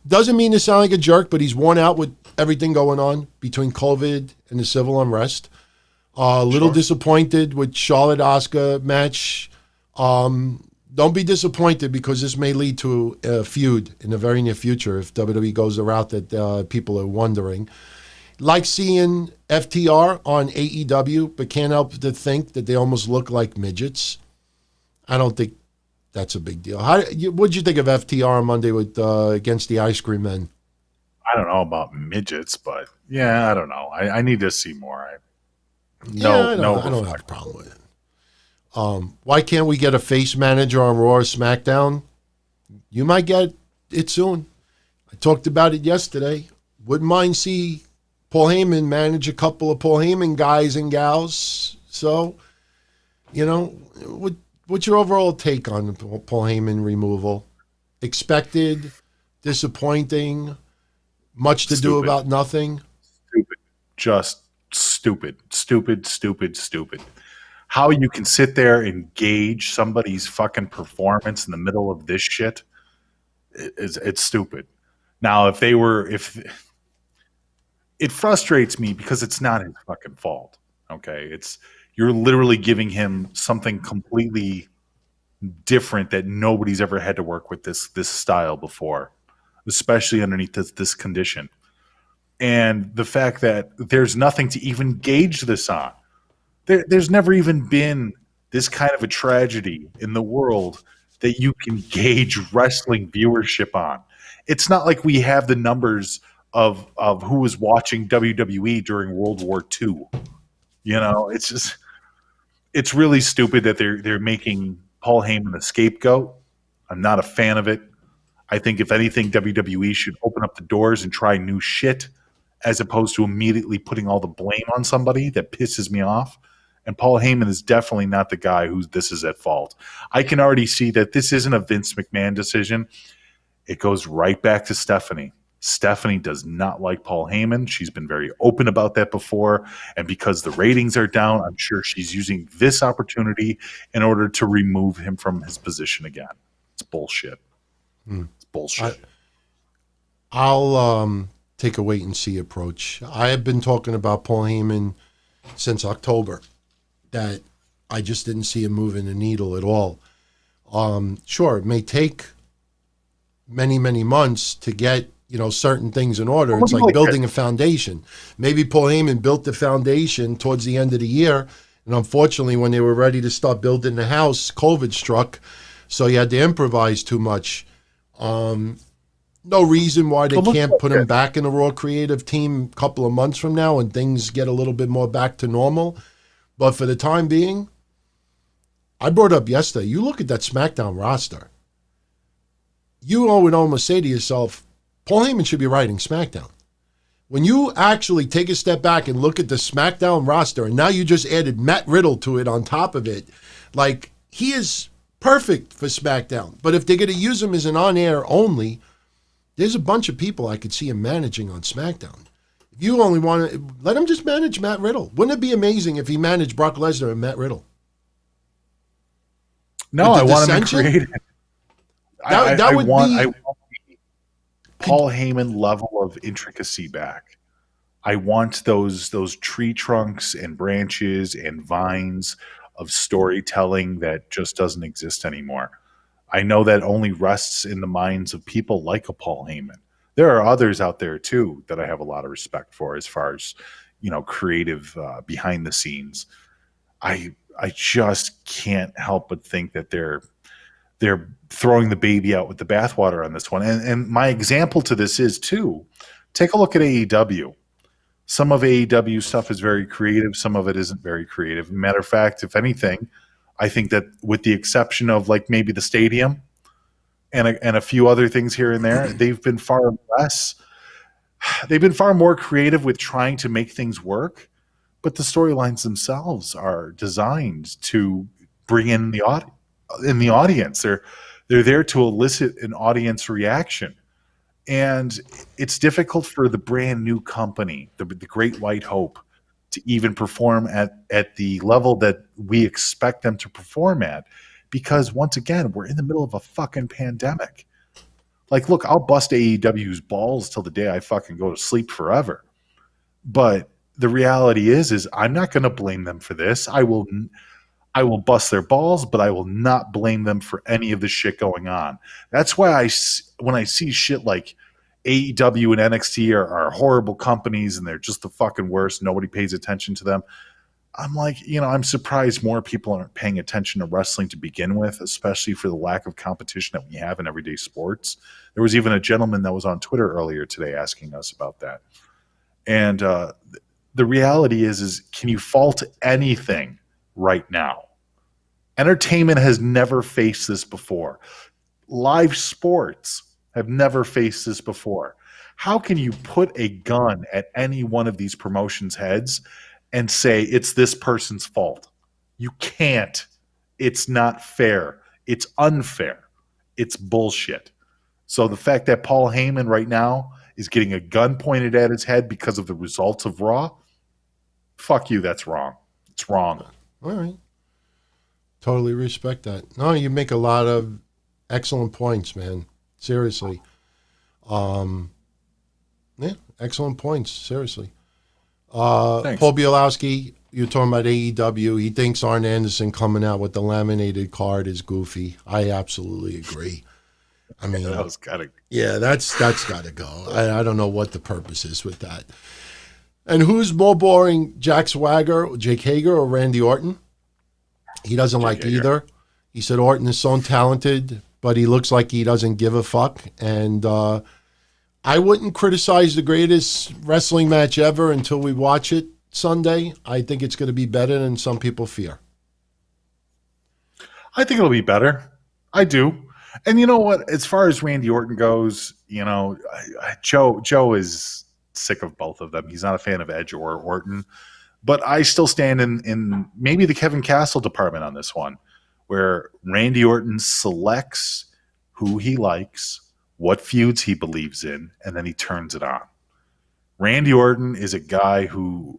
doesn't mean to sound like a jerk, but he's worn out with everything going on between COVID and the civil unrest. A little disappointed with Charlotte Asuka match. Don't be disappointed, because this may lead to a feud in the very near future if WWE goes the route that people are wondering. Like seeing FTR on AEW, but can't help to think that they almost look like midgets. I don't think that's a big deal. What'd you think of FTR on Monday against the Ice Cream Men? I don't know about midgets, but yeah, I don't know. I need to see more. I don't have a problem with it. Why can't we get a face manager on Raw or SmackDown? You might get it soon. I talked about it yesterday. Wouldn't mind see Paul Heyman manage a couple of Paul Heyman guys and gals. So, you know, what's your overall take on the Paul Heyman removal? Expected, disappointing, much to do about nothing? Stupid. Just stupid. How you can sit there and gauge somebody's fucking performance in the middle of this shit, it's stupid. Now, it frustrates me because it's not his fucking fault. Okay, you're literally giving him something completely different that nobody's ever had to work with this style before, especially underneath this condition. And the fact that there's nothing to even gauge this on. There's never even been this kind of a tragedy in the world that you can gauge wrestling viewership on. It's not like we have the numbers of who was watching WWE during World War II. You know, it's really stupid that they're making Paul Heyman a scapegoat. I'm not a fan of it. I think if anything, WWE should open up the doors and try new shit, as opposed to immediately putting all the blame on somebody. That pisses me off. And Paul Heyman is definitely not the guy who this is at fault. I can already see that this isn't a Vince McMahon decision. It goes right back to Stephanie. Stephanie does not like Paul Heyman. She's been very open about that before. And because the ratings are down, I'm sure she's using this opportunity in order to remove him from his position again. It's bullshit. It's bullshit. I'll take a wait and see approach. I have been talking about Paul Heyman since October, that I just didn't see him moving the needle at all. Sure, it may take many, many months to get certain things in order. It's like building a foundation. Maybe Paul Heyman built the foundation towards the end of the year, and unfortunately, when they were ready to start building the house, COVID struck, so you had to improvise too much. No reason why they can't put him back in the Raw creative team a couple of months from now and things get a little bit more back to normal. But for the time being, I brought up yesterday, you look at that SmackDown roster, you would almost say to yourself, Paul Heyman should be writing SmackDown. When you actually take a step back and look at the SmackDown roster, and now you just added Matt Riddle to it on top of it, like, he is perfect for SmackDown. But if they're going to use him as an on-air only, there's a bunch of people I could see him managing on SmackDown. If you only want to, let him just manage Matt Riddle. Wouldn't it be amazing if he managed Brock Lesnar and Matt Riddle? No, I want him to create it. I want the Paul Heyman level of intricacy back. I want those tree trunks and branches and vines of storytelling that just doesn't exist anymore. I know that only rests in the minds of people like a Paul Heyman. There are others out there too that I have a lot of respect for as far as, creative behind the scenes. I just can't help but think that they're throwing the baby out with the bathwater on this one. And my example to this is too, take a look at AEW. Some of AEW stuff is very creative. Some of it isn't very creative. Matter of fact, if anything, I think that with the exception of like maybe the stadium and a few other things here and there, they've been far more creative with trying to make things work. But the storylines themselves are designed to bring in the audience. They're there to elicit an audience reaction. And it's difficult for the brand new company, the Great White Hope, to even perform at the level that we expect them to perform at. Because once again, we're in the middle of a fucking pandemic. Like, look, I'll bust AEW's balls till the day I fucking go to sleep forever. But the reality is I'm not going to blame them for this. I will bust their balls, but I will not blame them for any of the shit going on. That's why when I see shit like AEW and NXT are horrible companies and they're just the fucking worst, nobody pays attention to them, I'm like, I'm surprised more people aren't paying attention to wrestling to begin with, especially for the lack of competition that we have in everyday sports. There was even a gentleman that was on Twitter earlier today asking us about that. And the reality is can you fault anything right now? Entertainment has never faced this before. Live sports have never faced this before. How can you put a gun at any one of these promotions' heads and say it's this person's fault? You can't. It's not fair. It's unfair. It's bullshit. So the fact that Paul Heyman right now is getting a gun pointed at his head because of the results of Raw, fuck you, that's wrong. It's wrong. All right. Totally respect that. No, you make a lot of excellent points, man. Seriously. Yeah, excellent points. Seriously. Thanks. Paul Bielowski, you're talking about AEW. He thinks Arn Anderson coming out with the laminated card is goofy. I absolutely agree. I mean, that's got to go. I don't know what the purpose is with that. And who's more boring, Jack Swagger, Jake Hager, or Randy Orton? He doesn't like either. He said Orton is so talented, but he looks like he doesn't give a fuck. And I wouldn't criticize the greatest wrestling match ever until we watch it Sunday. I think it's going to be better than some people fear. I think it'll be better. I do. And you know what? As far as Randy Orton goes, Joe is sick of both of them. He's not a fan of Edge or Orton. But I still stand in maybe the Kevin Castle department on this one, where Randy Orton selects who he likes, what feuds he believes in, and then he turns it on. Randy Orton is a guy who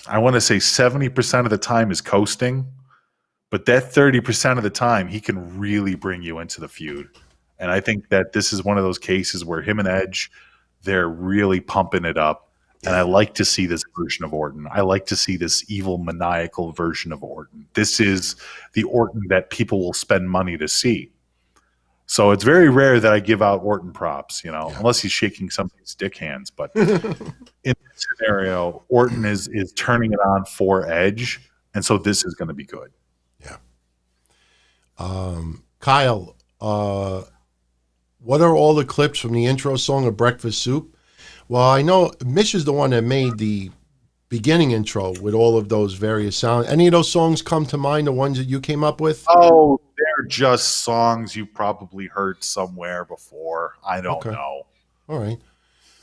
I want to say 70% of the time is coasting, but that 30% of the time he can really bring you into the feud. And I think that this is one of those cases where him and Edge, they're really pumping it up. And I like to see this version of Orton. I like to see this evil, maniacal version of Orton. This is the Orton that people will spend money to see. So it's very rare that I give out Orton props, unless he's shaking somebody's dick hands. But in this scenario, Orton is turning it on for Edge. And so this is going to be good. Yeah. Kyle, what are all the clips from the intro song of Breakfast Soup? Well, I know Mish is the one that made the beginning intro with all of those various sounds. Any of those songs come to mind, the ones that you came up with? Oh, they're just songs you probably heard somewhere before. I don't know. All right.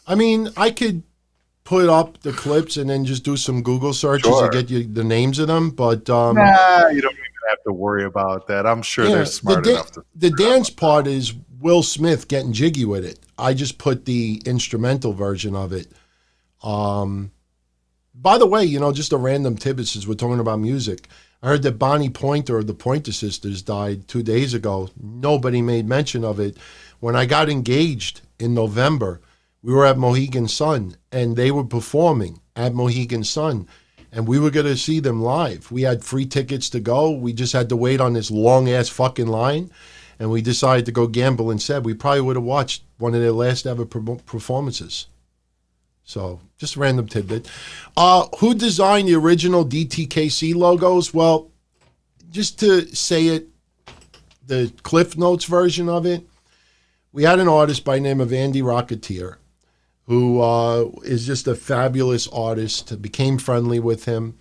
I mean, I could put up the clips and then just do some Google searches to get you the names of them, but nah, you don't even have to worry about that. I'm sure they're smart enough to. The dance part is Will Smith getting jiggy with it. I just put the instrumental version of it. By the way, just a random tidbit since we're talking about music. I heard that Bonnie Pointer of the Pointer Sisters died 2 days ago. Nobody made mention of it. When I got engaged in November, we were at Mohegan Sun, and they were performing at Mohegan Sun, and we were going to see them live. We had free tickets to go. We just had to wait on this long-ass fucking line, and we decided to go gamble instead. We probably would have watched one of their last ever performances. So, just a random tidbit. Who designed the original DTKC logos? Well, just to say it, the Cliff Notes version of it, we had an artist by the name of Andy Rocketeer, who is just a fabulous artist, became friendly with him,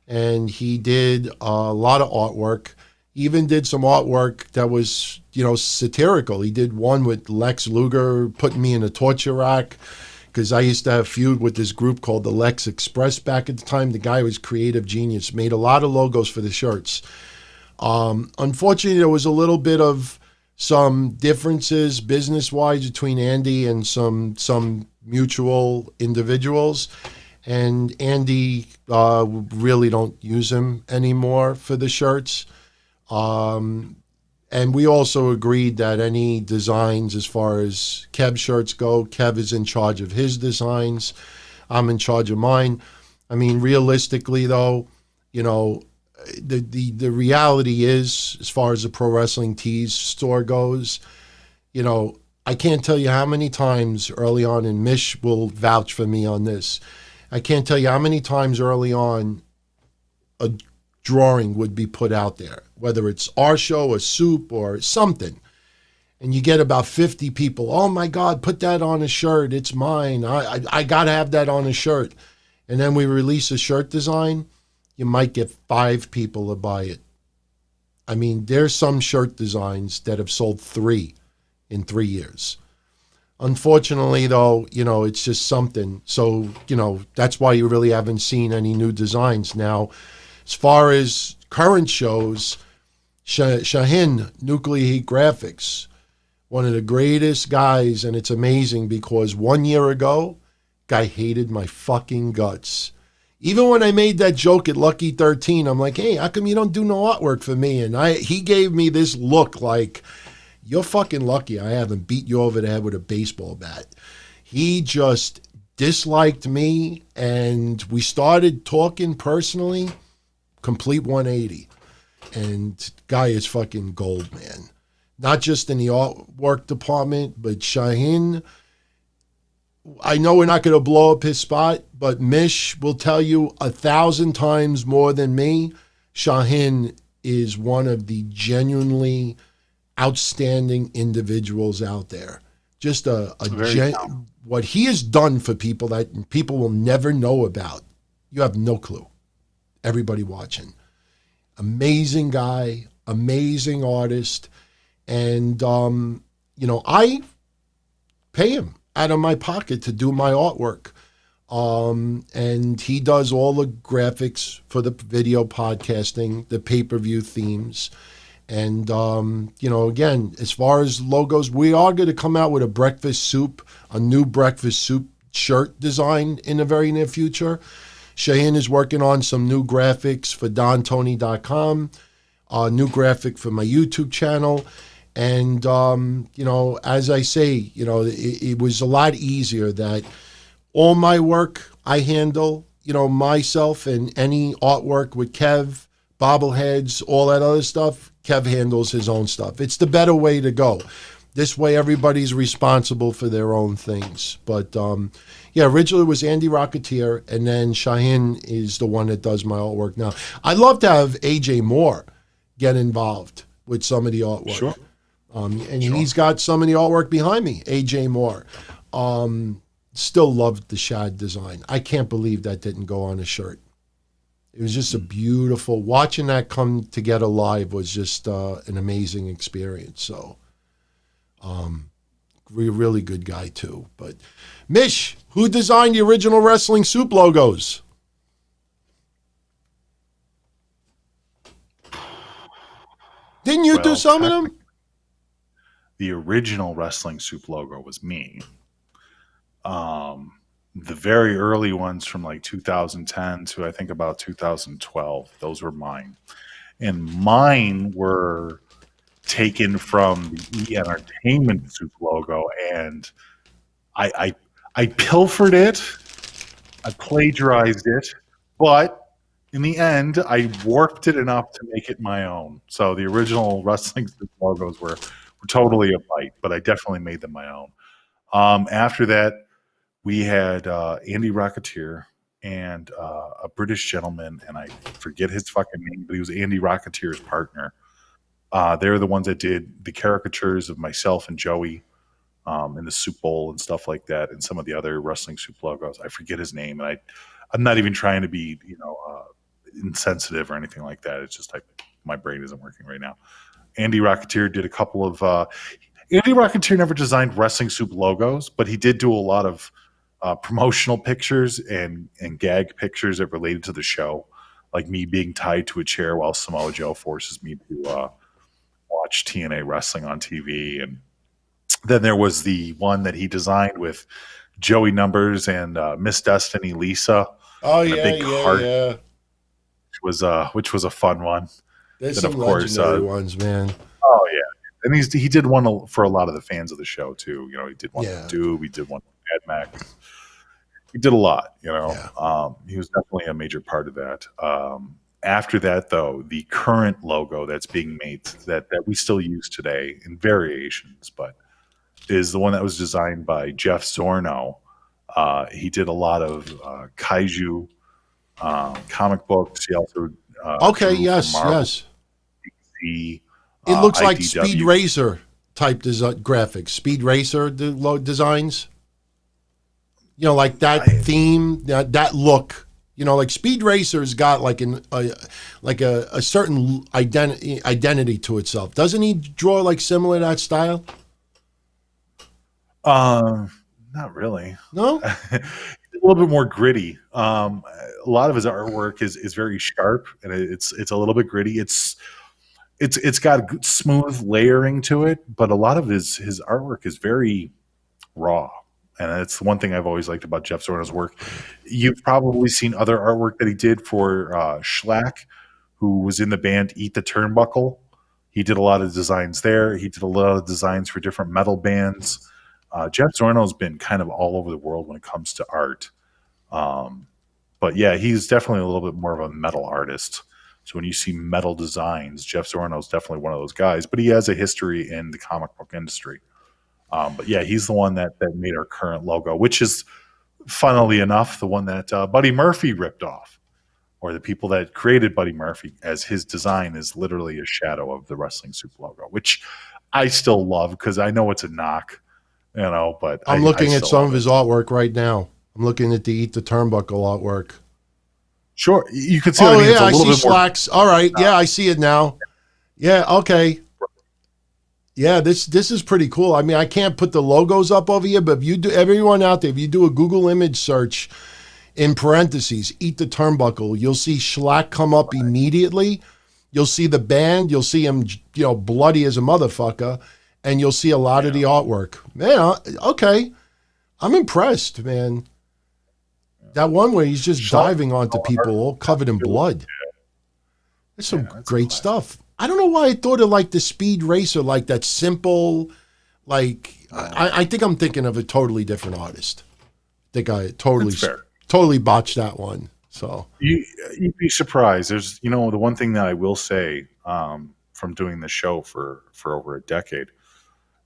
and he did a lot of artwork. Even did some artwork that was, satirical. He did one with Lex Luger putting me in a torture rack, because I used to have a feud with this group called the Lex Express back at the time. The guy was creative genius, made a lot of logos for the shirts. Unfortunately, there was a little bit of some differences business-wise between Andy and some mutual individuals. And Andy really don't use him anymore for the shirts. And we also agreed that any designs as far as Kev shirts go, Kev is in charge of his designs. I'm in charge of mine. I mean, realistically, though, the reality is, as far as the Pro Wrestling Tees store goes, I can't tell you how many times early on, and Mish will vouch for me on this, I can't tell you how many times early on a drawing would be put out there, whether it's our show, a soup, or something. And you get about 50 people, oh my God, put that on a shirt, it's mine. I got to have that on a shirt. And then we release a shirt design, you might get 5 people to buy it. I mean, there's some shirt designs that have sold 3 in 3 years. Unfortunately, though, it's just something. So, that's why you really haven't seen any new designs. Now, as far as current shows, Shahin, Nuclear Heat Graphics, one of the greatest guys, and it's amazing because 1 year ago, guy hated my fucking guts. Even when I made that joke at Lucky 13, I'm like, hey, how come you don't do no artwork for me? And he gave me this look like, you're fucking lucky I haven't beat you over the head with a baseball bat. He just disliked me, and we started talking personally, complete 180. And guy is fucking gold, man. Not just in the artwork department, but Shahin, I know we're not going to blow up his spot, but Mish will tell you 1,000 times more than me. Shahin is one of the genuinely outstanding individuals out there. Just what he has done for people that people will never know about. You have no clue. Everybody watching. Amazing guy, amazing artist. And, I pay him out of my pocket to do my artwork. And he does all the graphics for the video podcasting, the pay-per-view themes. And, again, as far as logos, we are going to come out with a new breakfast soup shirt design in the very near future. Cheyenne is working on some new graphics for DonTony.com, a new graphic for my YouTube channel. And, as I say, it was a lot easier that all my work I handle, myself, and any artwork with Kev, bobbleheads, all that other stuff, Kev handles his own stuff. It's the better way to go. This way everybody's responsible for their own things. But, originally it was Andy Rocketeer, and then Cheyenne is the one that does my artwork now. I'd love to have AJ Moore get involved with some of the artwork. Sure. He's got some of the artwork behind me, AJ Moore. Still loved the shad design. I can't believe that didn't go on a shirt. It was just a beautiful, watching that come together live was just an amazing experience. So, really good guy too. But Mish, who designed the original Wrestling Soup logos? Didn't you do some of them? The original Wrestling Soup logo was me. The very early ones from like 2010 to I think about 2012, those were mine. And mine were taken from the E Entertainment Soup logo, and I pilfered it, I plagiarized it, but in the end, I warped it enough to make it my own. So the original Wrestling Soup logos were totally a bite, but I definitely made them my own. After that, we had Andy Rocketeer and a British gentleman, and I forget his fucking name, but he was Andy Rocketeer's partner. They're the ones that did the caricatures of myself and Joey in the Soup Bowl and stuff like that, and some of the other Wrestling Soup logos. I forget his name, and I'm not even trying to be, insensitive or anything like that. It's just my brain isn't working right now. Andy Rocketeer did a couple of. Andy Rocketeer never designed Wrestling Soup logos, but he did do a lot of promotional pictures and gag pictures that related to the show, like me being tied to a chair while Samoa Joe forces me to watch TNA wrestling on TV. And then there was the one that he designed with Joey Numbers and Miss Destiny Lisa. Oh, and yeah, a big heart, yeah. Which was a fun one. There's then, some of course, legendary ones, man. Oh, yeah. And he did one for a lot of the fans of the show, too. He did one with Doob. He did one with Mad Max. He did a lot, Yeah. He was definitely a major part of that. After that, though, the current logo that's being made that we still use today in variations, but is the one that was designed by Jeff Zorno. He did a lot of kaiju comic books. He also yes. DC, it looks like IDW. Speed Racer type graphics. Speed Racer designs. Like that theme, that look. Like Speed Racer's got like a certain identity to itself. Doesn't he draw like similar to that style? Not really. No? A little bit more gritty. A lot of his artwork is very sharp, and it's a little bit gritty. It's got a good, smooth layering to it, but a lot of his artwork is very raw. And that's the one thing I've always liked about Jeff Zorno's work. You've probably seen other artwork that he did for Schlack, who was in the band Eat the Turnbuckle. He did a lot of designs there. He did a lot of designs for different metal bands. Jeff Zorno's been kind of all over the world when it comes to art. But yeah, he's definitely a little bit more of a metal artist. So when you see metal designs, Jeff Zorno's definitely one of those guys. But he has a history in the comic book industry. But yeah, he's the one that made our current logo, which is, funnily enough, the one that Buddy Murphy ripped off, or the people that created Buddy Murphy, as his design is literally a shadow of the Wrestling Soup logo, which I still love because I know it's a knock, but I'm looking at some of his artwork right now. I'm looking at the Eat the Turnbuckle artwork. Sure, you can see. Oh, yeah, I see Slacks. All right, yeah, I see it now. Yeah, okay. Yeah, this is pretty cool. I mean, I can't put the logos up over here, but if you do, everyone out there, if you do a Google image search in parentheses, eat the turnbuckle. You'll see Schlack come up immediately. You'll see the band. You'll see him, bloody as a motherfucker. And you'll see a lot of the artwork. Man, okay. I'm impressed, man. That one where he's just diving onto people all covered in blood. That's some great stuff. I don't know why I thought of like the Speed Racer, like that simple, like, I think I'm thinking of a totally different artist. I think I totally botched that one. So you'd be surprised. There's, the one thing that I will say from doing the show for over a decade,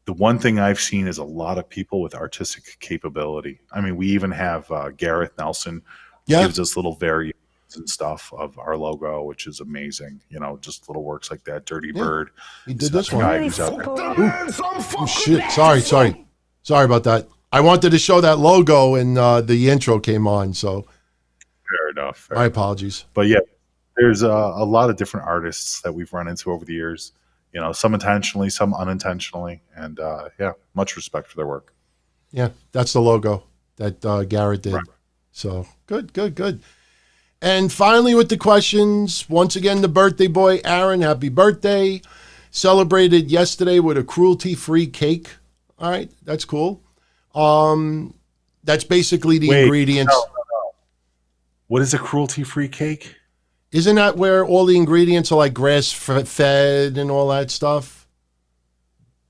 the one thing I've seen is a lot of people with artistic capability. I mean, we even have Gareth Nelson gives us little variations and stuff of our logo, which is amazing. Just little works like that. Dirty Bird. He did this one. Oh, shit. Sorry about that. I wanted to show that logo and the intro came on, so. Fair enough. My apologies. But yeah, there's a lot of different artists that we've run into over the years. Some intentionally, some unintentionally, and much respect for their work. Yeah, that's the logo that Garrett did. Right. So good. And finally, with the questions, once again, the birthday boy, Aaron, happy birthday. Celebrated yesterday with a cruelty-free cake. All right, that's cool. That's basically the ingredients. No. What is a cruelty-free cake? Isn't that where all the ingredients are like grass-fed and all that stuff?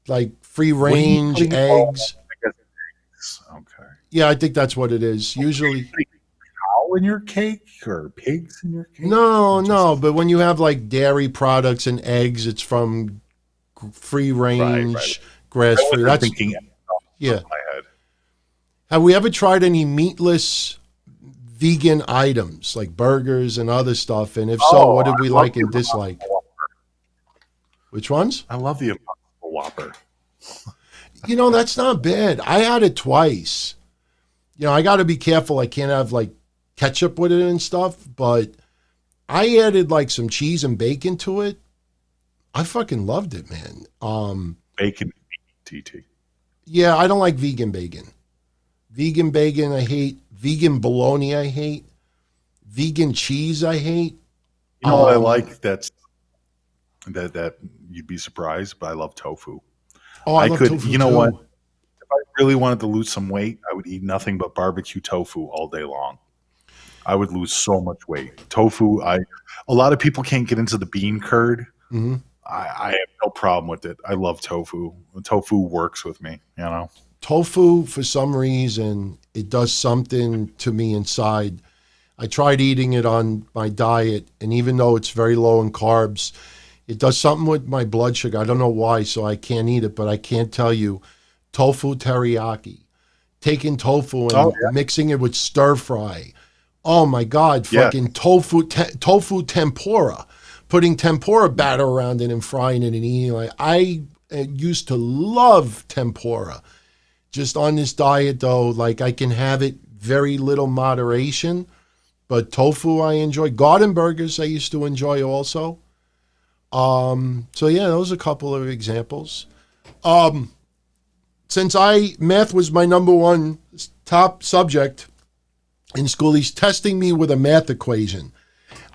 Like free-range eggs? Okay. Yeah, I think that's what it is. Usually. Cow in your cake or pigs in your cake? No. But when you have like dairy products and eggs, it's from free-range, grass-free. That's thinking. Yeah. My head. Have we ever tried any meatless vegan items like burgers and other stuff? And if so, what did we like and dislike? Which ones? I love the Impossible Whopper. That's not bad. I had it twice. I got to be careful. I can't have like ketchup with it and stuff, but I added like some cheese and bacon to it. I fucking loved it, man. Bacon, TT. Yeah, I don't like vegan bacon. Vegan bacon, I hate. Vegan bologna, I hate. Vegan cheese, I hate. What I like that you'd be surprised, but I love tofu. Oh, I love tofu. You know what? If I really wanted to lose some weight, I would eat nothing but barbecue tofu all day long. I would lose so much weight. Tofu, a lot of people can't get into the bean curd. Mm-hmm. I have no problem with it. I love tofu. Tofu works with me, Tofu, for some reason, it does something to me inside. I tried eating it on my diet, and even though it's very low in carbs, it does something with my blood sugar. I don't know why, so I can't eat it, but I can't tell you. Tofu teriyaki, taking tofu and mixing it with stir fry. Oh my God, fucking tofu tempura, putting tempura batter around it and frying it and eating it. I used to love tempura. Just on this diet, though, like I can have it very little moderation, but tofu I enjoy. Garden burgers I used to enjoy also. So yeah, those are a couple of examples. Since math was my number one top subject in school, he's testing me with a math equation.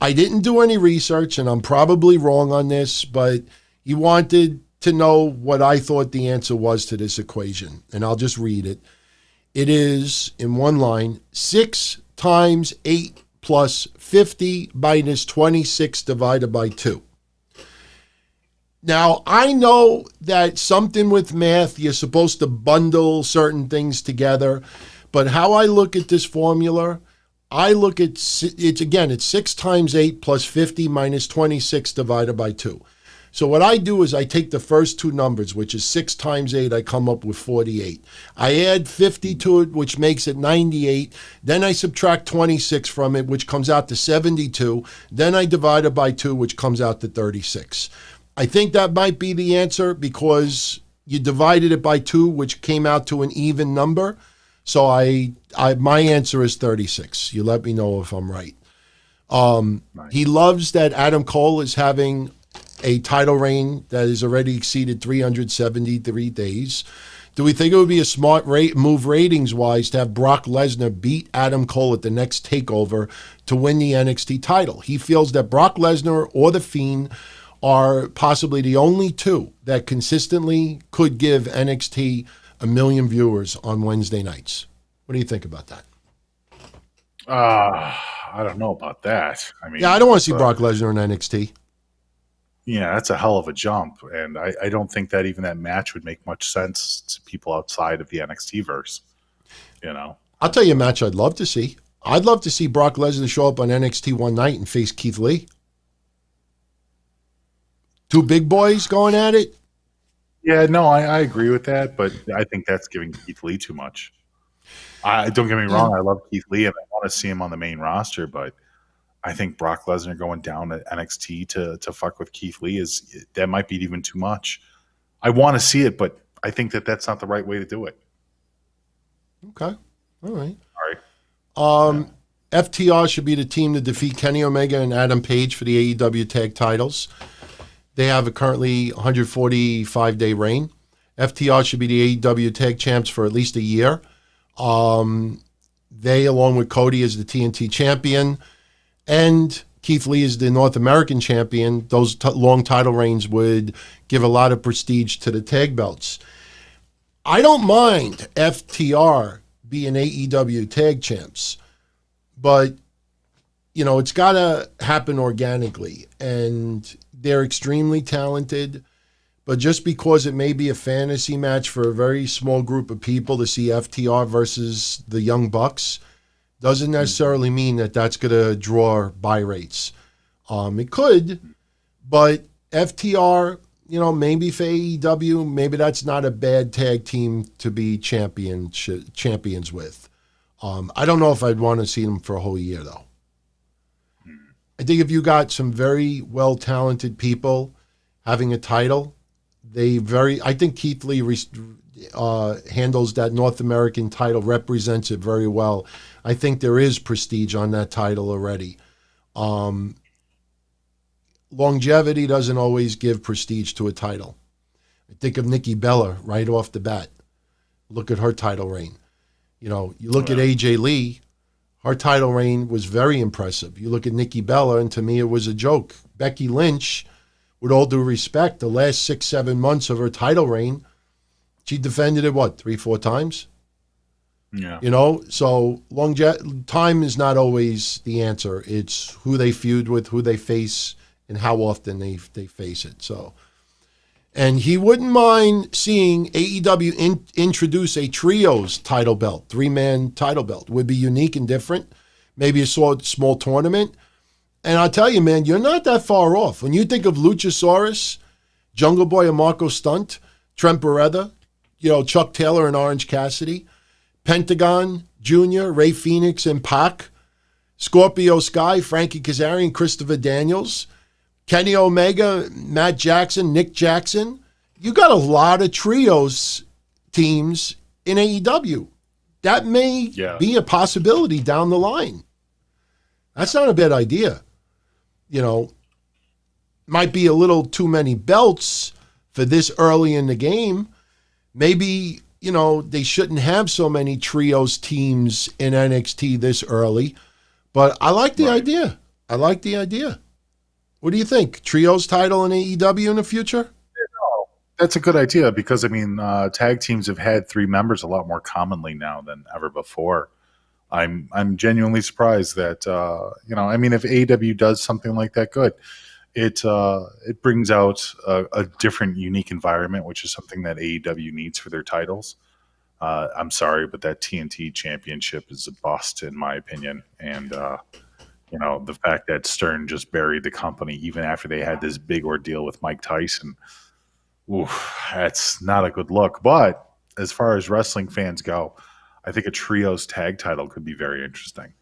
I didn't do any research, and I'm probably wrong on this, but he wanted to know what I thought the answer was to this equation, and I'll just read it. It is, in one line, 6 times 8 plus 50 minus 26 divided by 2. Now, I know that something with math, you're supposed to bundle certain things together, but how I look at this formula, I look at, it's 6 times 8 plus 50 minus 26 divided by 2. So what I do is I take the first two numbers, which is 6 times 8, I come up with 48. I add 50 to it, which makes it 98. Then I subtract 26 from it, which comes out to 72. Then I divide it by 2, which comes out to 36. I think that might be the answer because you divided it by 2, which came out to an even number. So my answer is 36. You let me know if I'm right. Nice. He loves that Adam Cole is having a title reign that has already exceeded 373 days. Do we think it would be a smart move ratings-wise to have Brock Lesnar beat Adam Cole at the next TakeOver to win the NXT title? He feels that Brock Lesnar or The Fiend are possibly the only two that consistently could give NXT 1 million viewers on Wednesday nights. What do you think about that? I don't know about that. I mean, Yeah, I don't want to see Brock Lesnar in NXT. Yeah, that's a hell of a jump, and I don't think that even that match would make much sense to people outside of the NXT verse. You know, I'll tell you a match I'd love to see. I'd love to see Brock Lesnar show up on NXT one night and face Keith Lee. Two big boys going at it. yeah, no, I agree with that, but I think that's giving Keith Lee too much. Don't get me wrong, I love Keith Lee, and I want to see him on the main roster, but I think Brock Lesnar going down to NXT to fuck with Keith Lee that might be even too much. I want to see it, but I think that's not the right way to do it. Okay. All right. All right. FTR should be the team to defeat Kenny Omega and Adam Page for the AEW tag titles. They have a currently 145-day reign. FTR should be the AEW tag champs for at least a year. They, along with Cody, is the TNT champion. And Keith Lee is the North American champion. Those long title reigns would give a lot of prestige to the tag belts. I don't mind FTR being AEW tag champs, but, you know, it's got to happen organically. And they're extremely talented, but just because it may be a fantasy match for a very small group of people to see FTR versus the Young Bucks doesn't necessarily mean that that's going to draw buy rates. It could, but FTR, you know, maybe for AEW, maybe that's not a bad tag team to be champions with. I don't know if I'd want to see them for a whole year, though. I think if you got some very well-talented people having a title, I think Keith Lee handles that North American title, represents it very well. I think there is prestige on that title already. Longevity doesn't always give prestige to a title. I think of Nikki Bella right off the bat. Look at her title reign. You know, you look at AJ Lee, her title reign was very impressive. You look at Nikki Bella, and to me it was a joke. Becky Lynch, with all due respect, the last 6-7 months of her title reign, she defended it, 3-4 times? Yeah. You know, so time is not always the answer. It's who they feud with, who they face, and how often they face it. So, and he wouldn't mind seeing AEW introduce a trios title belt, 3-man title belt. Would be unique and different. Maybe a small tournament. And I'll tell you, man, you're not that far off. When you think of Luchasaurus, Jungle Boy and Marco Stunt, Trent Beretta, you know, Chuck Taylor and Orange Cassidy, Pentagon Jr., Ray Phoenix and Pac, Scorpio Sky, Frankie Kazarian, Christopher Daniels, Kenny Omega, Matt Jackson, Nick Jackson. You got a lot of trios teams in AEW. That may be a possibility down the line. That's not a bad idea. You know, might be a little too many belts for this early in the game. Maybe, you know, they shouldn't have so many trios teams in NXT this early. But I like the idea. I like the idea. What do you think? Trios title in AEW in the future? That's a good idea because, I mean, tag teams have had 3 members a lot more commonly now than ever before. I'm genuinely surprised that, you know, I mean, if AEW does something like that, good. It brings out a different, unique environment, which is something that AEW needs for their titles. I'm sorry, but that TNT championship is a bust, in my opinion. And, you know, the fact that Stern just buried the company even after they had this big ordeal with Mike Tyson, that's not a good look. But as far as wrestling fans go, I think a trios tag title could be very interesting.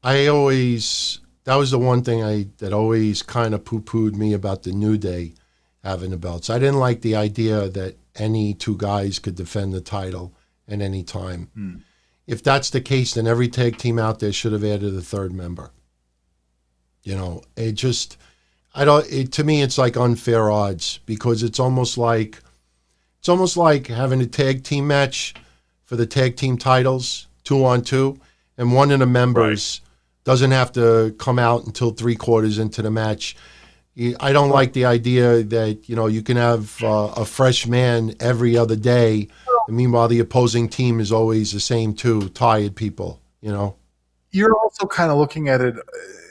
That was the one thing that always kind of poo-pooed me about the New Day having the belts. I didn't like the idea that any 2 guys could defend the title at any time. If that's the case, then every tag team out there should have added a 3rd member. You know, to me, it's like unfair odds because it's almost like It's almost like having a tag team match for the tag team titles, 2-on-2, and one of the members doesn't have to come out until 3/4 into the match. I don't like the idea that, you can have a fresh man every other day, and meanwhile the opposing team is always the same two tired people, You're also kind of looking at it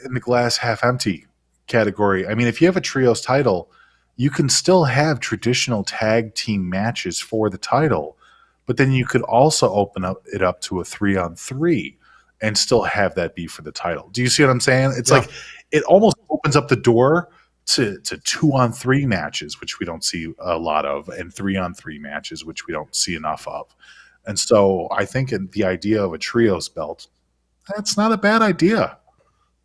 in the glass half empty category. I mean, if you have a trios title, you can still have traditional tag team matches for the title, but then you could also open it up to a 3-on-3 and still have that be for the title. Do you see what I'm saying? It's like it almost opens up the door to 2-on-3 matches, which we don't see a lot of, and 3-on-3 matches, which we don't see enough of. And so I think the idea of a trios belt, that's not a bad idea.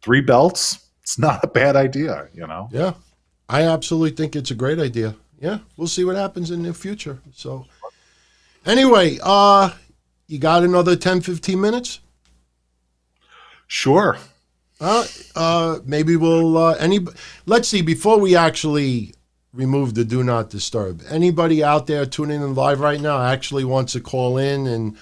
3 belts, it's not a bad idea, Yeah, I absolutely think it's a great idea. Yeah, we'll see what happens in the future. So anyway, you got another 10, 15 minutes? Sure. Maybe we'll let's see, before we actually remove the do not disturb, anybody out there tuning in live right now actually wants to call in and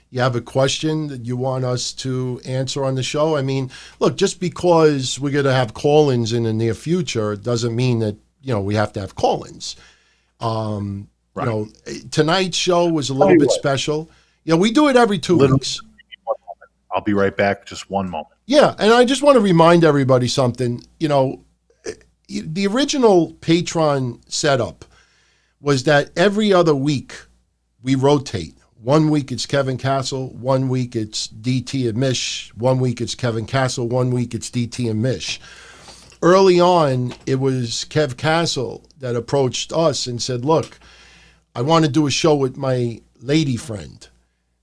you have a question that you want us to answer on the show? I mean, look, just because we're going to have call-ins in the near future doesn't mean that, we have to have call-ins. Tonight's show was a little bit special. We do it every 2 weeks. I'll be right back. Just one moment. Yeah, and I just want to remind everybody something. The original Patreon setup was that every other week we rotate. 1 week it's Kevin Castle, 1 week it's DT and Mish, 1 week it's Kevin Castle, 1 week it's DT and Mish. Early on, it was Kev Castle that approached us and said, look, I want to do a show with my lady friend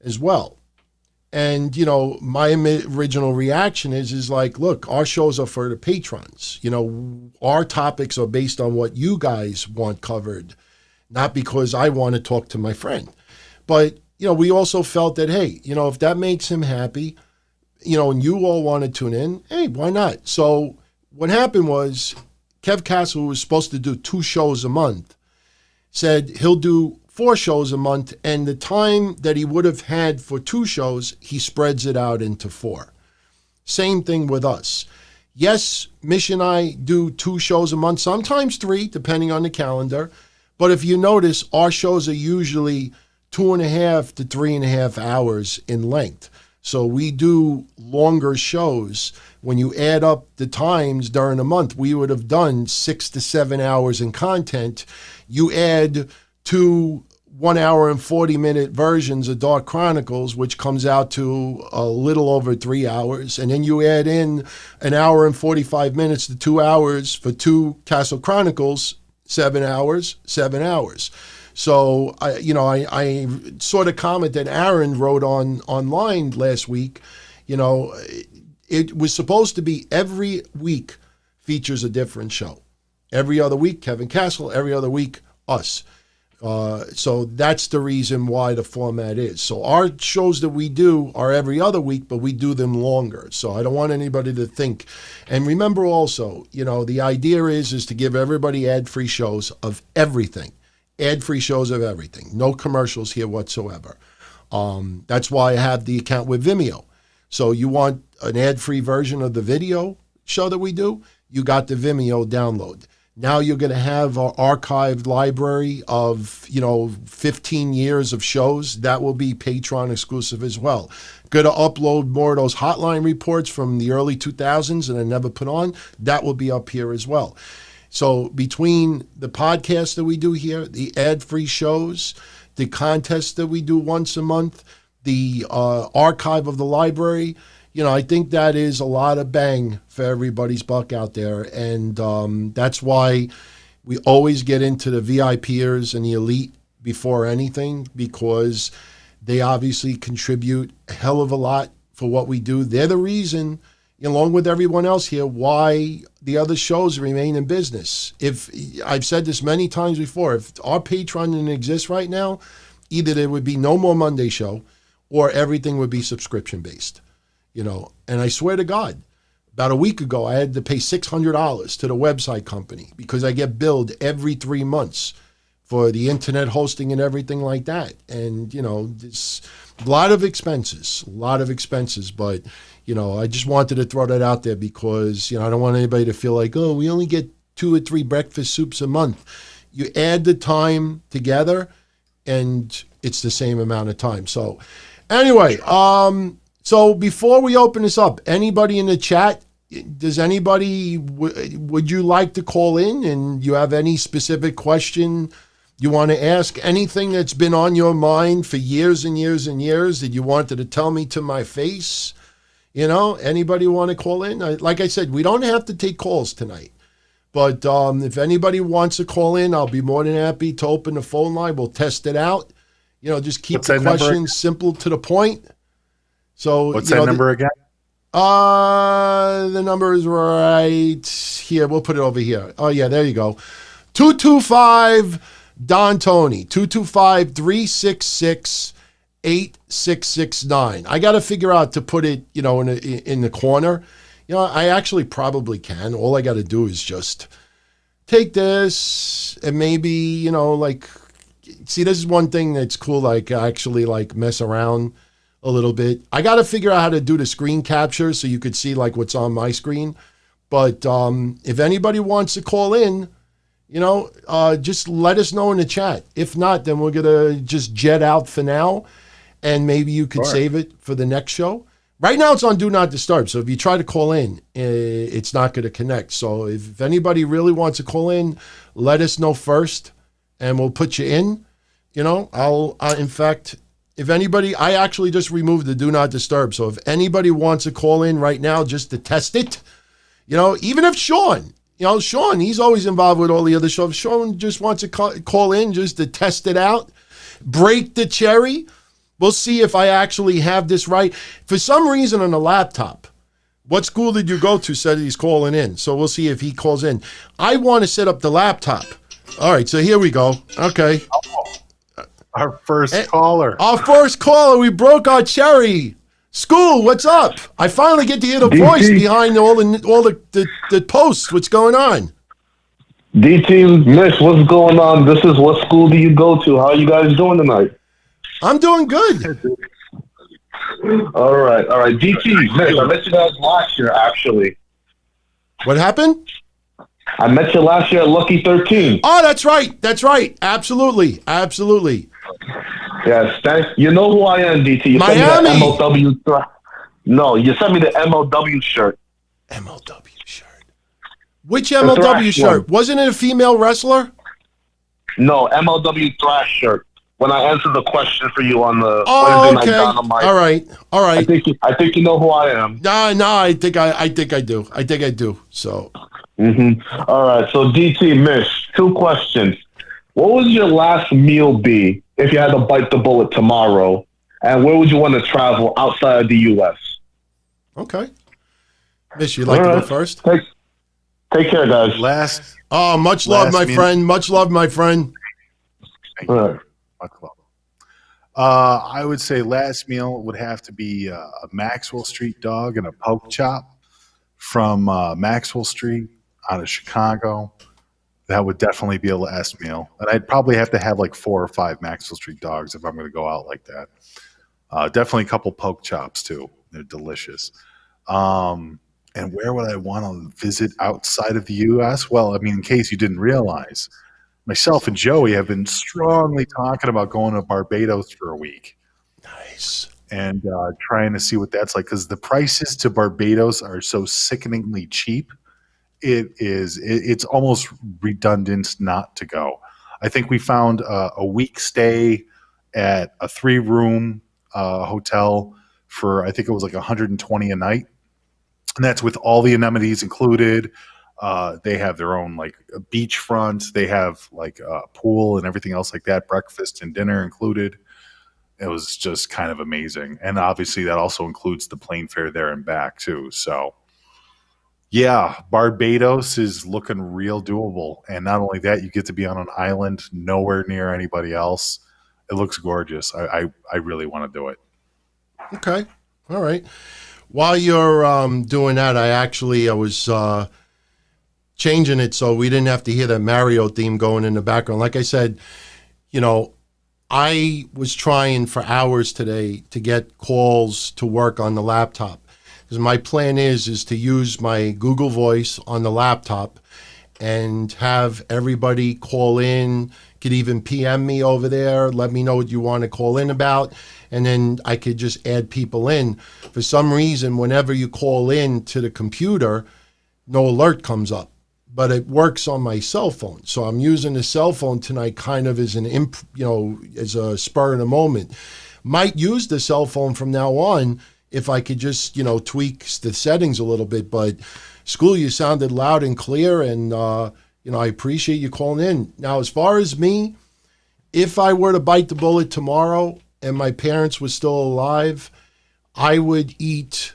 as well. And, my original reaction is like, look, our shows are for the patrons. Our topics are based on what you guys want covered, not because I want to talk to my friend. But, we also felt that, hey, if that makes him happy, and you all want to tune in, hey, why not? So what happened was Kev Castle, who was supposed to do 2 shows a month, said he'll do 4 shows a month, and the time that he would have had for 2 shows, he spreads it out into 4. Same thing with us. Yes, Mish and I do 2 shows a month, sometimes 3, depending on the calendar. But if you notice, our shows are usually 2.5 to 3.5 hours in length. So we do longer shows. When you add up the times during a month, we would have done 6 to 7 hours in content. You add 2 1 hour and 40-minute versions of Dark Chronicles, which comes out to a little over 3 hours. And then you add in an hour and 45 minutes to 2 hours for 2 Castle Chronicles, 7 hours, 7 hours. So, I sort of commented, Aaron wrote online last week, it was supposed to be every week features a different show. Every other week, Kevin Castle, every other week, us. So that's the reason why the format is. So our shows that we do are every other week, but we do them longer. So I don't want anybody to think. And remember also, the idea is to give everybody ad-free shows of everything. Ad-free shows of everything. No commercials here whatsoever. That's why I have the account with Vimeo. So you want an ad-free version of the video show that we do, you got the Vimeo download. Now you're going to have our archived library of, 15 years of shows. That will be Patreon exclusive as well. Going to upload more of those hotline reports from the early 2000s that I never put on. That will be up here as well. So between the podcast that we do here, the ad-free shows, the contests that we do once a month, the archive of the library, I think that is a lot of bang for everybody's buck out there. And that's why we always get into the VIPers and the elite before anything, because they obviously contribute a hell of a lot for what we do. They're the reason, along with everyone else here, why the other shows remain in business. If I've said this many times before, if our Patreon didn't exist right now, either there would be no more Monday show or everything would be subscription based. And I swear to God, about a week ago, I had to pay $600 to the website company because I get billed every 3 months for the internet hosting and everything like that. And, you know, there's a lot of expenses, but, you know, I just wanted to throw that out there because, you know, I don't want anybody to feel like, oh, we only get 2 or 3 breakfast soups a month. You add the time together and it's the same amount of time. So anyway, so before we open this up, anybody in the chat, does anybody, would you like to call in and you have any specific question you want to ask? Anything that's been on your mind for years and years and years that you wanted to tell me to my face? You know, anybody want to call in? Like I said, we don't have to take calls tonight. But if anybody wants to call in, I'll be more than happy to open the phone line. We'll test it out. You know, just keep the questions simple to the point. So what's that number again? The number is right here. We'll put it over here. Oh, yeah, there you go. 225 Don Tony, 225-366-8669. I got to figure out to put it, you know, in the corner. You know, I actually probably can. All I got to do is just take this and maybe, you know, like, see, this is one thing that's cool, like actually like mess around a little bit. I got to figure out how to do the screen capture so you could see like what's on my screen. But if anybody wants to call in, you know, just let us know in the chat. If not, then we're going to just jet out for now. And maybe you could save it for the next show. Right now it's on Do Not Disturb. So if you try to call in, it's not going to connect. So if anybody really wants to call in, let us know first and we'll put you in. You know, in fact, if anybody, I actually just removed the Do Not Disturb. So if anybody wants to call in right now just to test it, you know, even if Sean, he's always involved with all the other shows. If Sean just wants to call in just to test it out, break the cherry. We'll see if I actually have this right. For some reason on the laptop, what school did you go to said he's calling in. So we'll see if he calls in. I want to set up the laptop. All right, so here we go. Okay. Our first caller. Our first caller. We broke our cherry. School, what's up? I finally get to hear the voice behind all the posts. What's going on? DT, Mish, what's going on? This is what school do you go to? How are you guys doing tonight? I'm doing good. All right. DT, Mish, I met you guys last year, actually. What happened? I met you last year at Lucky 13. Oh, that's right. Absolutely. Yes, you know who I am, DT. You Miami. Sent me the MLW. No, you sent me the MLW shirt. MLW shirt. Which MLW shirt? One. Wasn't it a female wrestler? No, MLW Thrash shirt. When I answered the question for you on the Wednesday Night Dynamite. All right. I think you know who I am. No, I think I do. So. All right. So DT, Mish, 2 questions. What would your last meal be if you had to bite the bullet tomorrow? And where would you want to travel outside of the U.S.? Okay. Mish, you'd like to go first? Take care, guys. Much love, my friend. Much love, my friend. All right. I would say last meal would have to be a Maxwell Street dog and a poke chop from Maxwell Street out of Chicago. That would definitely be a last meal. And I'd probably have to have like 4 or 5 Maxwell Street dogs if I'm going to go out like that. Definitely a couple poke chops too. They're delicious. And where would I want to visit outside of the U.S.? Well, I mean, in case you didn't realize, myself and Joey have been strongly talking about going to Barbados for a week. Nice. And trying to see what that's like, because the prices to Barbados are so sickeningly cheap. It's almost redundant not to go. I think we found a week stay at a 3-room hotel for, I think it was like $120 a night. And that's with all the amenities included. They have their own like beachfront. They have like a pool and everything else like that. Breakfast and dinner included. It was just kind of amazing. And obviously that also includes the plane fare there and back too. So yeah, Barbados is looking real doable. And not only that, you get to be on an island nowhere near anybody else. It looks gorgeous. I really want to do it. Okay. All right. While you're doing that, I was changing it so we didn't have to hear that Mario theme going in the background. Like I said, you know, I was trying for hours today to get calls to work on the laptop. Because my plan is to use my Google Voice on the laptop and have everybody call in, could even PM me over there, let me know what you want to call in about, and then I could just add people in. For some reason, whenever you call in to the computer, no alert comes up, but it works on my cell phone. So I'm using the cell phone tonight kind of as as a spur of the moment. Might use the cell phone from now on if I could just, tweak the settings a little bit. But School, you sounded loud and clear, and, I appreciate you calling in. Now, as far as me, if I were to bite the bullet tomorrow and my parents were still alive, I would eat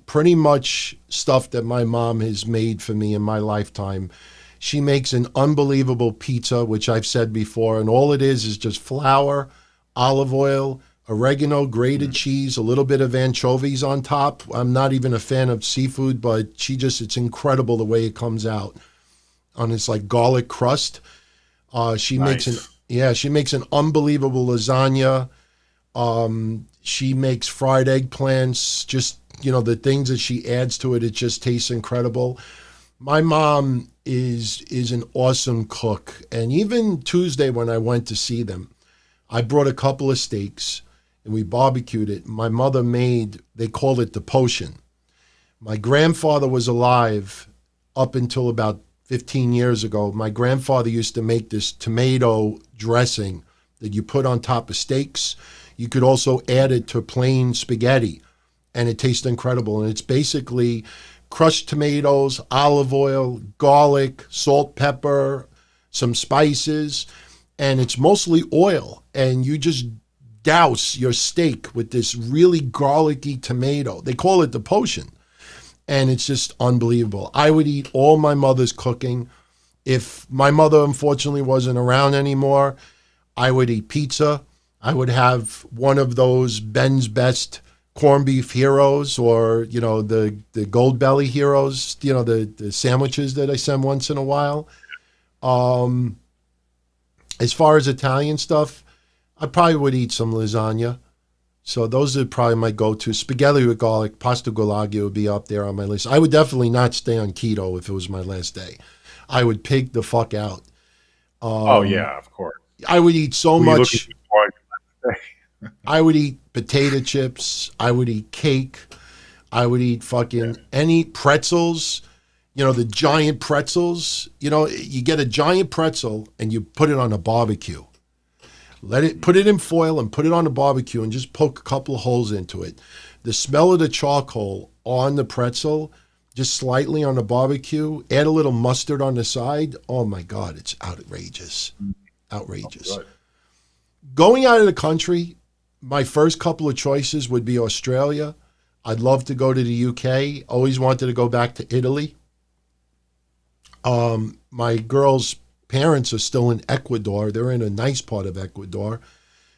pretty much stuff that my mom has made for me in my lifetime. She makes an unbelievable pizza, which I've said before, and all it is just flour, olive oil, oregano, grated cheese, a little bit of anchovies on top. I'm not even a fan of seafood, but it's incredible the way it comes out on this like garlic crust. She makes an unbelievable lasagna. She makes fried eggplants, just, the things that she adds to it, it just tastes incredible. My mom is an awesome cook. And even Tuesday when I went to see them, I brought a couple of steaks and we barbecued it. My mother they called it the potion. My grandfather was alive up until about 15 years ago. My grandfather used to make this tomato dressing that you put on top of steaks. You could also add it to plain spaghetti, and it tastes incredible. And it's basically crushed tomatoes, olive oil, garlic, salt, pepper, some spices, and it's mostly oil. And you just douse your steak with this really garlicky tomato. They call it the potion. And it's just unbelievable. I would eat all my mother's cooking. If my mother, unfortunately, wasn't around anymore, I would eat pizza. I would have one of those Ben's Best corned beef heroes, or, the Gold Belly heroes, the sandwiches that I send once in a while. As far as Italian stuff, I probably would eat some lasagna. So those are probably my go-to. Spaghetti with garlic, pasta gulagio would be up there on my list. I would definitely not stay on keto if it was my last day. I would pig the fuck out. Of course. I would eat so much. I would eat potato chips. I would eat cake. I would eat fucking any pretzels. The giant pretzels. You get a giant pretzel and you put it on a barbecue. Put it in foil and put it on the barbecue and just poke a couple of holes into it. The smell of the charcoal on the pretzel, just slightly on the barbecue, add a little mustard on the side. Oh my God, it's outrageous. Outrageous. Oh, going out of the country, my first couple of choices would be Australia. I'd love to go to the UK. Always wanted to go back to Italy. My girl's parents are still in Ecuador. They're in a nice part of Ecuador.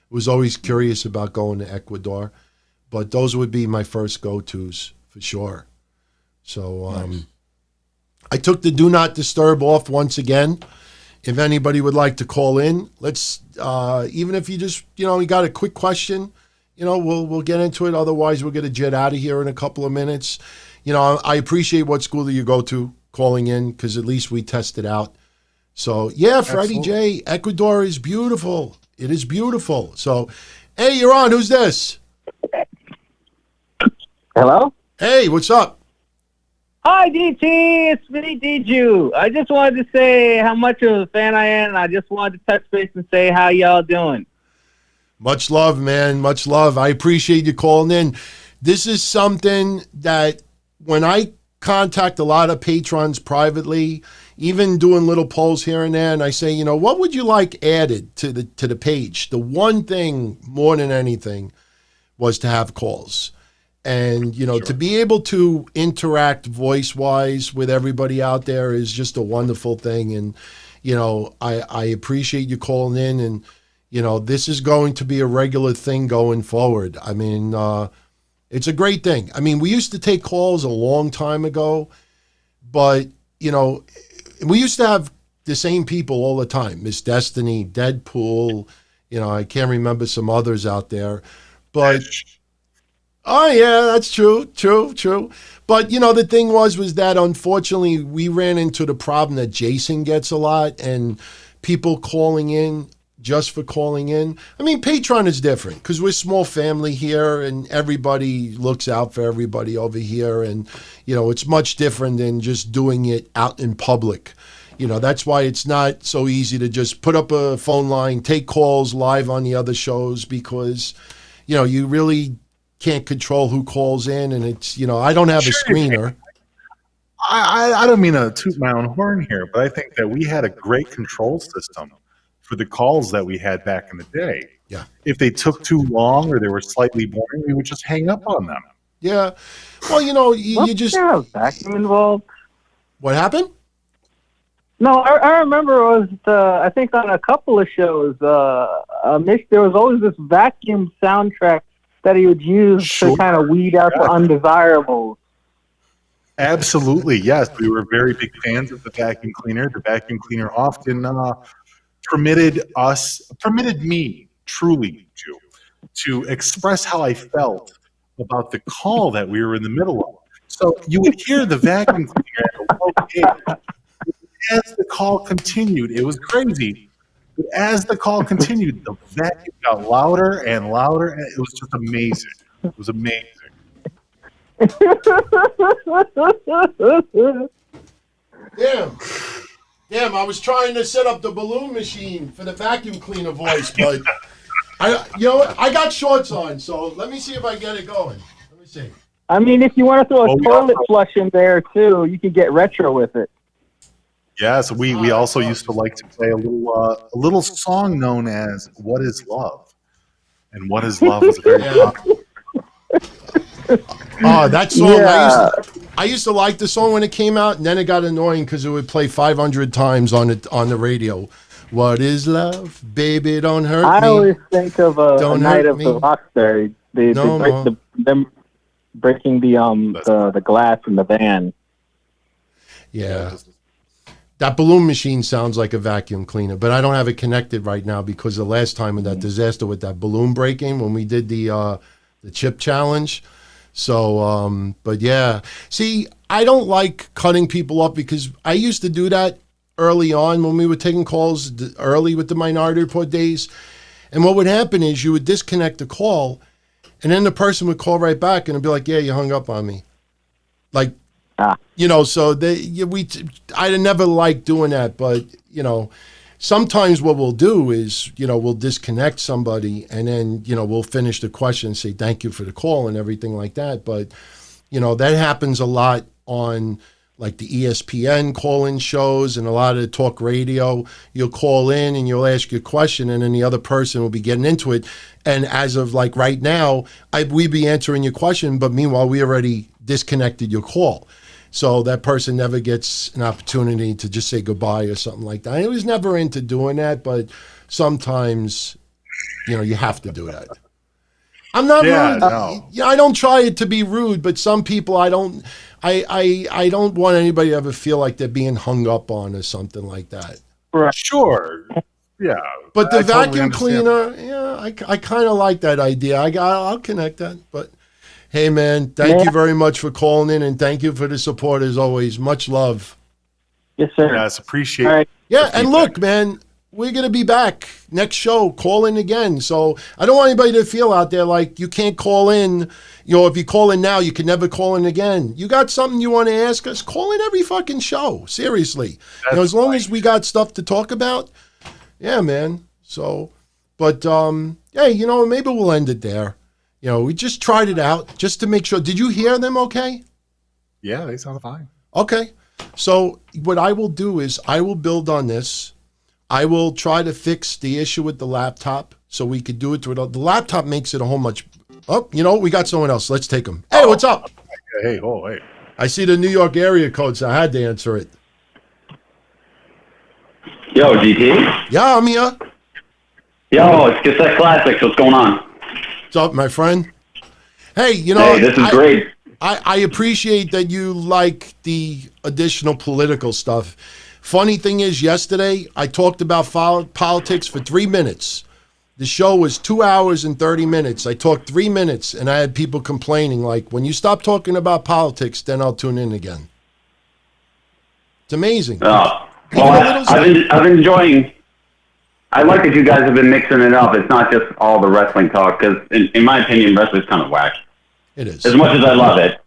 Was always curious about going to Ecuador, but those would be my first go-tos for sure. So nice. I took the do not disturb off once again. If anybody would like to call in, let's even if you just you got a quick question, we'll get into it. Otherwise, we'll get a jet out of here in a couple of minutes. I appreciate what school that you go to calling in, because at least we test it out. So, yeah, Freddie J, Ecuador is beautiful. It is beautiful. So, hey, you're on. Who's this? Hello? Hey, what's up? Hi, DT. It's me, Diju. I just wanted to say how much of a fan I am, and I just wanted to touch base and say how y'all doing. Much love, man. Much love. I appreciate you calling in. This is something that when I contact a lot of patrons privately, even doing little polls here and there, and I say, what would you like added to the page? The one thing more than anything was to have calls. And, Sure. to be able to interact voice-wise with everybody out there is just a wonderful thing. And, I appreciate you calling in. And, this is going to be a regular thing going forward. I mean, it's a great thing. I mean, we used to take calls a long time ago, but you know, we used to have the same people all the time. Miss Destiny, Deadpool, you know, I can't remember some others out there. But, oh, yeah, that's true. But, you know, the thing was that unfortunately we ran into the problem that Jason gets a lot and people calling in just for calling in. I mean, Patreon is different because we're a small family here and everybody looks out for everybody over here. And, you know, it's much different than just doing it out in public. You know, that's why it's not so easy to just put up a phone line, take calls live on the other shows because, you know, you really can't control who calls in. And it's, you know, I don't have a screener. I don't mean to toot my own horn here, but I think that we had a great control system for the calls that we had back in the day. Yeah. If they took too long or they were slightly boring, we would just hang up on them. Yeah. Well, you know, you just... there a vacuum involved? What happened? No, I remember it was, I think on a couple of shows, Mish, there was always this vacuum soundtrack that he would use to kind of weed out the undesirables. Absolutely, yes. We were very big fans of the vacuum cleaner. The vacuum cleaner often permitted me, truly, to express how I felt about the call that we were in the middle of. So you would hear the vacuum cleaner at a low gauge. As the call continued, it was crazy. But as the call continued, the vacuum got louder and louder, and it was just amazing. It was amazing. Damn, I was trying to set up the balloon machine for the vacuum cleaner voice, but I got shorts on, so let me see if I get it going. Let me see. I mean, if you want to throw a toilet flush in there too, you can get retro with it. Yeah, so we also used to like to play a little song known as "What Is Love," and "What Is Love" was very popular. Oh, that song! Yeah. I used to like the song when it came out, and then it got annoying because it would play 500 times on the radio. What is love, baby? Don't hurt me. I always think of a Night of the Rockstar. Them breaking the glass in the van. Yeah. That balloon machine sounds like a vacuum cleaner, but I don't have it connected right now because the last time of that disaster with that balloon breaking when we did the chip challenge. So, but yeah. See, I don't like cutting people up because I used to do that early on when we were taking calls early with the Minority Report days. And what would happen is you would disconnect the call and then the person would call right back and it'd be like, yeah, you hung up on me. Like, you know, so I never liked doing that, but, you know, sometimes what we'll do is, you know, we'll disconnect somebody and then, you know, we'll finish the question and say thank you for the call and everything like that. But, you know, that happens a lot on like the ESPN call-in shows and a lot of the talk radio. You'll call in and you'll ask your question and then the other person will be getting into it. And as of like right now, we'd be answering your question, but meanwhile, we already disconnected your call. So that person never gets an opportunity to just say goodbye or something like that. I was never into doing that, but sometimes, you know, you have to do that. I'm not rude. No. I don't try it to be rude, but some people I don't want anybody to ever feel like they're being hung up on or something like that. Right. Sure. Yeah. But the vacuum cleaner, yeah, I kind of like that idea. I'll connect that, but. Hey, man, thank you very much for calling in, and thank you for the support as always. Much love. Yes, sir. Yes, appreciate it. Right. Yeah, and look, man, we're going to be back next show. Call in again. So I don't want anybody to feel out there like you can't call in. You know, if you call in now, you can never call in again. You got something you want to ask us, call in every fucking show. Seriously. You know, as long as we got stuff to talk about, yeah, man. So, but, hey, you know, maybe we'll end it there. You know, we just tried it out just to make sure. Did you hear them okay? Yeah, they sound fine. Okay. So what I will do is I will build on this. I will try to fix the issue with the laptop so we could do it through it. The laptop makes it a whole much. Oh, you know, we got someone else. Let's take them. Hey, what's up? Hey. I see the New York area code, so I had to answer it. Yo, GT? Yeah, I'm here. Yo, it's Cassette Classics. What's going on? What's up, my friend? Hey, you know. Hey, this is great. I appreciate that you like the additional political stuff. Funny thing is, yesterday I talked about politics for 3 minutes. The show was 2 hours and 30 minutes. I talked 3 minutes, and I had people complaining, like, when you stop talking about politics, then I'll tune in again. It's amazing. Well, I've enjoying. I like that you guys have been mixing it up. It's not just all the wrestling talk, because in my opinion, wrestling's kind of whack. It is. As much as I love it.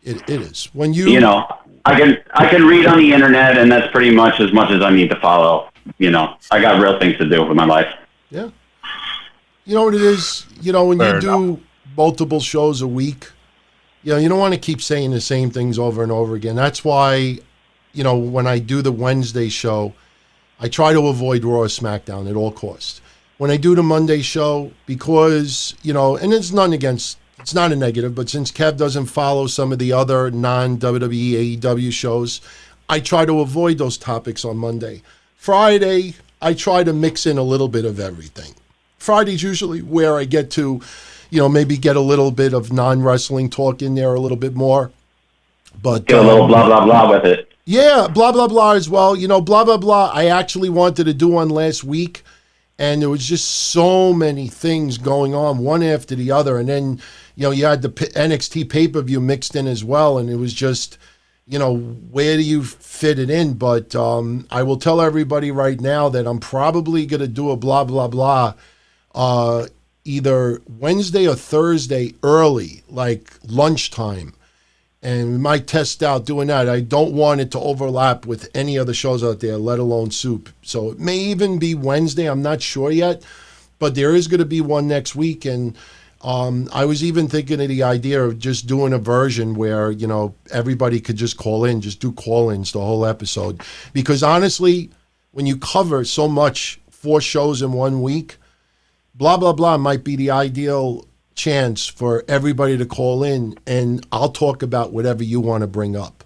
It is. When you know, I can read on the internet, and that's pretty much as I need to follow. You know, I got real things to do with my life. Yeah. You know what it is? You know, when Fair you do multiple shows a week, you know, you don't want to keep saying the same things over and over again. That's why, you know, when I do the Wednesday show, I try to avoid Raw or SmackDown at all costs. When I do the Monday show, because, you know, and it's not a negative, but since Kev doesn't follow some of the other non-WWE, AEW shows, I try to avoid those topics on Monday. Friday, I try to mix in a little bit of everything. Friday's usually where I get to, you know, maybe get a little bit of non-wrestling talk in there a little bit more. But get a little blah, blah, blah with it. Yeah, blah, blah, blah as well. You know, blah, blah, blah, I actually wanted to do one last week, and there was just so many things going on, one after the other. And then, you know, you had the NXT pay-per-view mixed in as well, and it was just, you know, where do you fit it in? But I will tell everybody right now that I'm probably going to do a blah, blah, blah either Wednesday or Thursday early, like lunchtime. And we might test out doing that. I don't want it to overlap with any other shows out there, let alone Soup. So it may even be Wednesday. I'm not sure yet. But there is going to be one next week. And I was even thinking of the idea of just doing a version where, you know, everybody could just call in, just do call-ins the whole episode. Because honestly, when you cover so much, 4 shows in 1 week, blah, blah, blah might be the ideal chance for everybody to call in, and I'll talk about whatever you want to bring up.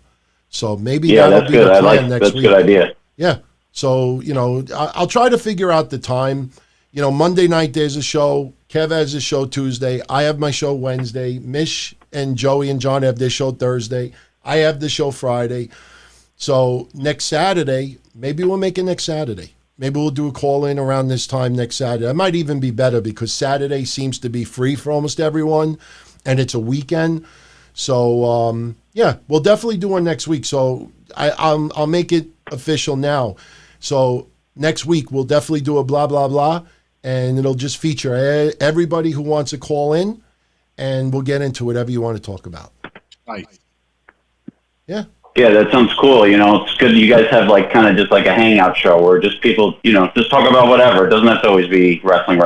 So maybe that'll be the plan next week. That's a good idea. Yeah. So, you know, I'll try to figure out the time. You know, Monday night there's a show. Kev has a show Tuesday. I have my show Wednesday. Mish and Joey and John have their show Thursday. I have the show Friday. So next Saturday, maybe we'll make it next Saturday. Maybe we'll do a call-in around this time next Saturday. It might even be better because Saturday seems to be free for almost everyone, and it's a weekend. So, yeah, we'll definitely do one next week. So I'll make it official now. So next week, we'll definitely do a blah, blah, blah, and it'll just feature everybody who wants to call in, and we'll get into whatever you want to talk about. Nice. Yeah. Yeah, that sounds cool. You know, it's good you guys have like kind of just like a hangout show where just people, you know, just talk about whatever. It doesn't have to always be wrestling.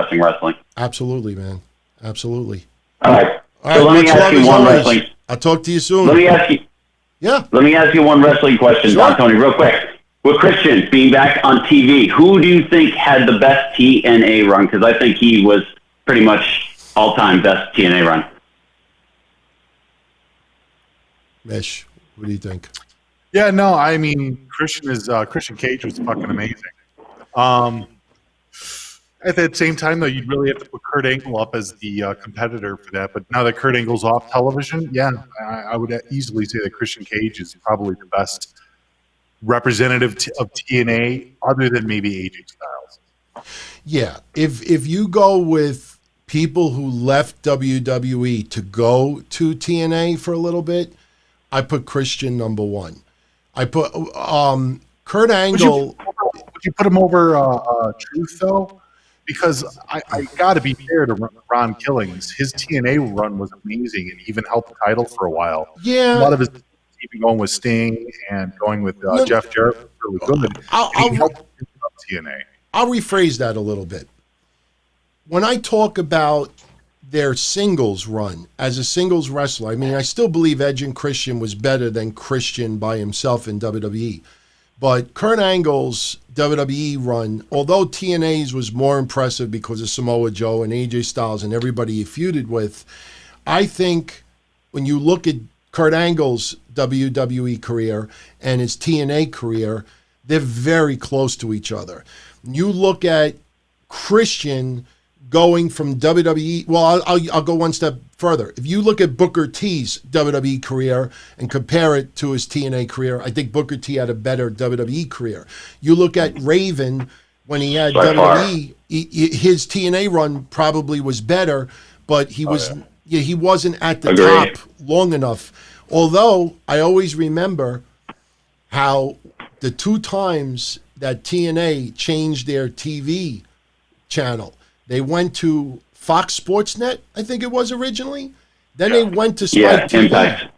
Absolutely, man. Absolutely. All right. All so right, let me ask you one wrestling. I'll talk to you soon. Let me ask you. Yeah. Let me ask you one wrestling question, Sure. Don Tony, real quick. With Christian being back on TV, who do you think had the best TNA run? Because I think he was pretty much all-time best TNA run. Mish, what do you think? Yeah, no, I mean Christian Cage was fucking amazing. At the same time, though, you'd really have to put Kurt Angle up as the competitor for that. But now that Kurt Angle's off television, yeah, I would easily say that Christian Cage is probably the best representative of TNA, other than maybe AJ Styles. Yeah, if you go with people who left WWE to go to TNA for a little bit, I put Christian number 1. I put Kurt Angle. Would you put him over Truth though? Because I got to be fair to Ron Killings. His TNA run was amazing, and even held the title for a while. Yeah, a lot of his keeping going with Sting and going with Jeff Jarrett was really good. He helped TNA. I'll rephrase that a little bit. When I talk about their singles run as a singles wrestler, I mean, I still believe Edge and Christian was better than Christian by himself in WWE. But Kurt Angle's WWE run, although TNA's was more impressive because of Samoa Joe and AJ Styles and everybody he feuded with, I think when you look at Kurt Angle's WWE career and his TNA career, they're very close to each other. You look at Christian going from WWE, well, I'll go one step further. If you look at Booker T's WWE career and compare it to his TNA career, I think Booker T had a better WWE career. You look at Raven when he had By WWE, his TNA run probably was better, but he he wasn't at the Agreed. top long enough. Although I always remember how the 2 times that TNA changed their TV channel, they went to Fox Sports Net, I think it was originally. Then they went to Spike TV. Impact.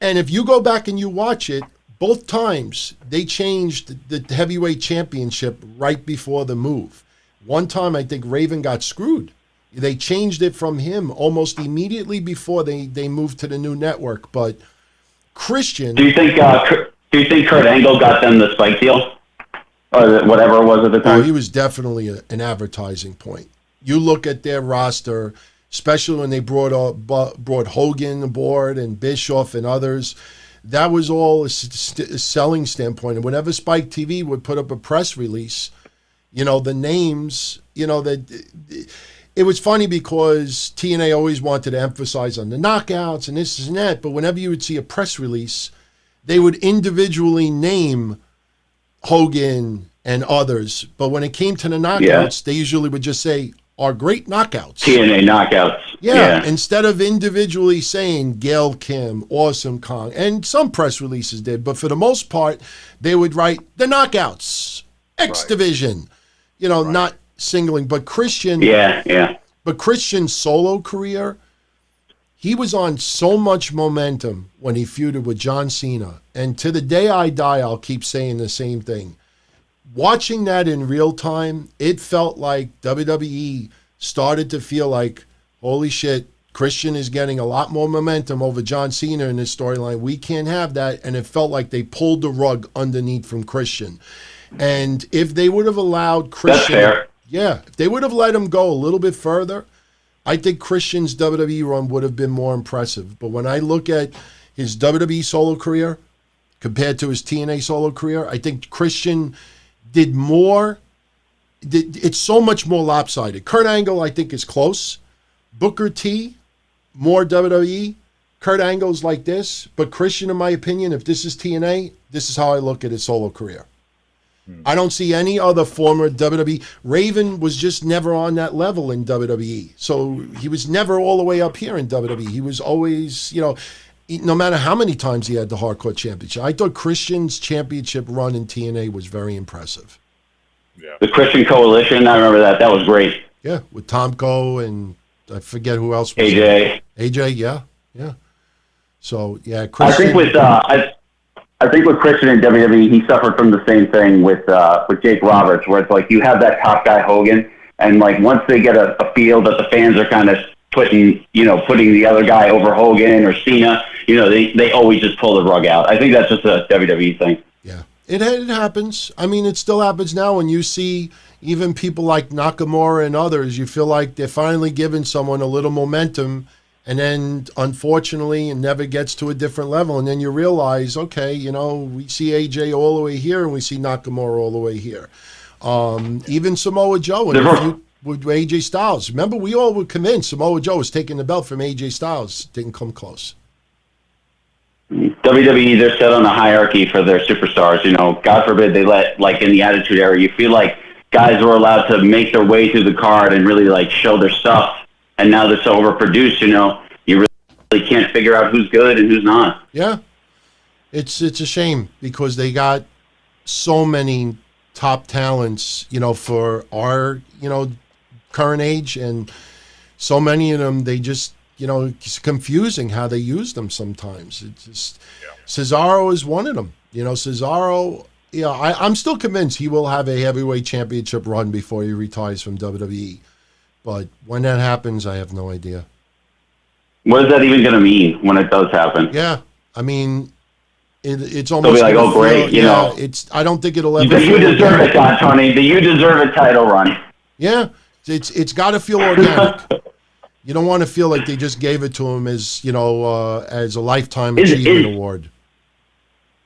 And if you go back and you watch it, both times they changed the heavyweight championship right before the move. One time I think Raven got screwed. They changed it from him almost immediately before they moved to the new network. But Christian, Do you think Kurt Angle got them the Spike deal, or whatever it was at the time? he was definitely an advertising point. You look at their roster, especially when they brought Hogan aboard and Bischoff and others. That was all a selling standpoint. And whenever Spike TV would put up a press release, the names, it was funny because TNA always wanted to emphasize on the knockouts and this and that. But whenever you would see a press release, they would individually name Hogan and others. But when it came to the knockouts, they usually would just say, "Our great knockouts." TNA knockouts. Yeah, instead of individually saying Gail Kim, Awesome Kong, and some press releases did, but for the most part, they would write the knockouts, X Division, not singling. But Christian, but Christian's solo career, he was on so much momentum when he feuded with John Cena, and to the day I die, I'll keep saying the same thing. Watching that in real time, it felt like WWE started to feel like, holy shit, Christian is getting a lot more momentum over John Cena in this storyline. We can't have that. And it felt like they pulled the rug underneath from Christian. And if they would have allowed Christian, if they would have let him go a little bit further, I think Christian's WWE run would have been more impressive. But when I look at his WWE solo career compared to his TNA solo career, I think Christian did more. It's so much more lopsided. Kurt Angle, I think, is close. Booker T, more WWE. Kurt Angle's like this. But Christian, in my opinion, if this is TNA, this is how I look at his solo career. I don't see any other former WWE. Raven was just never on that level in WWE. So he was never all the way up here in WWE. He was always, no matter how many times he had the Hardcore Championship. I thought Christian's championship run in TNA was very impressive. Yeah. The Christian Coalition, I remember that. That was great. Yeah, with Tomko and I forget who else was AJ. there. AJ, yeah. So, yeah, Christian. I think with Christian in WWE, he suffered from the same thing with Jake Roberts, where it's like you have that top guy Hogan, and like once they get a feel that the fans are kind of putting the other guy over Hogan or Cena, they always just pull the rug out. I think that's just a WWE thing. Yeah, it happens. I mean, it still happens now when you see even people like Nakamura and others. You feel like they're finally giving someone a little momentum, and then unfortunately it never gets to a different level. And then you realize, okay, we see AJ all the way here and we see Nakamura all the way here. Even Samoa Joe and with AJ Styles. Remember, we all were convinced Samoa Joe was taking the belt from AJ Styles. Didn't come close. WWE, they're set on a hierarchy for their superstars. God forbid they let, like in the Attitude Era, you feel like guys were allowed to make their way through the card and really like show their stuff. And now they're so overproduced, you really can't figure out who's good and who's not. Yeah. It's a shame because they got so many top talents, for our, current age, and so many of them, they just, it's confusing how they use them sometimes. It's just, Cesaro is one of them. Cesaro, I'm still convinced he will have a heavyweight championship run before he retires from WWE. But when that happens, I have no idea. What is that even going to mean when it does happen? Yeah, I mean, it's almost be like, oh, great, It's. I don't think it'll ever. You deserve it, Don Tony. You deserve a title run. Yeah, it's got to feel organic. You don't want to feel like they just gave it to him as as a lifetime achievement award.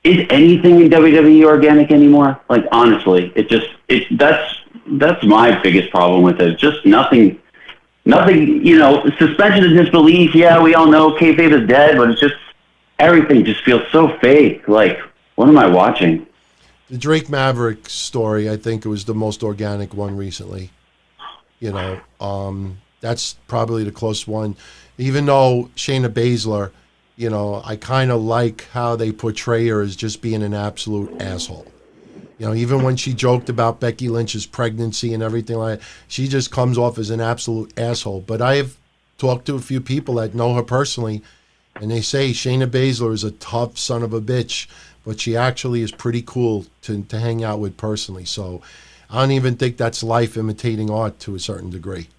Is anything in WWE organic anymore? Like honestly, that's my biggest problem with it. Just nothing nothing, suspension of disbelief. Yeah, we all know kayfabe is dead, but it's just everything just feels so fake. Like, what am I watching? The Drake Maverick story, I think it was the most organic one recently. That's probably the close one. Even though Shayna Baszler, I kind of like how they portray her as just being an absolute asshole. Even when she joked about Becky Lynch's pregnancy and everything like that, she just comes off as an absolute asshole. But I have talked to a few people that know her personally, and they say Shayna Baszler is a tough son of a bitch, but she actually is pretty cool to hang out with personally. So I don't even think that's life imitating art to a certain degree.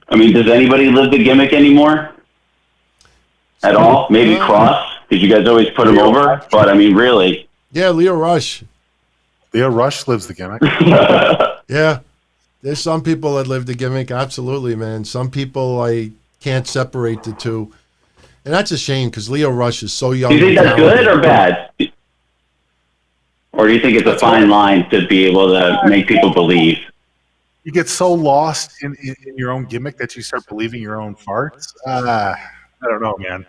I mean, does anybody live the gimmick anymore? At all? Maybe Cross, because you guys always put him over. But, I mean, really. Yeah, Leo Rush. Leo Rush lives the gimmick. Yeah. There's some people that live the gimmick. Absolutely, man. Some people, I can't separate the two. And that's a shame because Leo Rush is so young. Do you think that's good or bad? Or do you think it's a fine line to be able to make people believe? You get so lost in your own gimmick that you start believing your own farts. I don't know, man.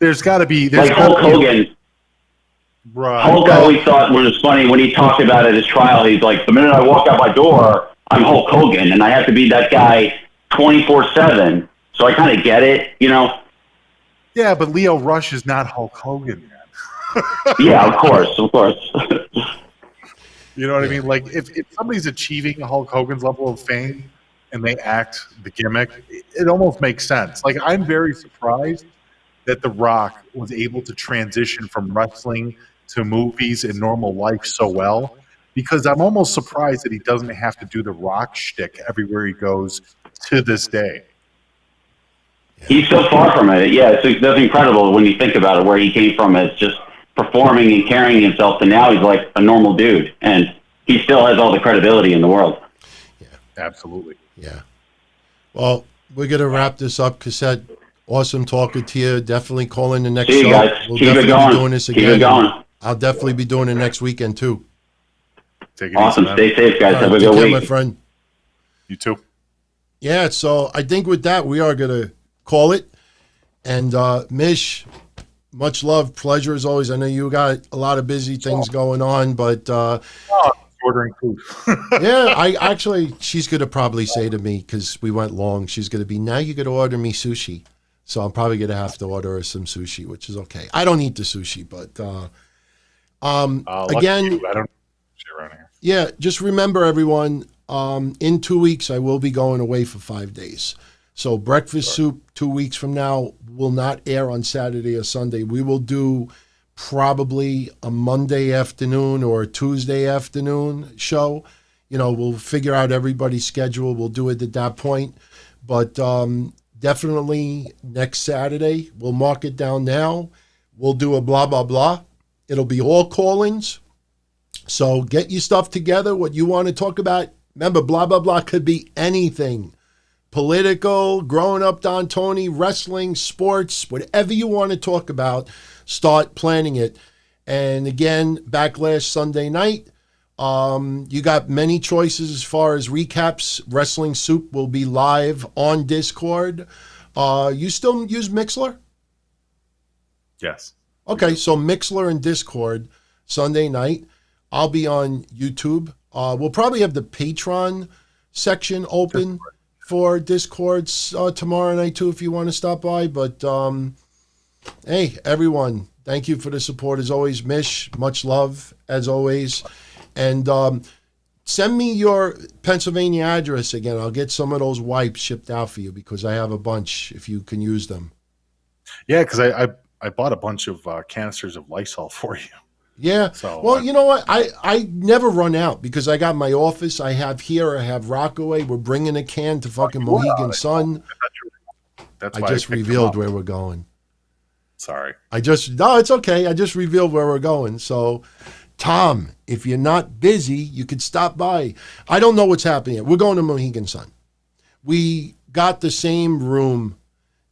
There's got to be... Like Hulk Hogan. Right. Hulk always thought was funny when he talked about at his trial. He's like, the minute I walk out my door, I'm Hulk Hogan, and I have to be that guy 24/7. So I kind of get it, Yeah, but Leo Rush is not Hulk Hogan, man. Yeah, of course. You know what I mean? Like, if somebody's achieving Hulk Hogan's level of fame and they act the gimmick, it almost makes sense. Like, I'm very surprised that The Rock was able to transition from wrestling to movies and normal life so well, because I'm almost surprised that he doesn't have to do the Rock shtick everywhere he goes to this day. He's so far from it. Yeah, that's incredible when you think about it, where he came from as just performing and carrying himself, and now he's like a normal dude, and he still has all the credibility in the world. Yeah, absolutely. Yeah. Well, we're going to wrap this up, Cassette. Awesome talking to you. Definitely call in the next See show. you guys. We'll Keep definitely it going. be doing this again. Keep it going. I'll definitely be doing it next weekend, too. Take it awesome. easy, stay safe, guys. Right, have a take good care, week. my friend. You too. Yeah, so I think with that, we are going to call it. And Mish, much love, pleasure as always. I know you got a lot of busy things going on, but ordering food. yeah, she's going to probably say to me, because we went long, she's going to be, now you're going to order me sushi. So I'm probably going to have to order her some sushi, which is okay. I don't eat the sushi, but again, I don't shit around here. Yeah, just remember, everyone, in 2 weeks, I will be going away for 5 days. So Breakfast Soup 2 weeks from now will not air on Saturday or Sunday. We will do probably a Monday afternoon or a Tuesday afternoon show. We'll figure out everybody's schedule. We'll do it at that point. But definitely next Saturday, we'll mark it down now. We'll do a blah, blah, blah. It'll be all call-ins. So get your stuff together, what you want to talk about. Remember, blah, blah, blah could be anything. Political, growing up Don Tony, wrestling, sports, whatever you want to talk about, start planning it. And again, Backlash Sunday night. You got many choices as far as recaps. Wrestling Soup will be live on Discord. You still use Mixler? Yes. Okay, so Mixler and Discord Sunday night. I'll be on YouTube. We'll probably have the Patreon section open for Discords tomorrow night too, if you want to stop by. But hey, everyone, thank you for the support as always. Mish, much love as always. And send me your Pennsylvania address again. I'll get some of those wipes shipped out for you because I have a bunch if you can use them. Yeah, because I bought a bunch of canisters of Lysol for you. Yeah. So, well, you know what? I never run out because I got my office. I have Rockaway. We're bringing a can to fucking Mohegan Sun. That's I why just revealed where we're going. Sorry. No, it's okay. I just revealed where we're going. So, Tom, if you're not busy, you could stop by. I don't know what's happening yet. We're going to Mohegan Sun. We got the same room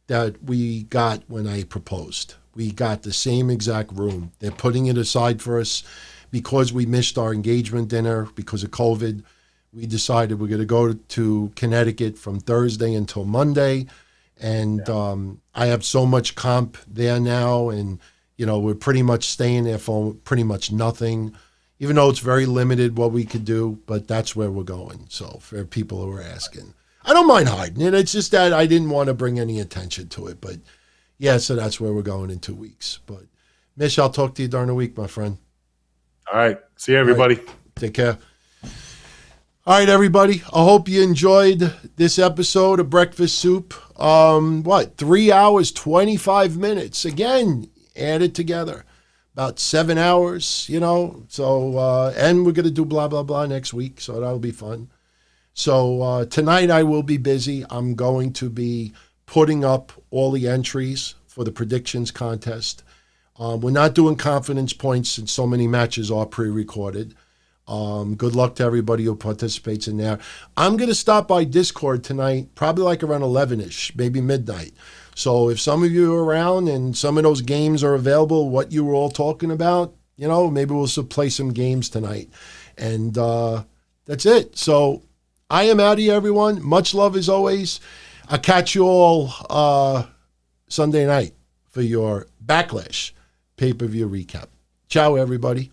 that we got when I proposed. We got the same exact room. They're putting it aside for us because we missed our engagement dinner because of COVID. we decided we're going to go to Connecticut from Thursday until Monday. And I have so much comp there now. And, we're pretty much staying there for pretty much nothing, even though it's very limited what we could do. But that's where we're going. So for people who are asking, I don't mind hiding it. It's just that I didn't want to bring any attention to it. But, yeah, so that's where we're going in 2 weeks. But, Mish, I'll talk to you during the week, my friend. All right. See you, everybody. Right. Take care. All right, everybody. I hope you enjoyed this episode of Breakfast Soup. 3 hours, 25 minutes. Again, add it together. About 7 hours, So, and we're going to do blah, blah, blah next week. So that'll be fun. So tonight I will be busy. I'm going to be putting up all the entries for the predictions contest. We're not doing confidence points since so many matches are pre-recorded. Good luck to everybody who participates in there. I'm going to stop by Discord tonight, probably like around 11-ish, maybe midnight. So if some of you are around and some of those games are available, what you were all talking about, maybe we'll play some games tonight. And that's it. So I am out of here, everyone. Much love as always. I'll catch you all Sunday night for your Backlash pay-per-view recap. Ciao, everybody.